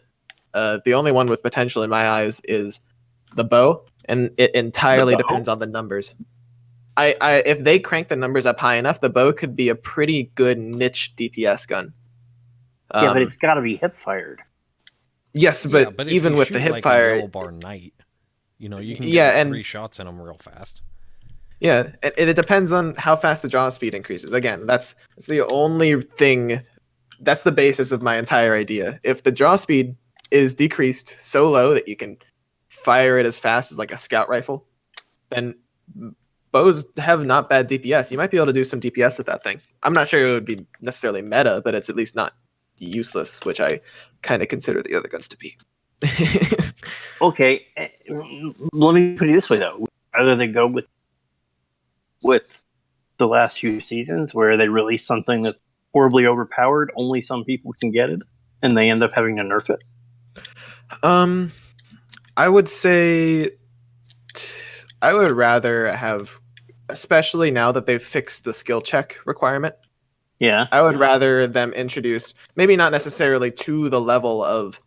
The only one with potential in my eyes is the bow, and it entirely depends on the numbers. If they crank the numbers up high enough, the bow could be a pretty good niche DPS gun.
Yeah, but it's got to be hip fired.
Yes, but even with the hip fire,
a yellow bar knight, you can
Yeah,
get
and-
3 shots in them real fast.
yeah, it depends on how fast the draw speed increases. Again, that's the only thing. That's the basis of my entire idea. If the draw speed is decreased so low that you can fire it as fast as like a scout rifle, then bows have not bad DPS. You might be able to do some DPS with that thing. I'm not sure it would be necessarily meta, but it's at least not useless, which I kind of consider the other guns to be.
Okay, let me put it this way though: rather than go with the last few seasons where they release something that's horribly overpowered, only some people can get it, and they end up having to nerf it.
I would say I would rather have, especially now that they've fixed the skill check requirement,
Yeah,
I would rather them introduce, maybe not necessarily to the level of,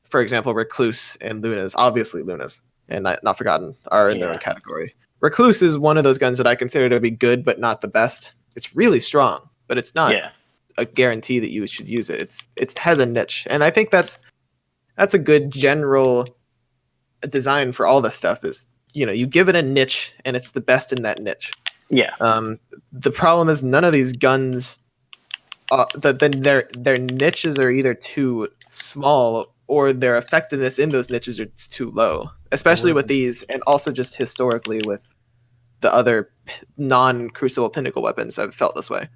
for example, Recluse and Lunas. Obviously, Lunas and Not Forgotten are in their own category. Recluse is one of those guns that I consider to be good, but not the best. It's really strong, but it's not a guarantee that you should use it. It has a niche, and I think that's a good general design for all this stuff. Is you give it a niche, and it's the best in that niche.
yeah.
The problem is none of these guns, then their niches are either too small or their effectiveness in those niches are too low. Especially with these, and also just historically with the other non-Crucible Pinnacle weapons, I've felt this way.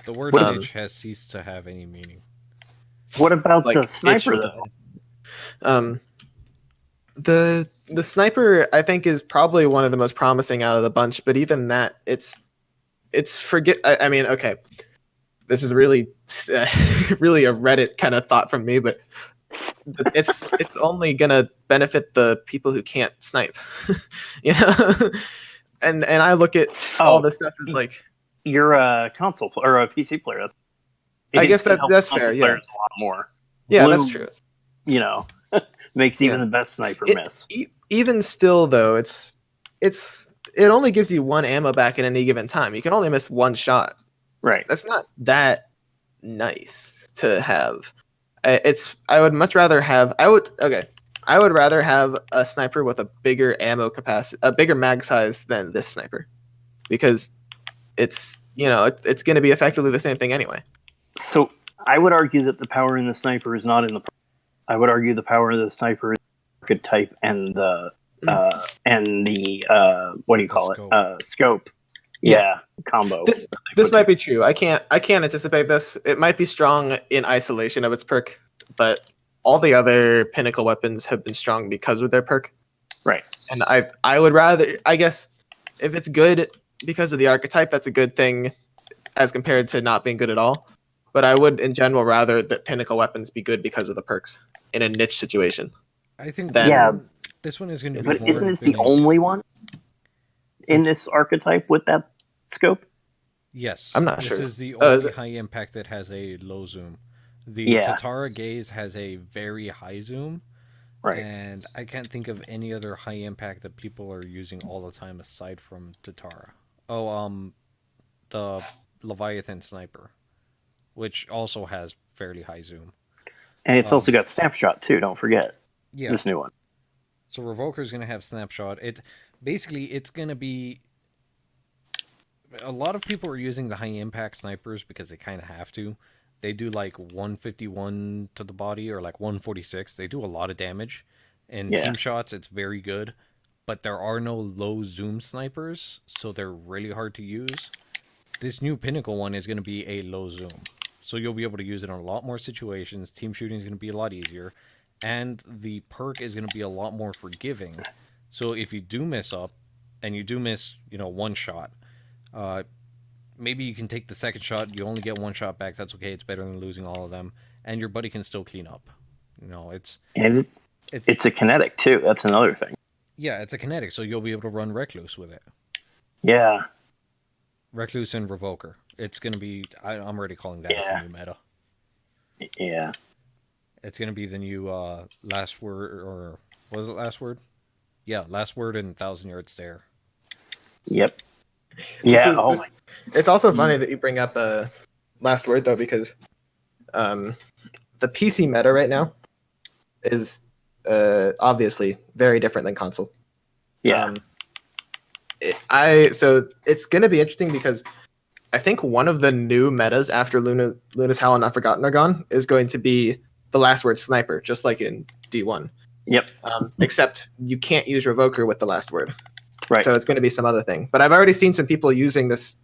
The word niche has ceased to have any meaning.
What about
Like
the sniper
itch
though?
The sniper, I think, is probably one of the most promising out of the bunch, but even that, it's I mean, okay, this is really really a Reddit kind of thought from me, but it's only gonna benefit the people who can't snipe, and I look at all this stuff as like,
you're a console or a PC player.
I guess that's fair. Yeah,
a lot more.
Yeah,
Blue,
that's true.
Makes even the best sniper miss.
Even still, though, it only gives you one ammo back at any given time. You can only miss one shot.
Right.
That's not that nice to have. I would much rather have. I would rather have a sniper with a bigger ammo capacity, a bigger mag size than this sniper, because it's it's going to be effectively the same thing anyway.
So I would argue that the power in the sniper is not in the. I would argue the power of the sniper is the archetype and the what do you call it? Scope. Yeah, combo.
This might be true. I can't anticipate this. It might be strong in isolation of its perk, but all the other pinnacle weapons have been strong because of their perk.
Right.
And I would rather, I guess, if it's good because of the archetype, that's a good thing as compared to not being good at all. But I would, in general, rather that pinnacle weapons be good because of the perks in a niche situation.
I think this one is going to be.
But isn't this the only one in this archetype with that scope?
Yes,
I'm not sure.
This is the only high impact that has a low zoom. The Tatara Gaze has a very high zoom,
right?
And I can't think of any other high impact that people are using all the time aside from Tatara. The Leviathan Sniper, which also has fairly high zoom.
And it's also got Snapshot too, don't forget.
Yeah.
This new one.
So Revoker's going to have Snapshot. It's going to be... A lot of people are using the high impact snipers because they kind of have to. They do like 151 to the body or like 146. They do a lot of damage. And team shots, it's very good. But there are no low zoom snipers, so they're really hard to use. this new Pinnacle one is going to be a low zoom. So you'll be able to use it in a lot more situations. Team shooting is going to be a lot easier. And the perk is going to be a lot more forgiving. So if you do mess up, and you do miss, one shot, maybe you can take the second shot. You only get one shot back. That's okay. It's better than losing all of them. And your buddy can still clean up.
It's a kinetic too. That's another thing.
Yeah, it's a kinetic, so you'll be able to run Recluse with it.
Yeah.
Recluse and Revoker. It's going to be... I'm already calling that as the new meta.
Yeah.
It's going to be the new Last Word, or... Was it Last Word? Yeah, Last Word and 1,000 Yard Stare.
Yep. Yeah,
it's also funny that you bring up Last Word, though, because the PC meta right now is obviously very different than console.
Yeah.
So it's going to be interesting because I think one of the new metas after Luna's Howl and Unforgotten are gone is going to be the Last Word Sniper, just like in D1.
Yep.
Except you can't use Revoker with the Last Word.
Right.
So it's going to be some other thing. But I've already seen some people using this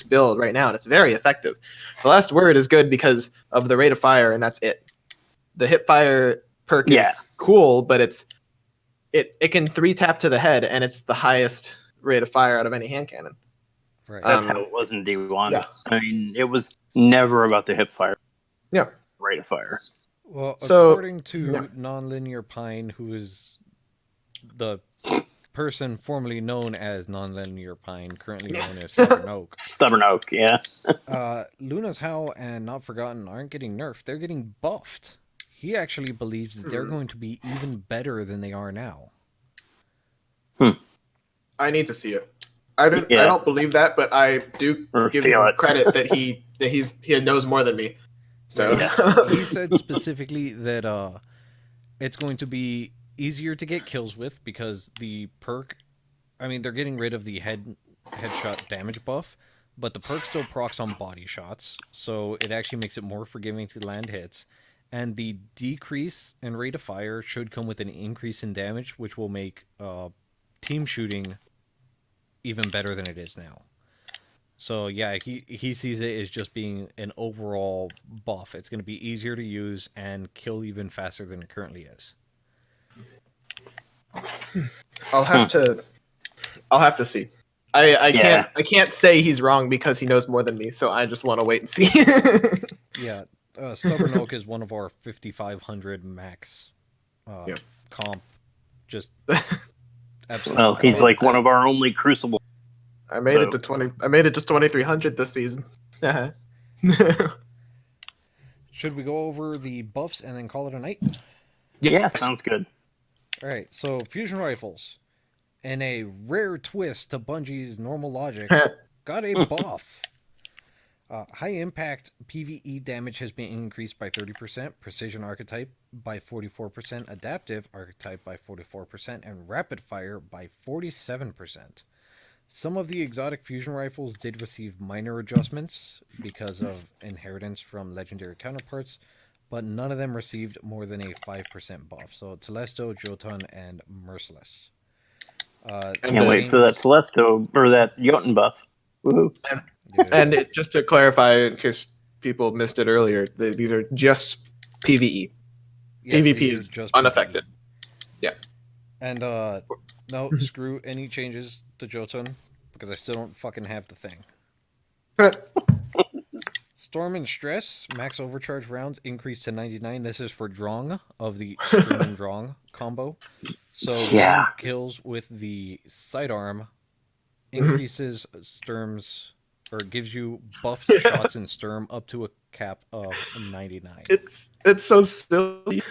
build right now, and it's very effective. The Last Word is good because of the rate of fire, and that's it. The hip fire perk is cool, but it can 3-tap to the head, and it's the highest rate of fire out of any hand cannon.
Right.
That's how it was in D1.
Yeah.
I mean, it was never about the hip fire.
Yeah.
Rate of fire.
Well, according to Nonlinear Pine, who is the person formerly known as Nonlinear Pine, currently known as Stubborn Oak.
Stubborn Oak, yeah.
Luna's Howl and Not Forgotten aren't getting nerfed. They're getting buffed. He actually believes that they're going to be even better than they are now.
I need to see it. I don't believe that, but I do give him credit that he knows more than me. So
he said specifically that it's going to be easier to get kills with because the perk, I mean, they're getting rid of the headshot damage buff, but the perk still procs on body shots, so it actually makes it more forgiving to land hits. And the decrease in rate of fire should come with an increase in damage, which will make team shooting even better than it is now. So yeah, he sees it as just being an overall buff. It's going to be easier to use and kill even faster than it currently is.
I'll have to see. I can't say he's wrong because he knows more than me, so I just want to wait and see.
Yeah, Stubborn Oak is one of our 5,500 max comp. Just absolutely.
Well, he's like one of our only Crucible.
I made it to 2,300 this season.
Should we go over the buffs and then call it a night?
Yeah, sounds good.
All right, so fusion rifles, in a rare twist to Bungie's normal logic, got a buff. High impact PvE damage has been increased by 30%, precision archetype by 44%, adaptive archetype by 44%, and rapid fire by 47%. Some of the exotic fusion rifles did receive minor adjustments because of inheritance from legendary counterparts, but none of them received more than a 5% buff. So Telesto, Jotun, and Merciless.
Can't wait for that Telesto or that Jotun buff. Woohoo!
And just to clarify, in case people missed it earlier, these are just PvE.
Yes,
PvP is just unaffected. PvE. Yeah.
And no, screw any changes to Jotun because I still don't fucking have the thing. Storm and Stress, max overcharge rounds increased to 99. This is for Drong of the Sturm and Drong combo. So kills with the sidearm increases Sturm's, or gives you buffed shots in Sturm up to a cap of 99.
It's so silly.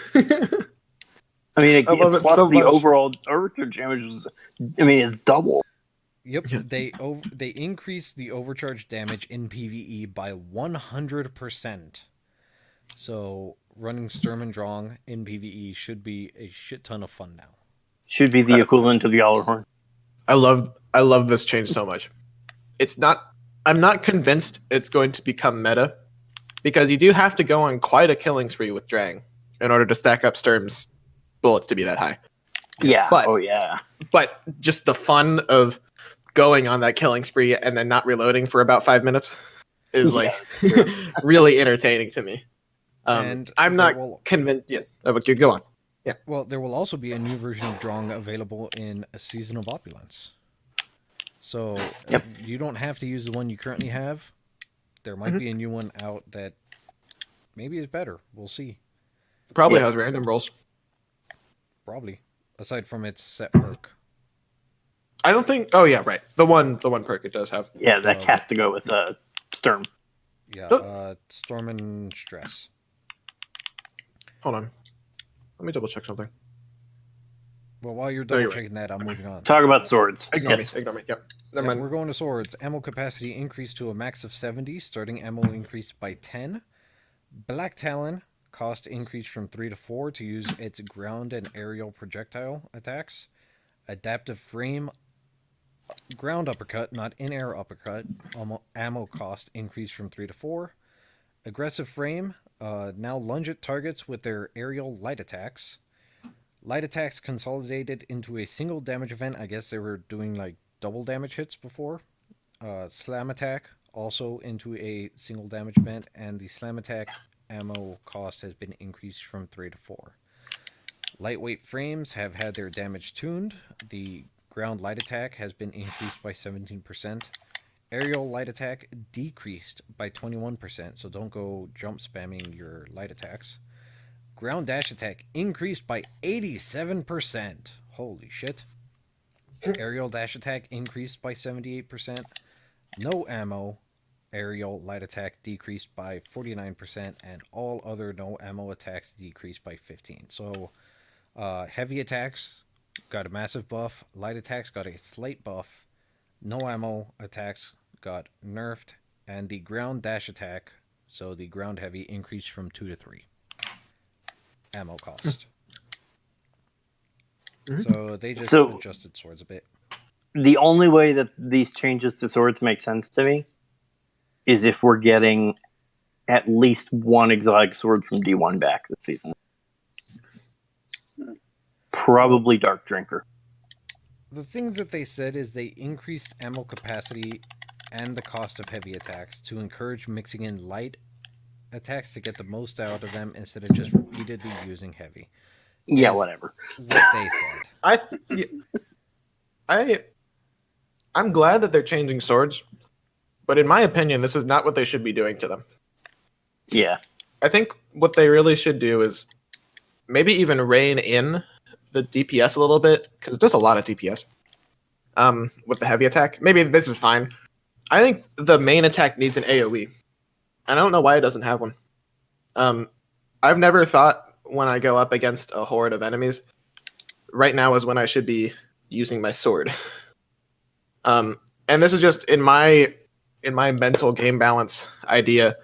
I mean, plus so the overall overcharge damage was, I mean, it's double.
Yep, they increase the overcharge damage in PvE by 100%. So running Sturm and Drong in PvE should be a shit ton of fun now.
Should be the equivalent of the Allerhorn.
I love this change so much. I'm not convinced it's going to become meta because you do have to go on quite a killing spree with Drang in order to stack up Sturm's bullets to be that high.
Yeah.
But just the fun of going on that killing spree and then not reloading for about 5 minutes is
Yeah,
like
true.
really entertaining to me.
And
I'm
there
not
will-
convinced yet. Oh, but you go on.
Well, there will also be a new version of Drong available in a Season of Opulence. So
Yep.
you don't have to use the one you currently have. There might
Mhm.
be a new one out that maybe is better. We'll see.
Probably
Yeah.
has random rolls.
Probably. Aside from its set perk.
I don't think. Oh yeah, right. The one perk it does have.
Yeah, that
Well,
has to go with Sturm.
Yeah,
Oh.
Storm and Stress.
Hold on. Let me double check something.
Well, while you're
No, you're
double checking that, I'm moving on.
Talk about swords.
Ignore
Yes.
me. Ignore me. Yep.
Yeah,
Never mind.
we're going to swords. Ammo capacity increased to a max of 70. Starting ammo increased by 10. Black Talon cost increased from 3 to 4 to use its ground and aerial projectile attacks. Adaptive frame ground uppercut, not in-air uppercut. Ammo cost increased from 3 to 4. Aggressive frame now lunge at targets with their aerial light attacks. Light attacks consolidated into a single damage event. I guess they were doing like double damage hits before. Slam attack also into a single damage event, and the slam attack ammo cost has been increased from 3 to 4. Lightweight frames have had their damage tuned. The ground light attack has been increased by 17%. Aerial light attack decreased by 21%, so don't go jump spamming your light attacks. Ground dash attack increased by 87%. Holy shit. Aerial dash attack increased by 78%. No ammo aerial light attack decreased by 49%, and all other no ammo attacks decreased by 15%. So heavy attacks got a massive buff. Light attacks got a slight buff. No ammo attacks got nerfed, and the ground dash attack, so the ground heavy, increased from 2 to 3 ammo cost. So they just adjusted swords a bit.
The only way that these changes to swords make sense to me is if we're getting at least one exotic sword from D1 back this season. Probably Dark Drinker.
The things that they said is they increased ammo capacity and the cost of heavy attacks to encourage mixing in light attacks to get the most out of them instead of just repeatedly using heavy.
Yeah,
Is
whatever.
What they said.
I'm glad that they're changing swords, but in my opinion, this is not what they should be doing to them.
Yeah.
I think what they really should do is maybe even rein in the DPS a little bit, because it does a lot of DPS. With the heavy attack, maybe this is fine. I think the main attack needs an AOE, and I don't know why it doesn't have one. I've never thought when I go up against a horde of enemies, right now is when I should be using my sword. And this is just in my mental game balance idea.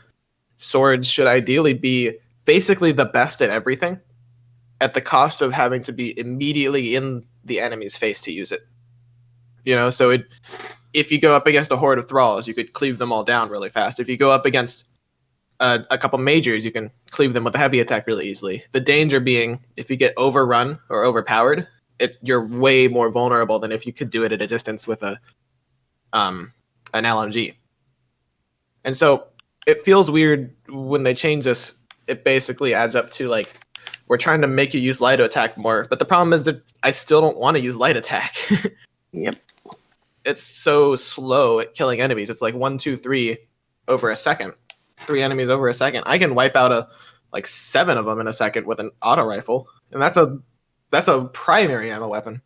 Swords should ideally be basically the best at everything, at the cost of having to be immediately in the enemy's face to use it. You know, so if you go up against a horde of thralls, you could cleave them all down really fast. If you go up against a couple majors, you can cleave them with a heavy attack really easily. The danger being, if you get overrun or overpowered, you're way more vulnerable than if you could do it at a distance with an LMG. And so it feels weird when they change this. It basically adds up to like, we're trying to make you use light attack more, but the problem is that I still don't want to use light attack.
Yep.
It's so slow at killing enemies. It's like 1, 2, 3 over a second. 3 enemies over a second. I can wipe out 7 of them in a second with an auto rifle, and that's a primary ammo weapon.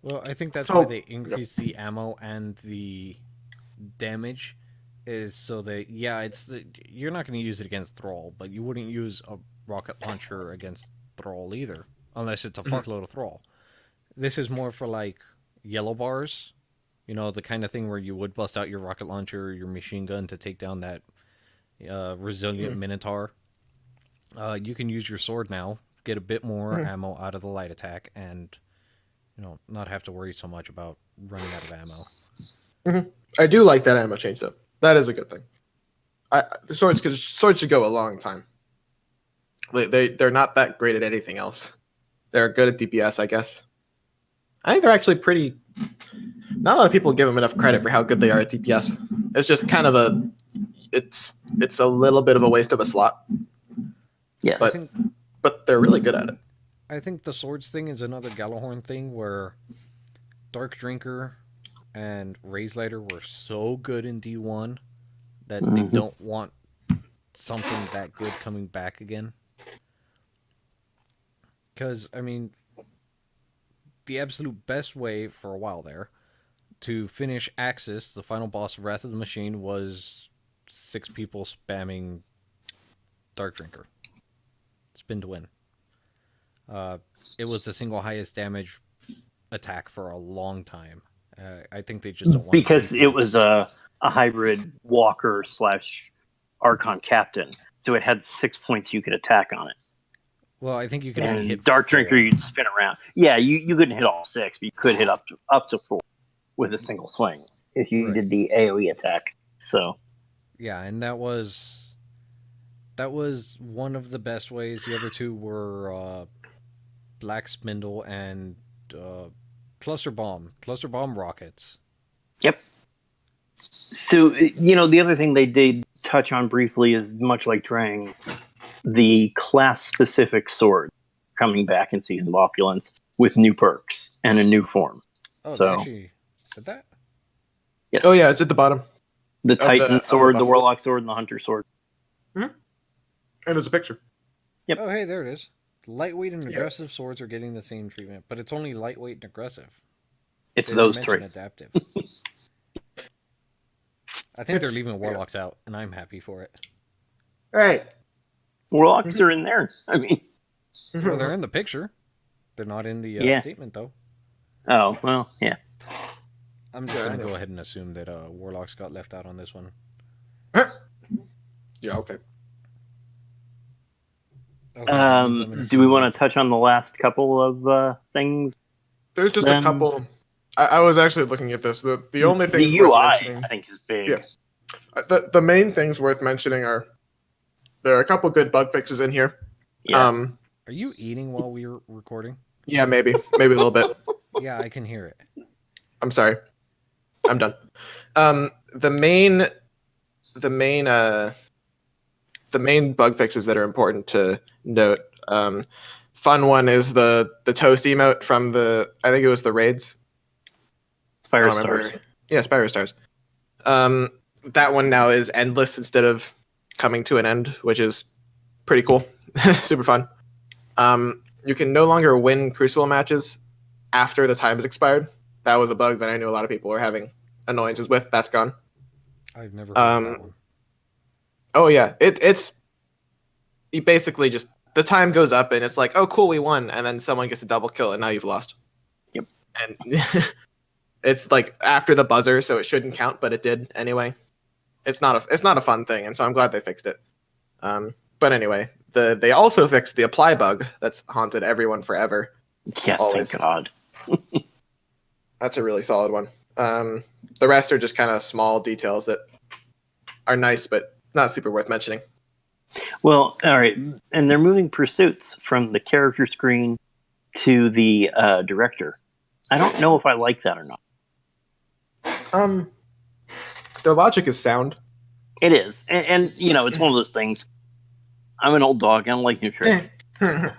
Well, I think that's
So-
why they increase the ammo and the damage, is so that you're not going to use it against Thrall, but you wouldn't use a rocket launcher against Thrall either, unless it's a fuckload of Thrall. This is more for like yellow bars, you know, the kind of thing where you would bust out your rocket launcher or your machine gun to take down that resilient Minotaur. You can use your sword now, get a bit more ammo out of the light attack, and not have to worry so much about running out of ammo.
I do like that ammo change though. That is a good thing. The swords should go a long time. They're not that great at anything else. They're good at DPS, I guess. I think they're actually pretty. Not a lot of people give them enough credit for how good they are at DPS. It's just kind of it's a little bit of a waste of a slot,
Yes.
but they're really good at it.
I think the swords thing is another Gallahorn thing where Dark Drinker and Razelighter were so good in D1 that they don't want something that good coming back again. Because, I mean, the absolute best way for a while there to finish Axis, the final boss of Wrath of the Machine, was 6 people spamming Dark Drinker. Spin to win. It was the single highest damage attack for a long time. I think they just don't want
because
to
it was a hybrid walker / Archon captain, so it had 6 points you could attack on it.
Well, I think you can only
And
hit
Dark
4.
Drinker, you'd spin around. Yeah, you couldn't hit all 6, but you could hit up to 4 with a single swing if you did the AoE attack. So
yeah, and that was one of the best ways. The other two were Black Spindle and Cluster Bomb rockets.
Yep. So, the other thing they did touch on briefly is, much like Drang, the class-specific sword coming back in Season of Opulence with new perks and a new form.
Oh,
so,
they actually did that?
Yes.
Oh yeah, it's at the bottom.
The Titan sword, the
buff.
Warlock sword, and the Hunter sword.
And there's a picture.
Yep.
Oh, hey, there it is. Lightweight and aggressive swords are getting the same treatment, but it's only lightweight and aggressive.
It's
They
those
didn't
three.
mention adaptive. I think they're leaving Warlocks out, and I'm happy for it.
Right.
Warlocks are in there. I mean,
Well, they're in the picture. They're not in the statement, though.
oh, well, yeah.
I'm just going to go ahead and assume that Warlocks got left out on this one.
Yeah, okay.
Do we want to touch on the last couple of things?
There's just a couple. I was actually looking at this. The only thing
the UI, I think, is big.
Yeah. The main things worth mentioning are there are a couple good bug fixes in here.
Yeah.
Are you eating while we were recording?
Yeah, maybe a little bit.
Yeah, I can hear it.
I'm sorry. I'm done. The main bug fixes that are important to note. Fun one is the toast emote from I think it was the raids.
Spire Stars.
Yeah, Spire Stars. That one now is endless instead of coming to an end, which is pretty cool. Super fun. You can no longer win Crucible matches after the time has expired. That was a bug that I knew a lot of people were having annoyances with. That's gone.
I've never heard of that one.
Oh yeah, it's you basically just the time goes up and it's like, oh cool, we won, and then someone gets a double kill and now you've lost.
Yep.
And it's like after the buzzer, so it shouldn't count, but it did anyway. It's not a fun thing, and so I'm glad they fixed it. But anyway, they also fixed the apply bug that's haunted everyone forever.
Yes,
always.
Thank God.
That's a really solid one. The rest are just kind of small details that are nice, but not super worth mentioning.
Well, all right. And they're moving pursuits from the character screen to the director. I don't know if I like that or not.
Their logic is sound.
It is. And it's one of those things. I'm an old dog. I don't like new tricks. I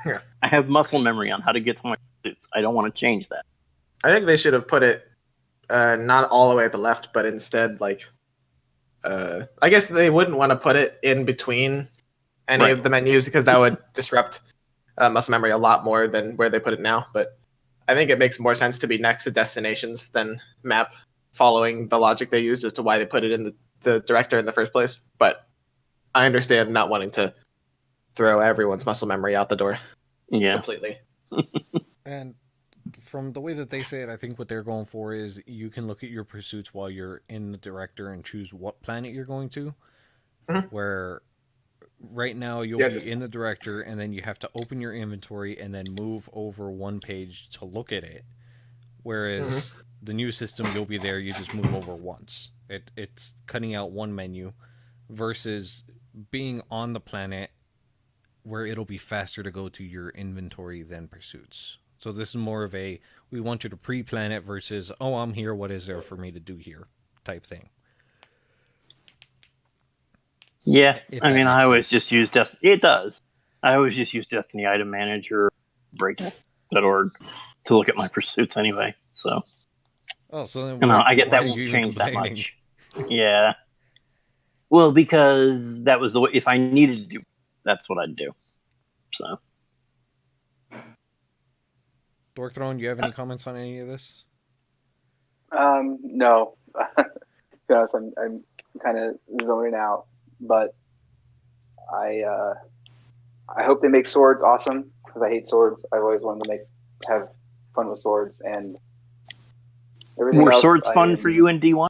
have muscle memory on how to get to my pursuits. I don't want to change that.
I think they should have put it not all the way at the left, but instead, like, I guess they wouldn't want to put it in between any of the menus because that would disrupt muscle memory a lot more than where they put it now. But I think it makes more sense to be next to destinations than map, following the logic they used as to why they put it in the director in the first place. But I understand not wanting to throw everyone's muscle memory out the door completely.
And from the way that they say it, I think what they're going for is you can look at your pursuits while you're in the director and choose what planet you're going to. Mm-hmm. Where right now you'll be in the director and then you have to open your inventory and then move over one page to look at it. Whereas the new system, you'll be there, you just move over once. It's cutting out one menu versus being on the planet where it'll be faster to go to your inventory than pursuits. So this is more of a, we want you to pre-plan it versus, oh, I'm here, what is there for me to do here type thing.
Yeah,
If
I
that
mean,
makes
I always
sense.
just use Destiny. It does. I always just use Destiny Item Manager, break.org to look at my pursuits anyway. So,
Oh, so then
you know, I guess
why
that
are you
won't
even
change that
complaining?
much. Yeah. Well, because that was the way. If I needed to do, that's what I'd do. So,
Dork Throne, do you have any comments on any of this?
No. To be honest, I'm kind of zoning out, but I hope they make swords awesome because I hate swords. I've always wanted to have fun with swords, and everything
were
else.
swords fun for you in D1?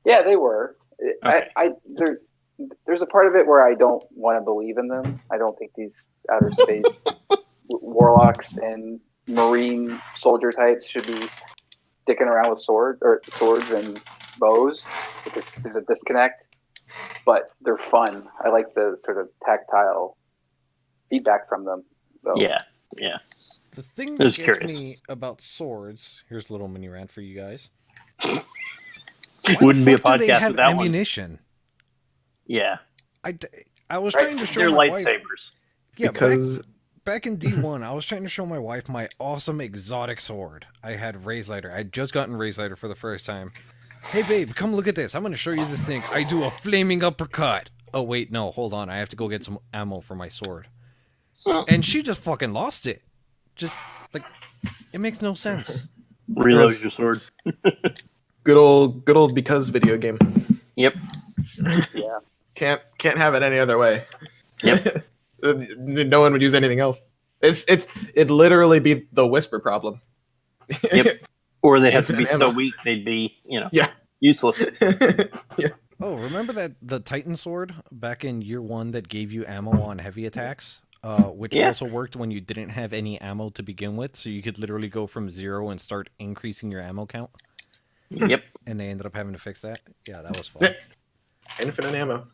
Yeah, they were.
Okay.
There's a part of it where I don't want to believe in them. I don't think these outer space warlocks and marine soldier types should be dicking around with swords and bows. There's a disconnect, but they're fun. I like the sort of tactile feedback from them. So
Yeah.
The thing
I was
that gets
curious.
me about swords, here's a little mini rant for you guys.
Wouldn't be a
Do they
podcast
have
without one.
ammunition?
Yeah.
I was
Right.
trying to show
They're
my wife.
lightsabers.
Yeah,
Because
back in D1, I was trying to show my wife my awesome exotic sword. I had Raise Lighter. I had just gotten Raise Lighter for the first time. Hey, babe, come look at this. I'm going to show you this thing. I do a flaming uppercut. Oh, wait, no, hold on. I have to go get some ammo for my sword. And she just fucking lost it. Just, like, it makes no sense.
Reload
Yes.
your sword.
good old because video game.
Yep.
yeah,
Can't have it any other way.
Yep.
No one would use anything else. It'd literally be the whisper problem.
Yep. Or they'd have to be
Infinite
so
ammo.
weak they'd be,
Yeah.
useless.
Oh, remember that the Titan sword back in year 1 that gave you ammo on heavy attacks? Which
Yeah.
also worked when you didn't have any ammo to begin with, so you could literally go from 0 and start increasing your ammo count.
Yep.
And they ended up having to fix that. Yeah, that was fun.
Infinite ammo.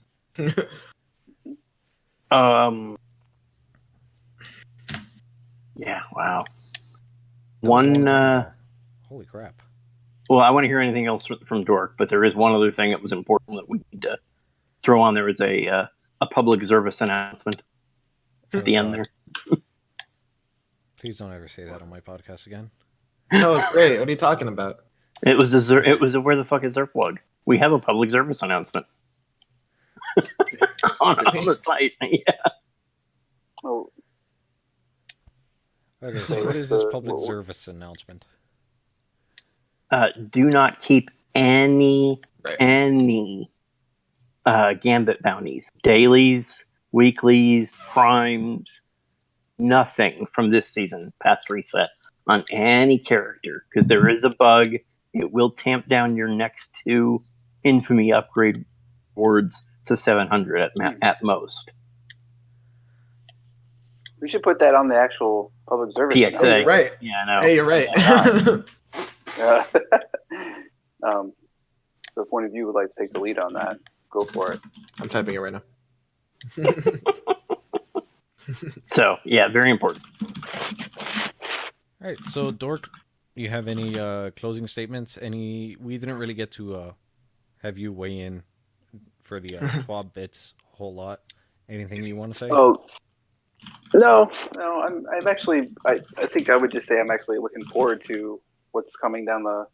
Yeah, wow.
That was a long
One
time ago. Holy crap.
well, I want to hear anything else from Dork, but there is one other thing that was important that we need to throw on. There was a public service announcement at the end
God.
there.
Please don't ever say that on my podcast again.
That was great. What are you talking about?
It was a where the fuck is Zerplug? We have a public service announcement on the site. Yeah.
oh,
Okay, so what is this public service announcement?
Do not keep any
Right.
Gambit bounties, dailies, weeklies, primes, nothing from this season past reset on any character because there is a bug. It will tamp down your next 2 infamy upgrade rewards to 700 at most.
we should put that on the actual public service.
PXA.
Oh, you're right.
Yeah, I know.
Hey, you're right.
So if one of you would like to take the lead on that, go for it.
I'm typing it right now.
So, yeah, very important.
All right, so Dork, you have any closing statements? We didn't really get to have you weigh in for the TWAB bits a whole lot. Anything you want to say?
Oh, no. I'm actually. I think I would just say I'm actually looking forward to what's coming down the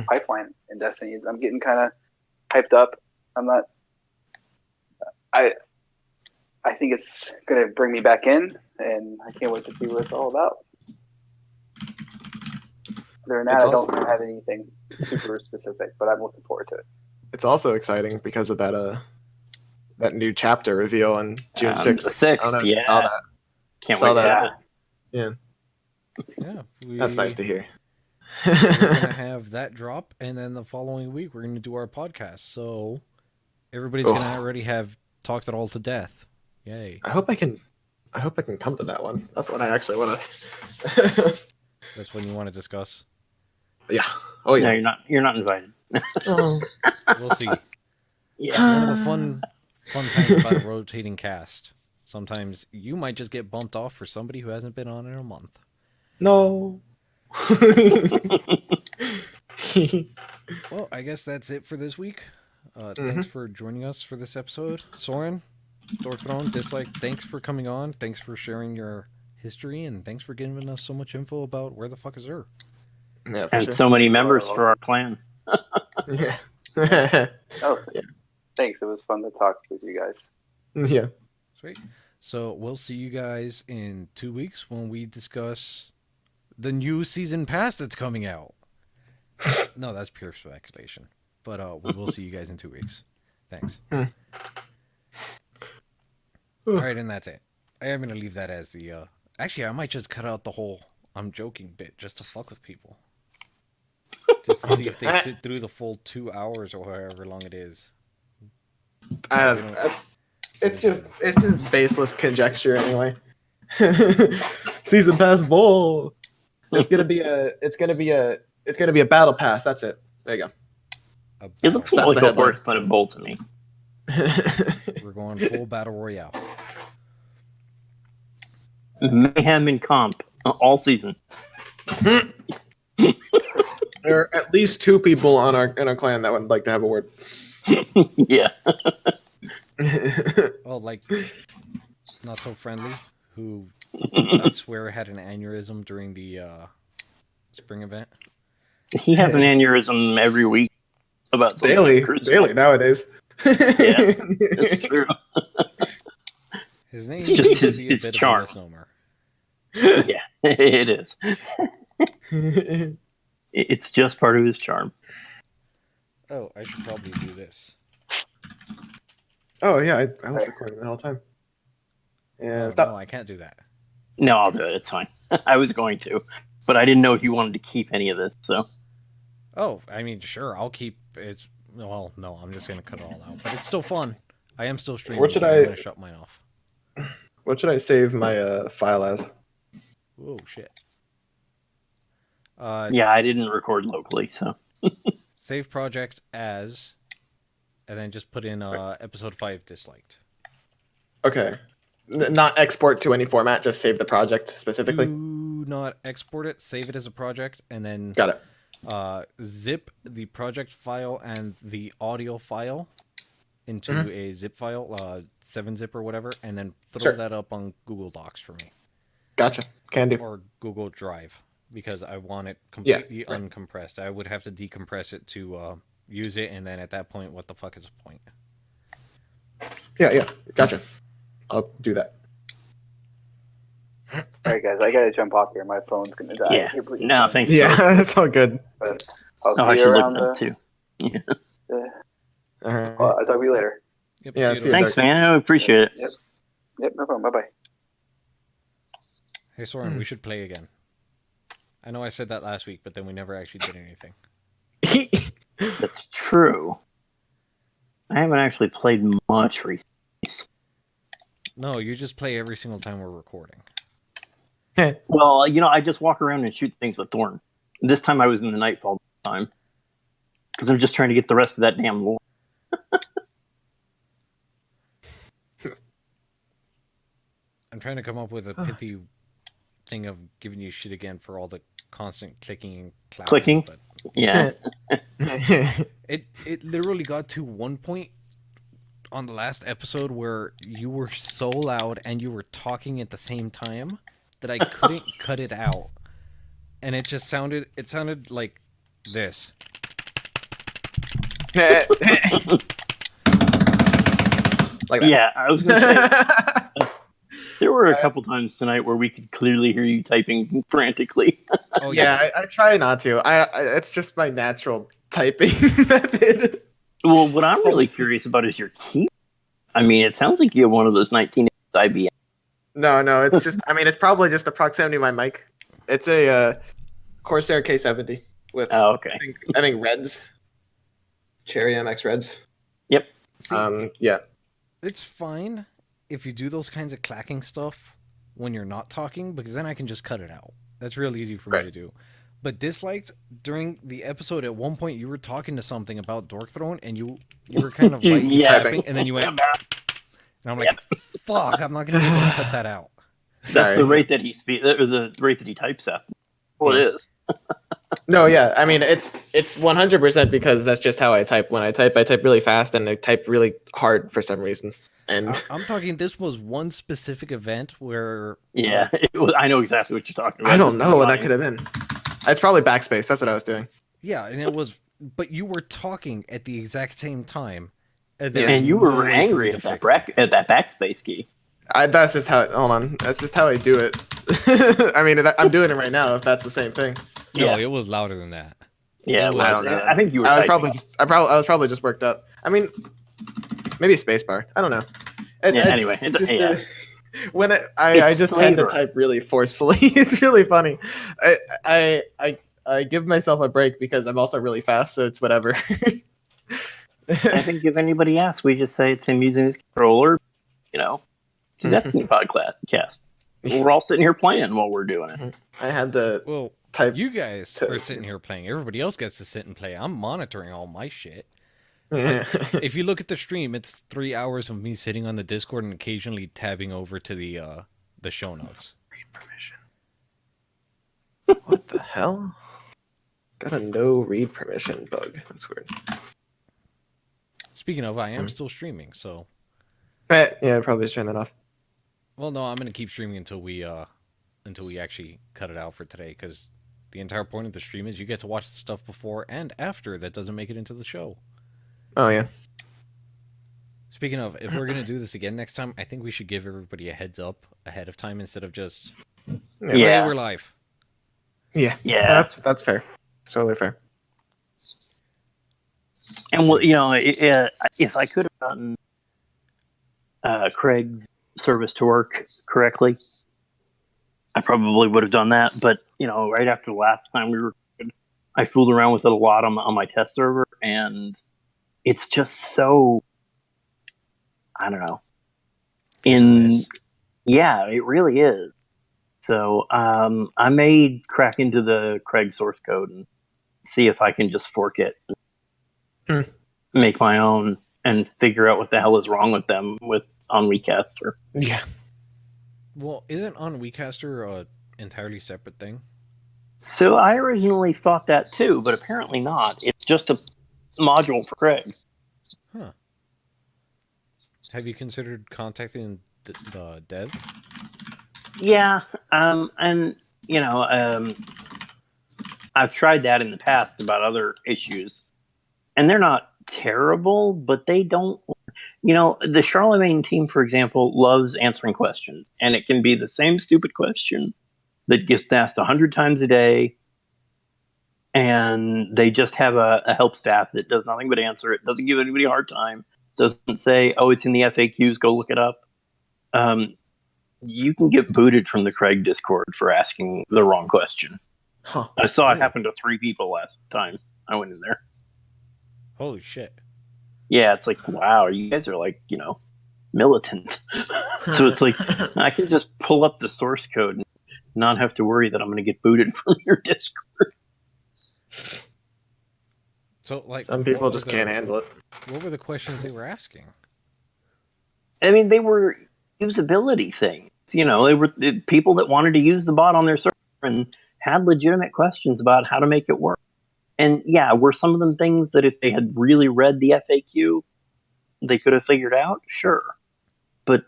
pipeline in Destiny. I'm getting kind of hyped up. I'm not. I think it's going to bring me back in, and I can't wait to see what it's all about. Other than that, I don't have anything super specific, but I'm looking forward to it.
It's also exciting because of that new chapter reveal on June 6th.
The 6th, yeah.
Saw that.
Can't
Saw
wait for
that.
that.
Yeah.
That's nice to hear.
We're going to have that drop, and then the following week we're going to do our podcast. So everybody's going to already have talked it all to death. Yay.
I hope I can come to that one. That's what I actually want to.
That's when you want to discuss.
Yeah. Oh yeah.
No, you're not invited.
We'll see.
Yeah.
One of the fun things about a rotating cast. Sometimes you might just get bumped off for somebody who hasn't been on in a month.
No.
Well, I guess that's it for this week.
Mm-hmm.
Thanks for joining us for this episode. Soren, Dork Throne, Dislike, thanks for coming on. Thanks for sharing your history, and thanks for giving us so much info about where the fuck is Ur.
Yeah, for
And
sure.
so many members for our clan.
Yeah.
Oh,
Yeah.
thanks. It was fun to talk with you guys.
Yeah.
Sweet. So we'll see you guys in 2 weeks when we discuss the new season pass that's coming out. No, that's pure speculation. But we will see you guys in 2 weeks. Thanks. All right, and that's it. I am going to leave that as the... Actually, I might just cut out the whole I'm joking bit just to fuck with people. Just to see if they sit through the full 2 hours or however long it is.
It's just baseless conjecture anyway. Season pass bull. It's gonna be a battle pass. That's it. There you go.
It looks more like a horse than a bull to me.
We're going full battle royale.
Mayhem in comp all season.
There are at least 2 people in our clan that would like to have a word.
Yeah.
Well, like, not so friendly, who I swear had an aneurysm during the spring event.
He has an aneurysm every week about something.
Daily nowadays.
Yeah, that's true.
His name
It's just
seems to be a
his
bit
charm.
of a misnomer.
Yeah, it is. It's just part of his charm.
Oh, I should probably do this.
Oh yeah, I was recording the whole time. Yeah,
Oh,
stop.
no, I can't do that.
No, I'll do it. It's fine. I was going to, but I didn't know if you wanted to keep any of this. So
Oh, I mean, sure, I'll keep it. Well, no, I'm just going to cut it all out. But it's still fun. I am still streaming.
What should
I'm
I-
going to shut mine off.
What should I save my file as?
Whoa, shit.
yeah, I didn't record locally. So
Save project as, and then just put in episode 5 disliked.
Okay. Not export to any format, just save the project specifically.
Do not export it. Save it as a project, and then
Got it.
zip the project file and the audio file into a zip file, 7-zip or whatever, and then throw
Sure.
that up on Google Docs for me.
Gotcha. Can do.
Or Google Drive, because I want it completely
right.
uncompressed. I would have to decompress it to use it, and then at that point, what the fuck is the point?
Yeah. Gotcha. I'll do that.
All right, guys, I gotta jump off here. My phone's gonna die.
yeah,
Here, please.
no, thanks.
Yeah, that's all good.
But I'll
Oh, I
see you
should look
around.
that up too. Yeah.
All right.
I'll talk to you later.
Yep,
Yeah,
see
see
you
you.
later.
Thanks, man. I appreciate it.
Yep, no problem. Bye bye.
Hey, Soren, we should play again. I know I said that last week, but then we never actually did anything.
That's true. I haven't actually played much recently.
No, you just play every single time we're recording.
Well, I just walk around and shoot things with Thorn. This time I was in the Nightfall time. Because I'm just trying to get the rest of that damn lore.
I'm trying to come up with a pithy thing of giving you shit again for all the constant clicking and clapping.
Clicking?
But
Yeah.
it literally got to one point on the last episode where you were so loud and you were talking at the same time that I couldn't cut it out. And it sounded like this.
Like that.
Yeah, I was going to say, there were a couple times tonight where we could clearly hear you typing frantically.
Oh
Yeah, I try not to. It's just my natural typing method.
Well, what I'm really curious about is your key. I mean, it sounds like you have one of those 1980s IBM.
No, it's just. I mean, it's probably just the proximity of my mic. It's a Corsair K70 with
Oh, okay.
I think Reds, Cherry MX Reds.
See,
Yeah.
it's fine if you do those kinds of clacking stuff when you're not talking, because then I can just cut it out. That's real easy for me
Right.
to do. But disliked, during the episode, at one point you were talking to something about Dork Throne, and you were kind of like
Yeah.
typing, and then you went, and And I'm like, fuck, I'm not going to be able to cut that out.
That's
Sorry.
the rate that he the rate that he types at. Well, it is.
No, yeah. I mean, it's 100% because that's just how I type. When I type really fast and I type really hard for some reason. And
I'm talking, this was one specific event where...
Yeah, I know exactly what you're talking about.
I don't know what that could have been. It's probably backspace. That's what I was doing.
Yeah, and it was... But you were talking at the exact same time. And,
Yeah.
And you were angry at that backspace key.
That's just how. Hold on. That's just how I do it. I mean, I'm doing it right now. If that's the same thing.
No,
Yeah.
it was louder than that.
Yeah,
It
well,
was-
I think you were.
I was
typing.
probably just worked up. I mean, maybe spacebar. I don't know.
Anyway,
when I just tend to
flavor.
type really forcefully. It's really funny. I give myself a break because I'm also really fast, so it's whatever.
I think if anybody asks, we just say it's him using his controller. You know, it's a Destiny podcast. We're all sitting here playing while we're doing it.
I had the
Well,
type.
you guys are sitting here playing. Everybody else gets to sit and play. I'm monitoring all my shit.
Yeah.
If you look at the stream, it's 3 hours of me sitting on the Discord and occasionally tabbing over to the show notes.
Read permission. What the hell? Got a no read permission bug. That's weird.
Speaking of, I am still streaming, so...
Yeah, probably just turn that off.
Well, no, I'm going to keep streaming until we actually cut it out for today, because the entire point of the stream is you get to watch the stuff before and after that doesn't make it into the show.
Oh yeah.
Speaking of, if we're going to do this again next time, I think we should give everybody a heads up ahead of time instead of just...
Yeah.
Hey,
Yeah.
we're live.
Yeah.
Yeah.
That's fair. It's totally fair.
And well, you know, if I could have gotten Craig's service to work correctly, I probably would have done that. But you know, right after the last time we recorded, I fooled around with it a lot on my test server, and it's just so, I don't know. Yeah, it really is. So I may crack into the Craig source code and see if I can just fork it, make my own, and figure out what the hell is wrong with them on WeCaster.
Yeah.
Well, isn't on WeCaster a entirely separate thing?
So I originally thought that too, but apparently not. It's just a module for Craig.
Huh. Have you considered contacting the dev?
Yeah, and you know, I've tried that in the past about other issues, and they're not terrible, but they don't. You know, the Charlemagne team, for example, loves answering questions, and it can be the same stupid question that gets asked 100 times a day, and they just have a help staff that does nothing but answer it, doesn't give anybody a hard time, doesn't say, oh, it's in the FAQs, go look it up. You can get booted from the Craig Discord for asking the wrong question.
Huh.
I saw it happen to 3 people last time I went in there.
Holy shit.
Yeah, it's like, wow, you guys are like, you know, militant. So it's like, I can just pull up the source code and not have to worry that I'm going to get booted from your Discord.
So, like,
Some people just can't handle it.
What were the questions they were asking?
I mean, they were usability things. You know, they were people that wanted to use the bot on their server and had legitimate questions about how to make it work. And yeah, were some of them things that if they had really read the FAQ, they could have figured out? Sure. But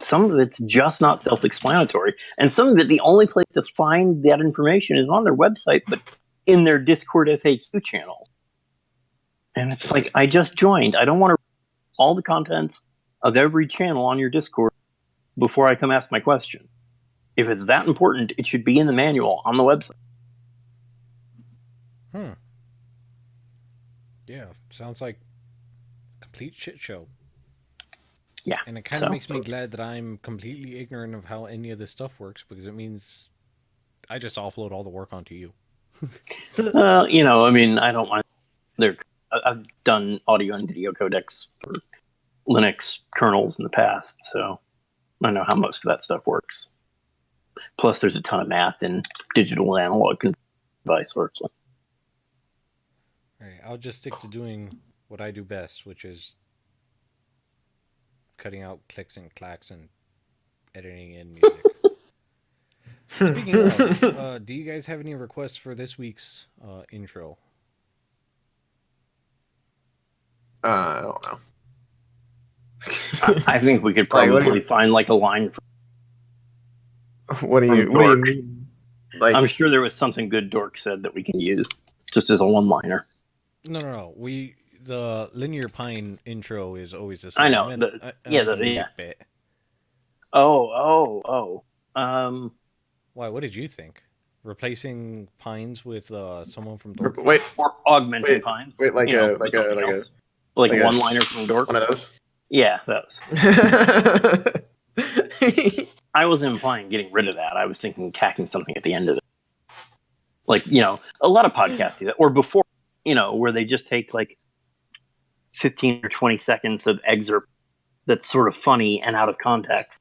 some of it's just not self-explanatory. And some of it, the only place to find that information is on their website, but in their Discord FAQ channel. And it's like, I just joined. I don't want to read all the contents of every channel on your Discord before I come ask my question. If it's that important, it should be in the manual on the website.
Yeah, sounds like a complete shit show.
Yeah.
And it kind of makes me glad that I'm completely ignorant of how any of this stuff works, because it means I just offload all the work onto you.
Well, you know, I mean, I don't mind. I've done audio and video codecs for Linux kernels in the past, so I know how most of that stuff works. Plus, there's a ton of math in digital and analog and vice versa.
All right, I'll just stick to doing what I do best, which is cutting out clicks and clacks and editing in music. Speaking of, do you guys have any requests for this week's intro?
I don't know.
I think we could
Like, what do
probably
you-
find like a line.
What do you
Dork.
mean? Like,
I'm sure there was something good Dork said that we can use just as a one-liner.
No. The Linear Pine intro is always the same.
I know.
meant-
The-
I
yeah,
meant the
the-
music
yeah.
bit.
Oh.
Why? What did you think? Replacing Pines with someone from Dork?
wait,
Or augmented
Wait,
pines.
wait, like
you know,
a-
with
like a-
something
like a-
else. Like
like a-
one-liner from Dork.
one of those.
Yeah, those. I wasn't implying getting rid of that. I was thinking tacking something at the end of it. Like, a lot of podcasts do that. Or before, where they just take like 15 or 20 seconds of excerpt that's sort of funny and out of context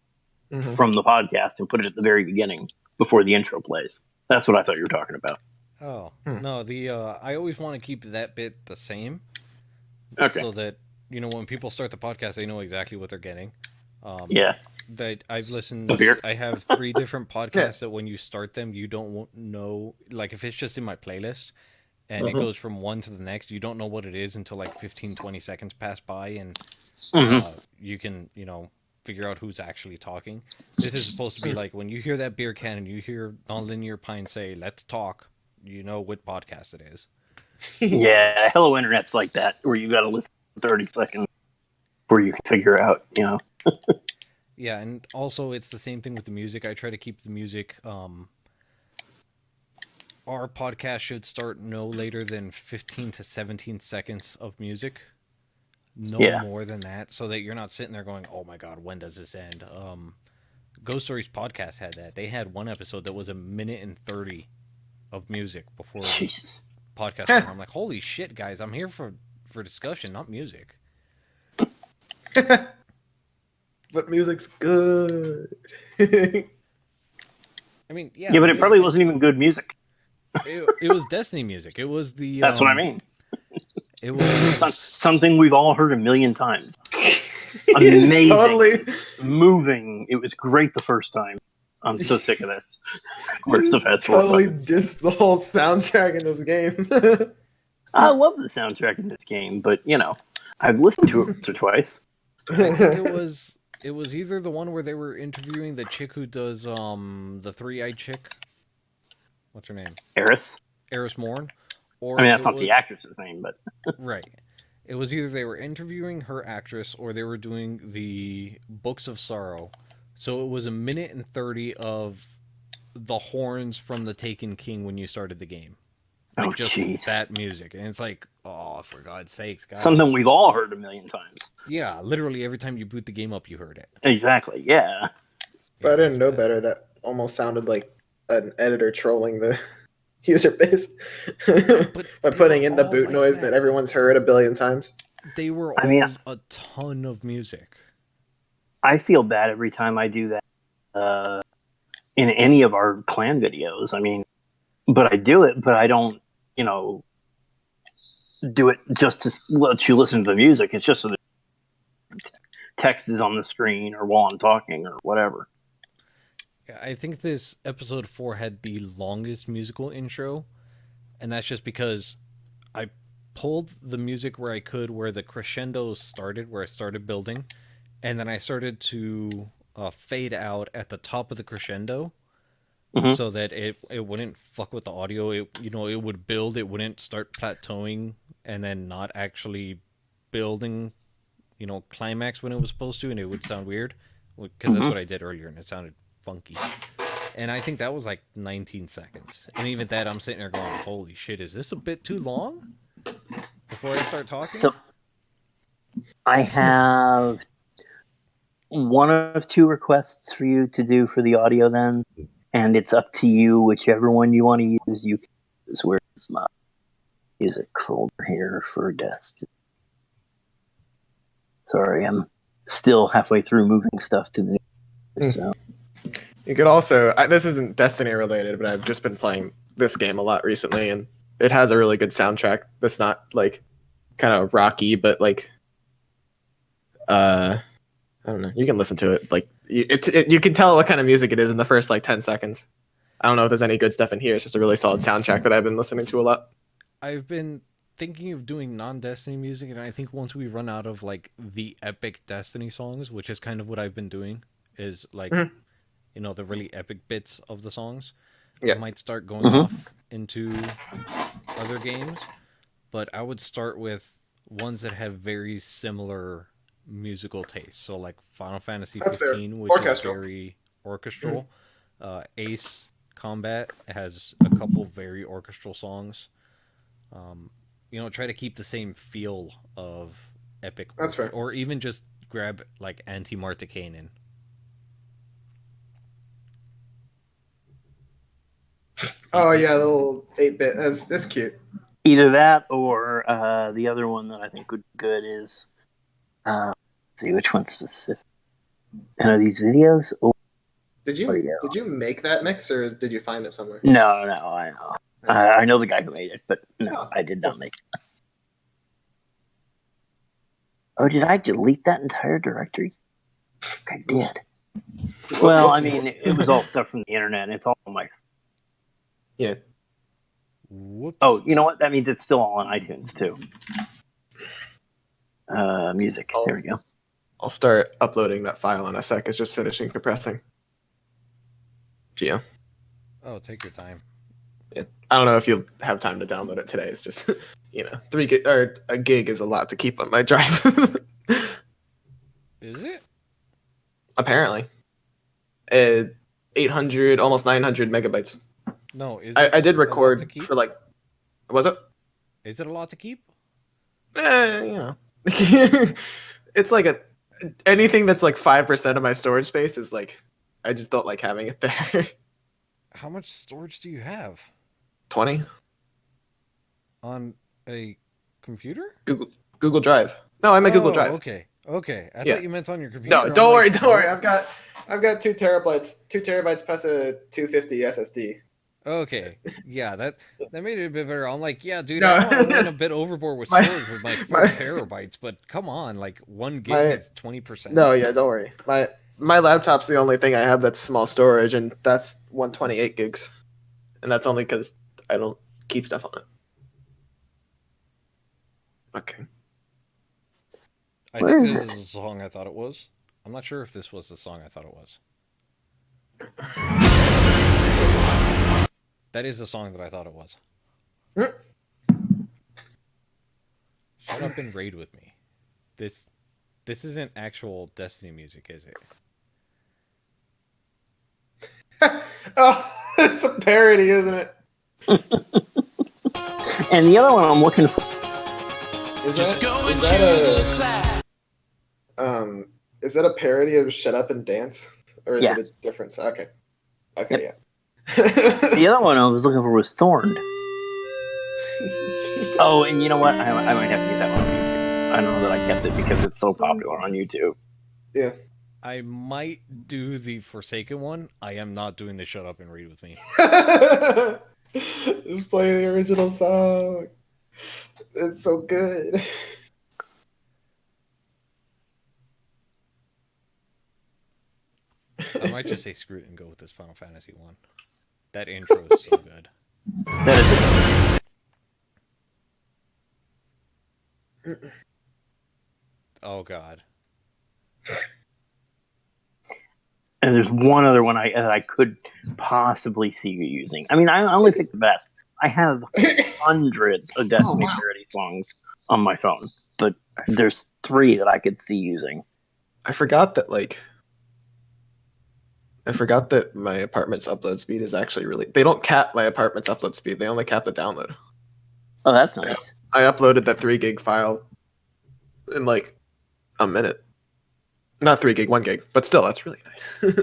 Mhm.
from the podcast and put it at the very beginning before the intro plays. That's what I thought you were talking about.
Oh
Hmm.
no, I always want to keep that bit the same,
Okay.
so that when people start the podcast, they know exactly what they're getting.
Yeah.
That I've listened.
The beer.
I have 3 different podcasts that when you start them, you don't know. Like if it's just in my playlist, and it
Mhm.
goes from one to the next, you don't know what it is until like 15, 20 seconds pass by, and
Mhm.
you can figure out who's actually talking. This is supposed to be like when you hear that beer can and you hear Nonlinear Pine say "Let's talk," you know what podcast it is.
Yeah. Hello Internet's like that, where you got to listen for 30 seconds before you can figure out,
Yeah, and also it's the same thing with the music. I try to keep the music. Our podcast should start no later than 15 to 17 seconds of music. No
Yeah.
more than that, so that you're not sitting there going, "Oh my god, when does this end?" Ghost Stories podcast had that. They had one episode that was 1:30 of music before the
Jesus.
podcast started. I'm like, "Holy shit, guys! I'm here for discussion, not music."
But music's good.
I mean,
Yeah, but it probably wasn't even good music.
It was Destiny music. It was the.
That's what I mean.
It was
Something we've all heard a million times. Amazing.
Totally.
Moving. It was great the first time. I'm so sick of this. Where's the fast forward
Totally
button?
dissed the whole soundtrack in this game.
I love the soundtrack in this game, but I've listened to it once or twice.
I think it was either the one where they were interviewing the chick who does the three-eyed chick. What's her name?
Eris.
Eris Morn. Or
I mean, that's
it
not the
was-
actress's name, but
Right. It was either they were interviewing her actress or they were doing the Books of Sorrow. So it was 1:30 of the horns from the Taken King when you started the game. Like
oh
just
jeez,
that music. And it's like, oh, for God's sakes, guys.
something we've all heard a million times.
Yeah, literally every time you boot the game up, you heard it.
Exactly. Yeah.
But I didn't know better. That almost sounded like an editor trolling the user base
But
by
they
putting
were
in the
all
boot
like
noise
that.
that everyone's heard a billion times.
They were
I
all
mean-
a ton of music.
I feel bad every time I do that in any of our clan videos. I mean, but I do it, but I don't, do it just to let you listen to the music. It's just so the text is on the screen or while I'm talking or whatever.
I think this episode 4 had the longest musical intro, and that's just because I pulled the music where I could, where the crescendo started, where I started building, and then I started to fade out at the top of the crescendo,
Mhm.
so that it wouldn't fuck with the audio. It it would build, it wouldn't start plateauing, and then not actually building, climax when it was supposed to, and it would sound weird, because that's
Mhm.
what I did earlier, and it sounded funky. And I think that was like 19 seconds. And even that, I'm sitting there going, holy shit, is this a bit too long? Before I start talking?
So I have one of 2 requests for you to do for the audio then, and it's up to you whichever one you want to use. You can use. Where's my music folder here for Destiny? Sorry, I'm still halfway through moving stuff to the so.
You could also, this isn't Destiny related, but I've just been playing this game a lot recently, and it has a really good soundtrack that's not like kind of rocky, but like I don't know. You can listen to it. Like you can tell what kind of music it is in the first like 10 seconds. I don't know if there's any good stuff in here. It's just a really solid soundtrack that I've been listening to a lot.
I've been thinking of doing non-Destiny music, and I think once we run out of like the epic Destiny songs, which is kind of what I've been doing, is like the really epic bits of the songs.
Yeah.
I might start going off into other games, but I would start with ones that have very similar musical tastes. So like Final Fantasy
That's fair.
15, which
Orchestral.
is very orchestral. Ace Combat has a couple very orchestral songs. Try to keep the same feel of epic.
That's fair.
Or even just grab like Anti-Martikainen.
Oh yeah, the little 8-bit. That's cute.
Either that or the other one that I think would be good is let's see which one specific. Are these videos? Oh,
Did you make that mix or did you find it somewhere?
no, I know. I know the guy who made it, but no, I did not make it. Oh, did I delete that entire directory? I did. Well, I mean, it was all stuff from the internet. It's all on my.
Yeah.
Whoops.
Oh, you know what? That means it's still all on iTunes too. Music. There we go.
I'll start uploading that file in a sec. It's just finishing compressing. Geo.
Oh, take your time.
Yeah. I don't know if you'll have time to download it today. It's just 3 gig or a gig is a lot to keep on my drive.
Is it?
Apparently. 800, almost 900 megabytes.
No, is
I did
a lot to
record
keep?
for like, was it?
Is it a lot to keep?
It's like anything that's like 5% of my storage space is like, I just don't like having it there.
How much storage do you have
20?
on a computer?
Google Drive. No, I'm a Google Drive.
Okay. I
Yeah.
thought you meant on your computer.
No,
I'm
don't worry,
like,
don't worry. I've got 2 terabytes plus a 250 SSD.
Okay, yeah, that made it a bit better. I'm like, yeah, dude,
No.
I know I went a bit overboard with
My-
storage with my 4
my-
terabytes, but come on, like 1 gig
My-
is 20%.
No, yeah, don't worry. My laptop's the only thing I have that's small storage, and that's 128 gigs, and that's only because I don't keep stuff on it. Okay.
I
Where
think
is
this
it?
is the song I thought it was. I'm not sure if this was the song I thought it was. That is the song that I thought it was. Shut up and raid with me. This isn't actual Destiny music, is it?
Oh, it's a parody, isn't it?
And the other one I'm looking for.
Is that a parody of "Shut Up and Dance," or is
Yeah.
it a different? Okay, yeah.
The other one I was looking for was Thorned. Oh, and you know what? I might have to get that one on YouTube. I don't know that I kept it because it's so popular on YouTube.
Yeah.
I might do the Forsaken one. I am not doing the Shut Up and Read with me.
Just play the original song. It's so good.
I might just say screw it and go with this Final Fantasy one. That intro is so good.
That is it.
Oh god.
And there's one other one I could possibly see you using. I mean, I only picked the best. I have hundreds of Destiny parody songs on my phone, but there's 3 that I could see using.
I forgot that my apartment's upload speed is actually really. They don't cap my apartment's upload speed. They only cap the download.
Oh, that's nice.
I uploaded that 3 gig file in like a minute. Not 3 gig, 1 gig, but still, that's really nice.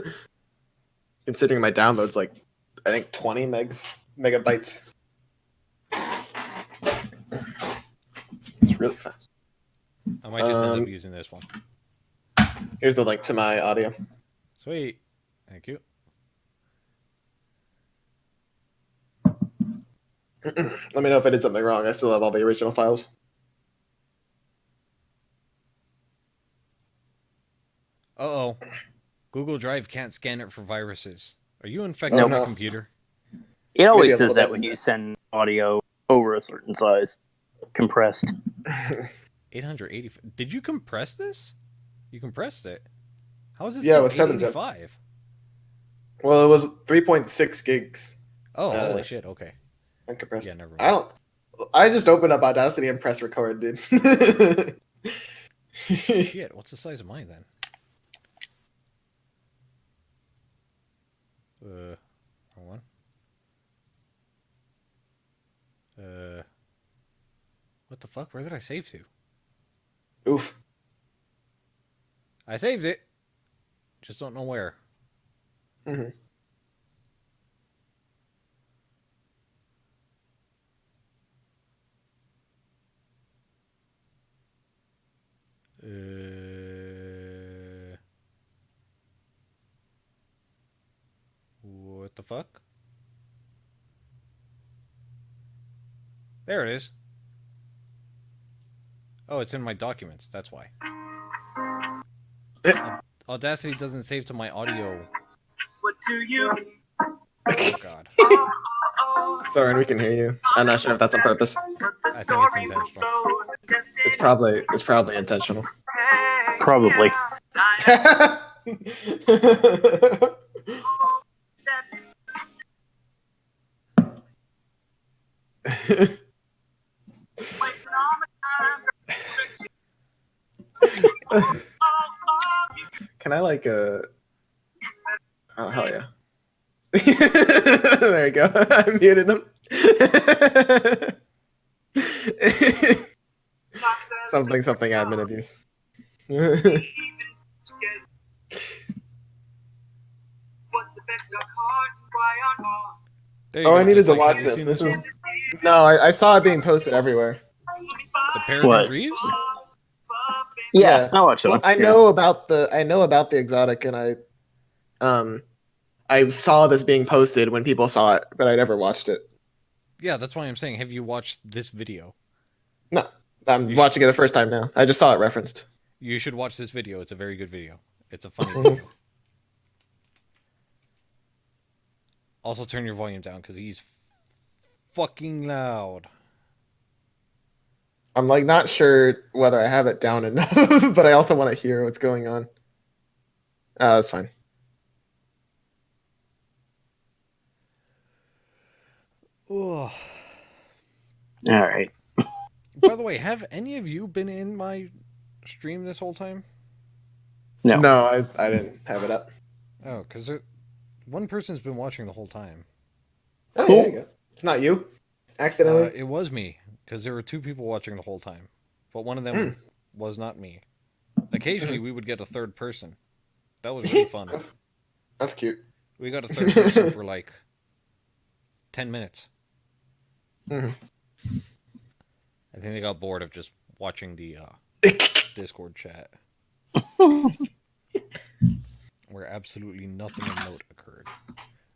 Considering my download's like, I think 20 megabytes. It's really fast.
I might just end up using this one.
Here's the link to my audio.
Sweet. Thank you.
Let me know if I did something wrong. I still have all the original files.
Uh-oh. Google Drive can't scan it for viruses. Are you infecting
Nope.
my
no.
computer?
It always
Maybe a
says
little
that
bit.
when you send audio over a certain size, compressed.
880. Did you compress this? You compressed it. How is it
Yeah,
still
with 7-zip.
885?
Well, it was 3.6 gigs.
Oh, holy shit. Okay.
Uncompressed.
Yeah, never mind.
I just opened up Audacity and press record, dude.
Shit, what's the size of mine then? Wrong one. What the fuck? Where did I save to?
Oof.
I saved it. Just don't know where.
Mm-hmm.
What the fuck? There it is. Oh, it's in my documents. That's why. Audacity doesn't save to my audio.
What do you mean?
Oh god.
Sorry, we can hear you. I'm not sure if that's on purpose.
I think it's intentional.
It's probably intentional.
Probably.
Can I like Oh hell yeah. There you go. I muted him. something admin abuse.
There you
Oh,
go,
I needed
just
to
like,
watch
have you
this.
seen
This is
one?
no, I saw it being posted everywhere.
The Peregrine
What?
Reeves?
Yeah, I watch them.
Well, I know about the exotic, and I saw this being posted when people saw it, but I never watched it.
Yeah, that's why I'm saying, have you watched this video?
No, I'm
You
watching it the first time now. I just saw it referenced.
You should watch this video. It's a very good video. It's a funny
Mhm.
video. Also, turn your volume down because he's fucking loud.
I'm like not sure whether I have it down enough, but I also want to hear what's going on. That's fine.
Ugh.
All right.
By the way, have any of you been in my stream this whole time?
No.
No, I didn't have it up.
Oh, because one person's been watching the whole time.
Oh,
Cool.
there you go. It's not you, accidentally.
It was me, because there were two people watching the whole time. But one of them was not me. Occasionally, we would get a third person. That was really fun.
That's cute.
We got a third person for like 10 minutes.
Mhm.
I think they got bored of just watching the Discord chat. Where absolutely nothing of note occurred.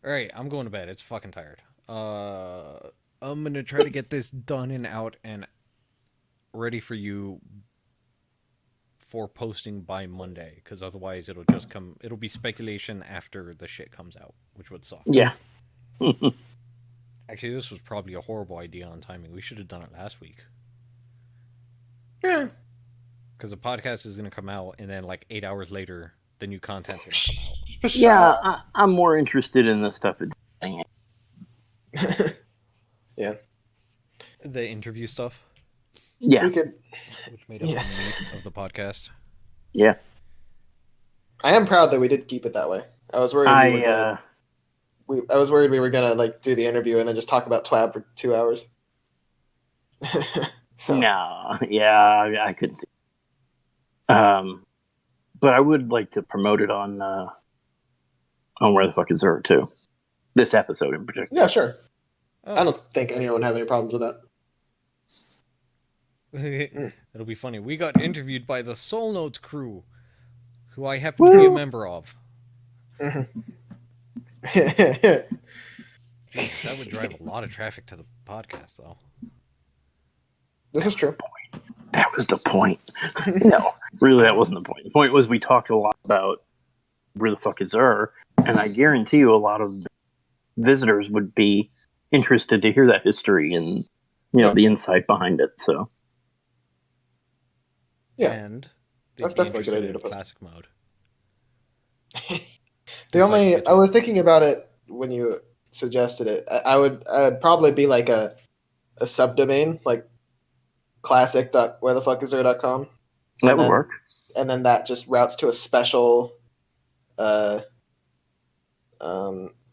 Alright, I'm going to bed. It's fucking tired. I'm gonna try to get this done and out and ready for you for posting by Monday, because otherwise it'll be speculation after the shit comes out, which would suck.
Yeah.
Actually, this was probably a horrible idea on timing. We should have done it last week.
Yeah.
Because the podcast is going to come out, and then like 8 hours later, the new content's going to come out.
Yeah, I'm more interested in the stuff.
Yeah.
The interview stuff,
Yeah.
We could.
which made up the meat of the podcast.
Yeah.
I am proud that we did keep it that way. I was worried I was worried we were gonna like do the interview and then just talk about Twab for 2 hours. So.
No. Yeah, I couldn't. But I would like to promote it on Where the Fuck Is Her too. This episode in particular.
Yeah, sure.
Oh.
I don't think anyone would have any problems with that.
It'll be funny. We got interviewed by the SolNotes crew, who I happen to be a member of.
Mhm.
Jeez, that would drive a lot of traffic to the podcast, though.
This is true.
That was the point. No, really, that wasn't the point. The point was we talked a lot about where the fuck is Ur, and I guarantee you a lot of the visitors would be interested to hear that history and the insight behind it. So
Yeah,
And they'd
that's
be
definitely a good
interested
idea
in
to put.
classic mode.
I was thinking about it when you suggested it. I'd probably be like a subdomain, like classic.wherethefuckisthere.com.
that would work.
And then that just routes to a special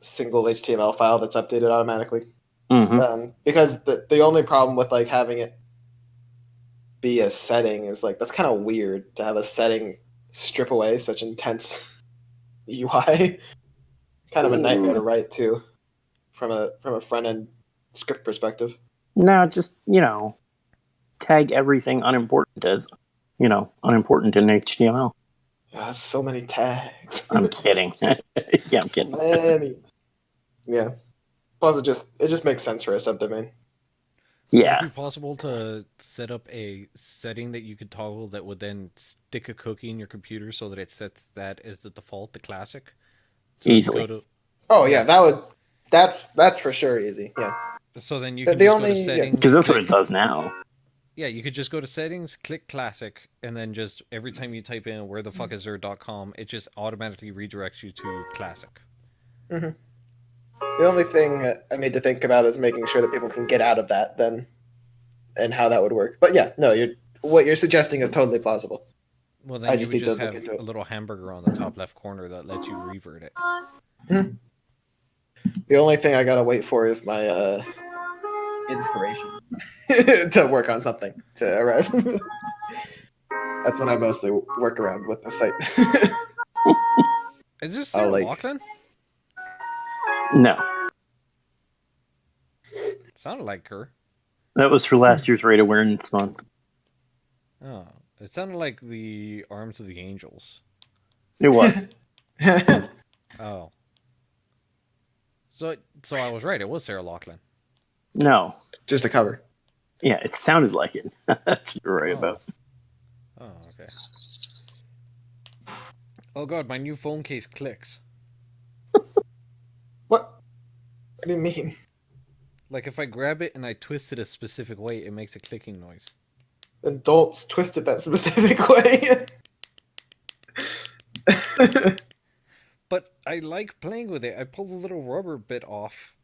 single HTML file that's updated automatically.
Mm-hmm.
Because the only problem with like having it be a setting is like that's kind of weird to have a setting strip away such intense UI. Kind of a nightmare to write too, from a front end script perspective.
No, just tag everything unimportant as unimportant in HTML.
Ah, so many tags.
I'm kidding. Yeah, I'm kidding.
Many. Yeah. Plus, it just makes sense for a subdomain.
Would
Yeah,
it be possible to set up a setting that you could toggle that would then stick a cookie in your computer so that it sets that as the default, the classic? So
easily.
you go to,
Oh yeah, that's for sure easy. Yeah.
so then you
The
can just go
only
to settings.
Because that's what
click-
it does now.
Yeah, you could just go to settings, click classic, and then just every time you type in where the fuck is there.com, it just automatically redirects you to classic.
The only thing I need to think about is making sure that people can get out of that then, and how that would work. But yeah, no, what you're suggesting is totally plausible.
Well,
I
then you
just
would
need to
just
look
have
into it.
a little hamburger on the top left corner that lets you revert it.
The only thing I gotta wait for is my inspiration to work on something to arrive. That's when I mostly work around with the site.
Is this Sarah Lachlan?
No,
Sounded like her.
that was for last year's Rate Awareness Month.
Oh, it sounded like the Arms of the Angels.
It was.
Oh. So I was right. It was Sarah Lachlan.
No.
Just a cover.
Yeah, it sounded like it. That's what you're right
Oh.
about.
Oh, okay. Oh god, my new phone case clicks.
What do you mean?
Like if I grab it and I twist it a specific way, it makes a clicking noise.
Adults twist it that specific way.
But I like playing with it. I pulled a little rubber bit off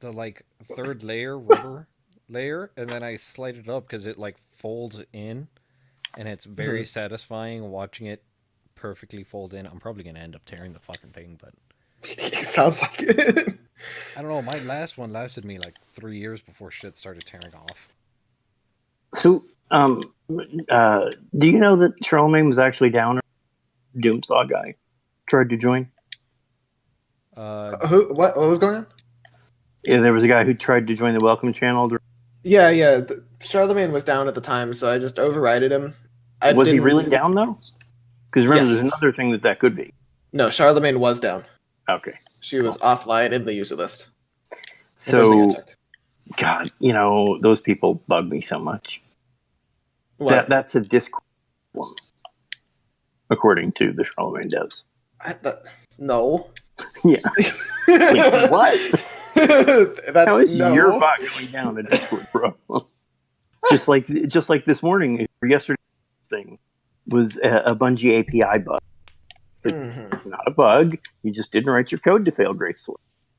the third rubber layer, and then I slide it up because it folds in, and it's very satisfying watching it perfectly fold in. I'm probably gonna end up tearing the fucking thing, but
It sounds like it.
I don't know. My last one lasted me 3 years before shit started tearing off.
So, do you know that Charlemagne was actually down? Doomsaw guy tried to join.
What was going on?
Yeah, there was a guy who tried to join the Welcome channel.
Yeah. Charlemagne was down at the time, so I just overrided him.
Was he really down though? Because remember,
Yes.
there's another thing that could be.
No, Charlemagne was down.
Okay.
She was offline in the user list.
So, God, those people bug me so much.
What?
That's a Discord one, according to the Charlemagne devs.
No.
Yeah. It's like, what? How is
no.
your bot going down a Discord, bro? just like this morning or yesterday's thing was a Bungie API bug. It's like, not a bug. You just didn't write your code to fail gracefully.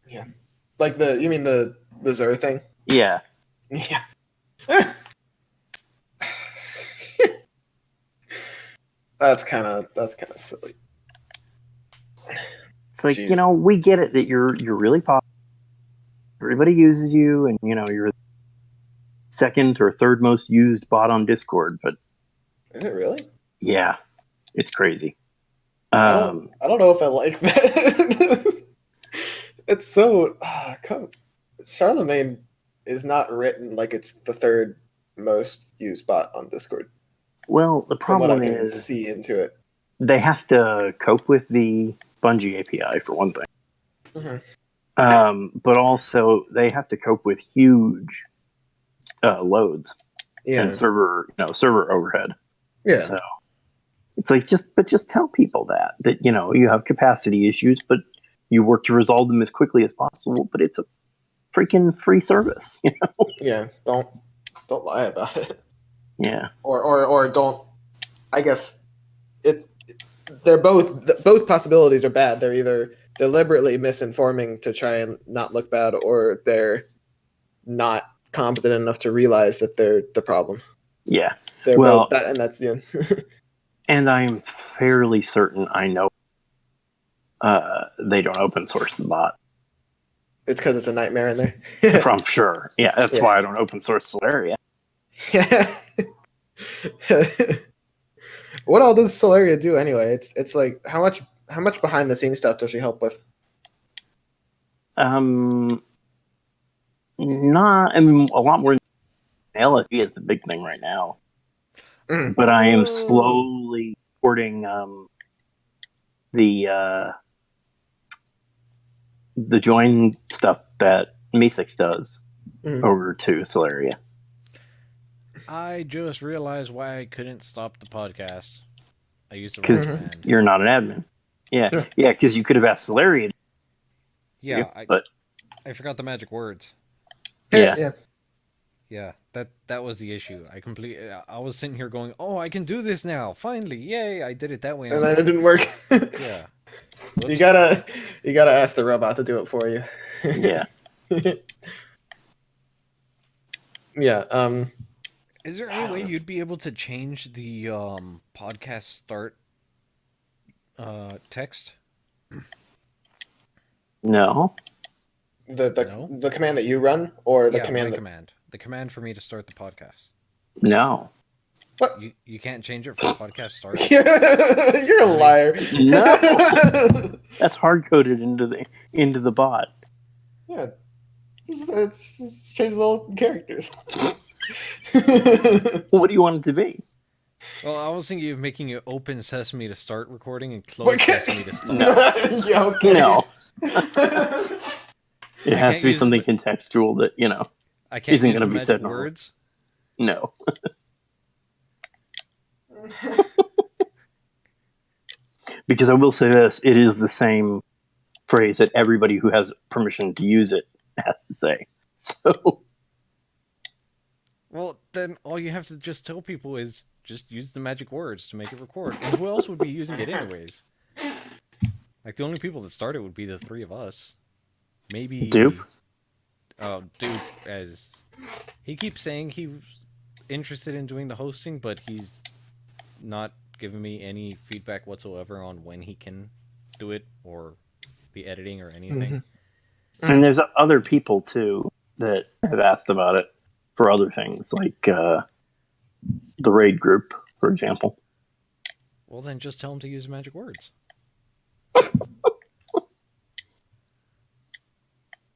Yeah. Like you mean the Zer thing?
Yeah.
Yeah. That's kind of silly.
It's like,
Jeez.
we get it that you're really popular. Everybody uses you, and you're the second or third most used bot on Discord. But
Is it really?
yeah, it's crazy.
I don't know if I like that. It's so Charlemagne is not written like it's the third most used bot on Discord.
Well, the
From what I
problem
can
is
see into it.
they have to cope with the Bungie API for one thing. But also they have to cope with huge loads and server overhead.
Yeah.
So It's like just tell people that you have capacity issues, but you work to resolve them as quickly as possible. But it's a freaking free service.
Yeah, don't lie about it.
Yeah.
Or don't. I guess they're both possibilities are bad. They're either deliberately misinforming to try and not look bad, or they're not competent enough to realize that they're the problem.
Yeah.
They're
Well,
both that, and that's the end.
and I'm fairly certain I know they don't open source the bot.
It's because it's a nightmare in there.
I'm sure. Yeah, that's why I don't open source Solaria.
Yeah. What all does Solaria do anyway? It's like how much behind the scenes stuff does she help with?
Not. I mean, a lot more. LFE is the big thing right now.
Mm.
But I am slowly porting the join stuff that Mesix does over to Solaria.
I just realized why I couldn't stop the podcast. I used the wrong
Because
command.
you're not an admin. Yeah, yeah. Because you could have asked Solaria.
Yeah,
but
I forgot the magic words.
Yeah.
Yeah, that was the issue. I was sitting here going, "Oh, I can do this now! Finally, yay! I did it that way."
And then it didn't work.
Yeah.
You gotta ask the robot to do it for you.
Yeah.
Yeah.
Is there any way you'd be able to change the podcast start text?
No.
The command that you run, or the command that...
command. The command for me to start the podcast.
No.
What?
You can't change it for podcast start?
You're a liar.
No. That's hard coded into the bot.
Yeah. It's just change the little characters.
What do you want it to be?
Well, I was thinking of making it open sesame to start recording and close sesame to stop.
Yeah, okay.
No. It has to be something contextual that,
I can't
isn't
use
going to
the
be said
magic words.
No. Because I will say this, it is the same phrase that everybody who has permission to use it has to say. So.
Well, then all you have to just tell people is just use the magic words to make it record. And who else would be using it anyways? Like, the only people that start it would be the three of us. Maybe...
Dupe?
Dupe, as... He keeps saying he's interested in doing the hosting, but he's not giving me any feedback whatsoever on when he can do it, or the editing, or anything.
Mm-hmm. And there's other people, too, that have asked about it for other things, like the raid group, for example.
Well, then just tell them to use magic words.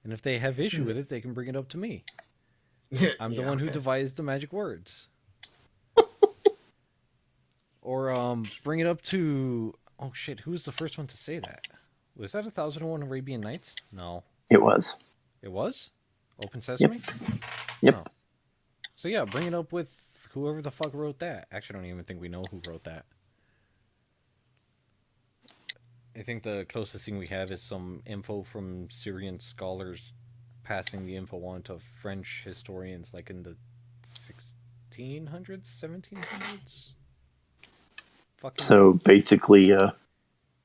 And if they have issue with it, they can bring it up to me. I'm the one who devised the magic words. Or bring it up to... Oh shit, who was the first one to say that? Was that 1001 Arabian Nights? No.
It was.
It was? Open Sesame?
Yep.
Oh. So yeah, bring it up with whoever the fuck wrote that. Actually, I don't even think we know who wrote that. I think the closest thing we have is some info from Syrian scholars passing the info on to French historians like in the 1600s, 1700s?
So basically a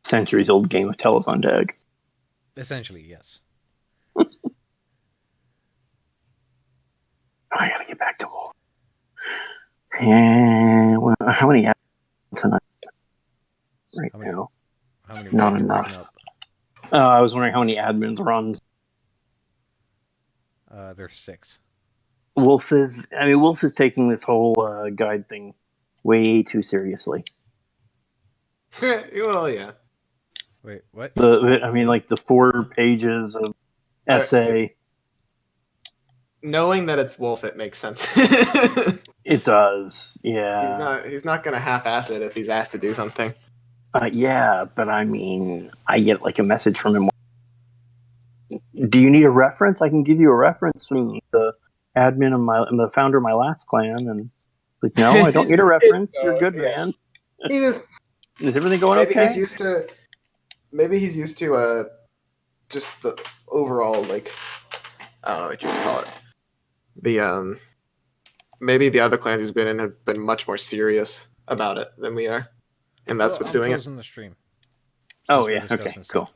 centuries-old game of telephone tag.
Essentially, yes.
I gotta get back to Wolf. And how many tonight? Now?
How many
Not enough. I was wondering how many admins are on.
There's 6.
Wolf is taking this whole guide thing way too seriously.
Well, yeah.
Wait, what?
The 4 pages of essay.
Knowing that it's Wolf, it makes sense.
It does, yeah.
He's not gonna half-ass it if he's asked to do something.
Yeah, but I mean, I get like a message from him. Do you need a reference? I can give you a reference from the admin and the founder of my last clan. And like, no, I don't need a reference. You're good, man. Is everything going
Maybe
okay?
he's used to. Maybe he's used to just the overall like I don't know what you would call it. The maybe the other clans he's been in have been much more serious about it than we are, and that's what's
I'm
doing it.
closing the stream.
Oh
Since we're
yeah. Okay.
discussing stuff.
Cool.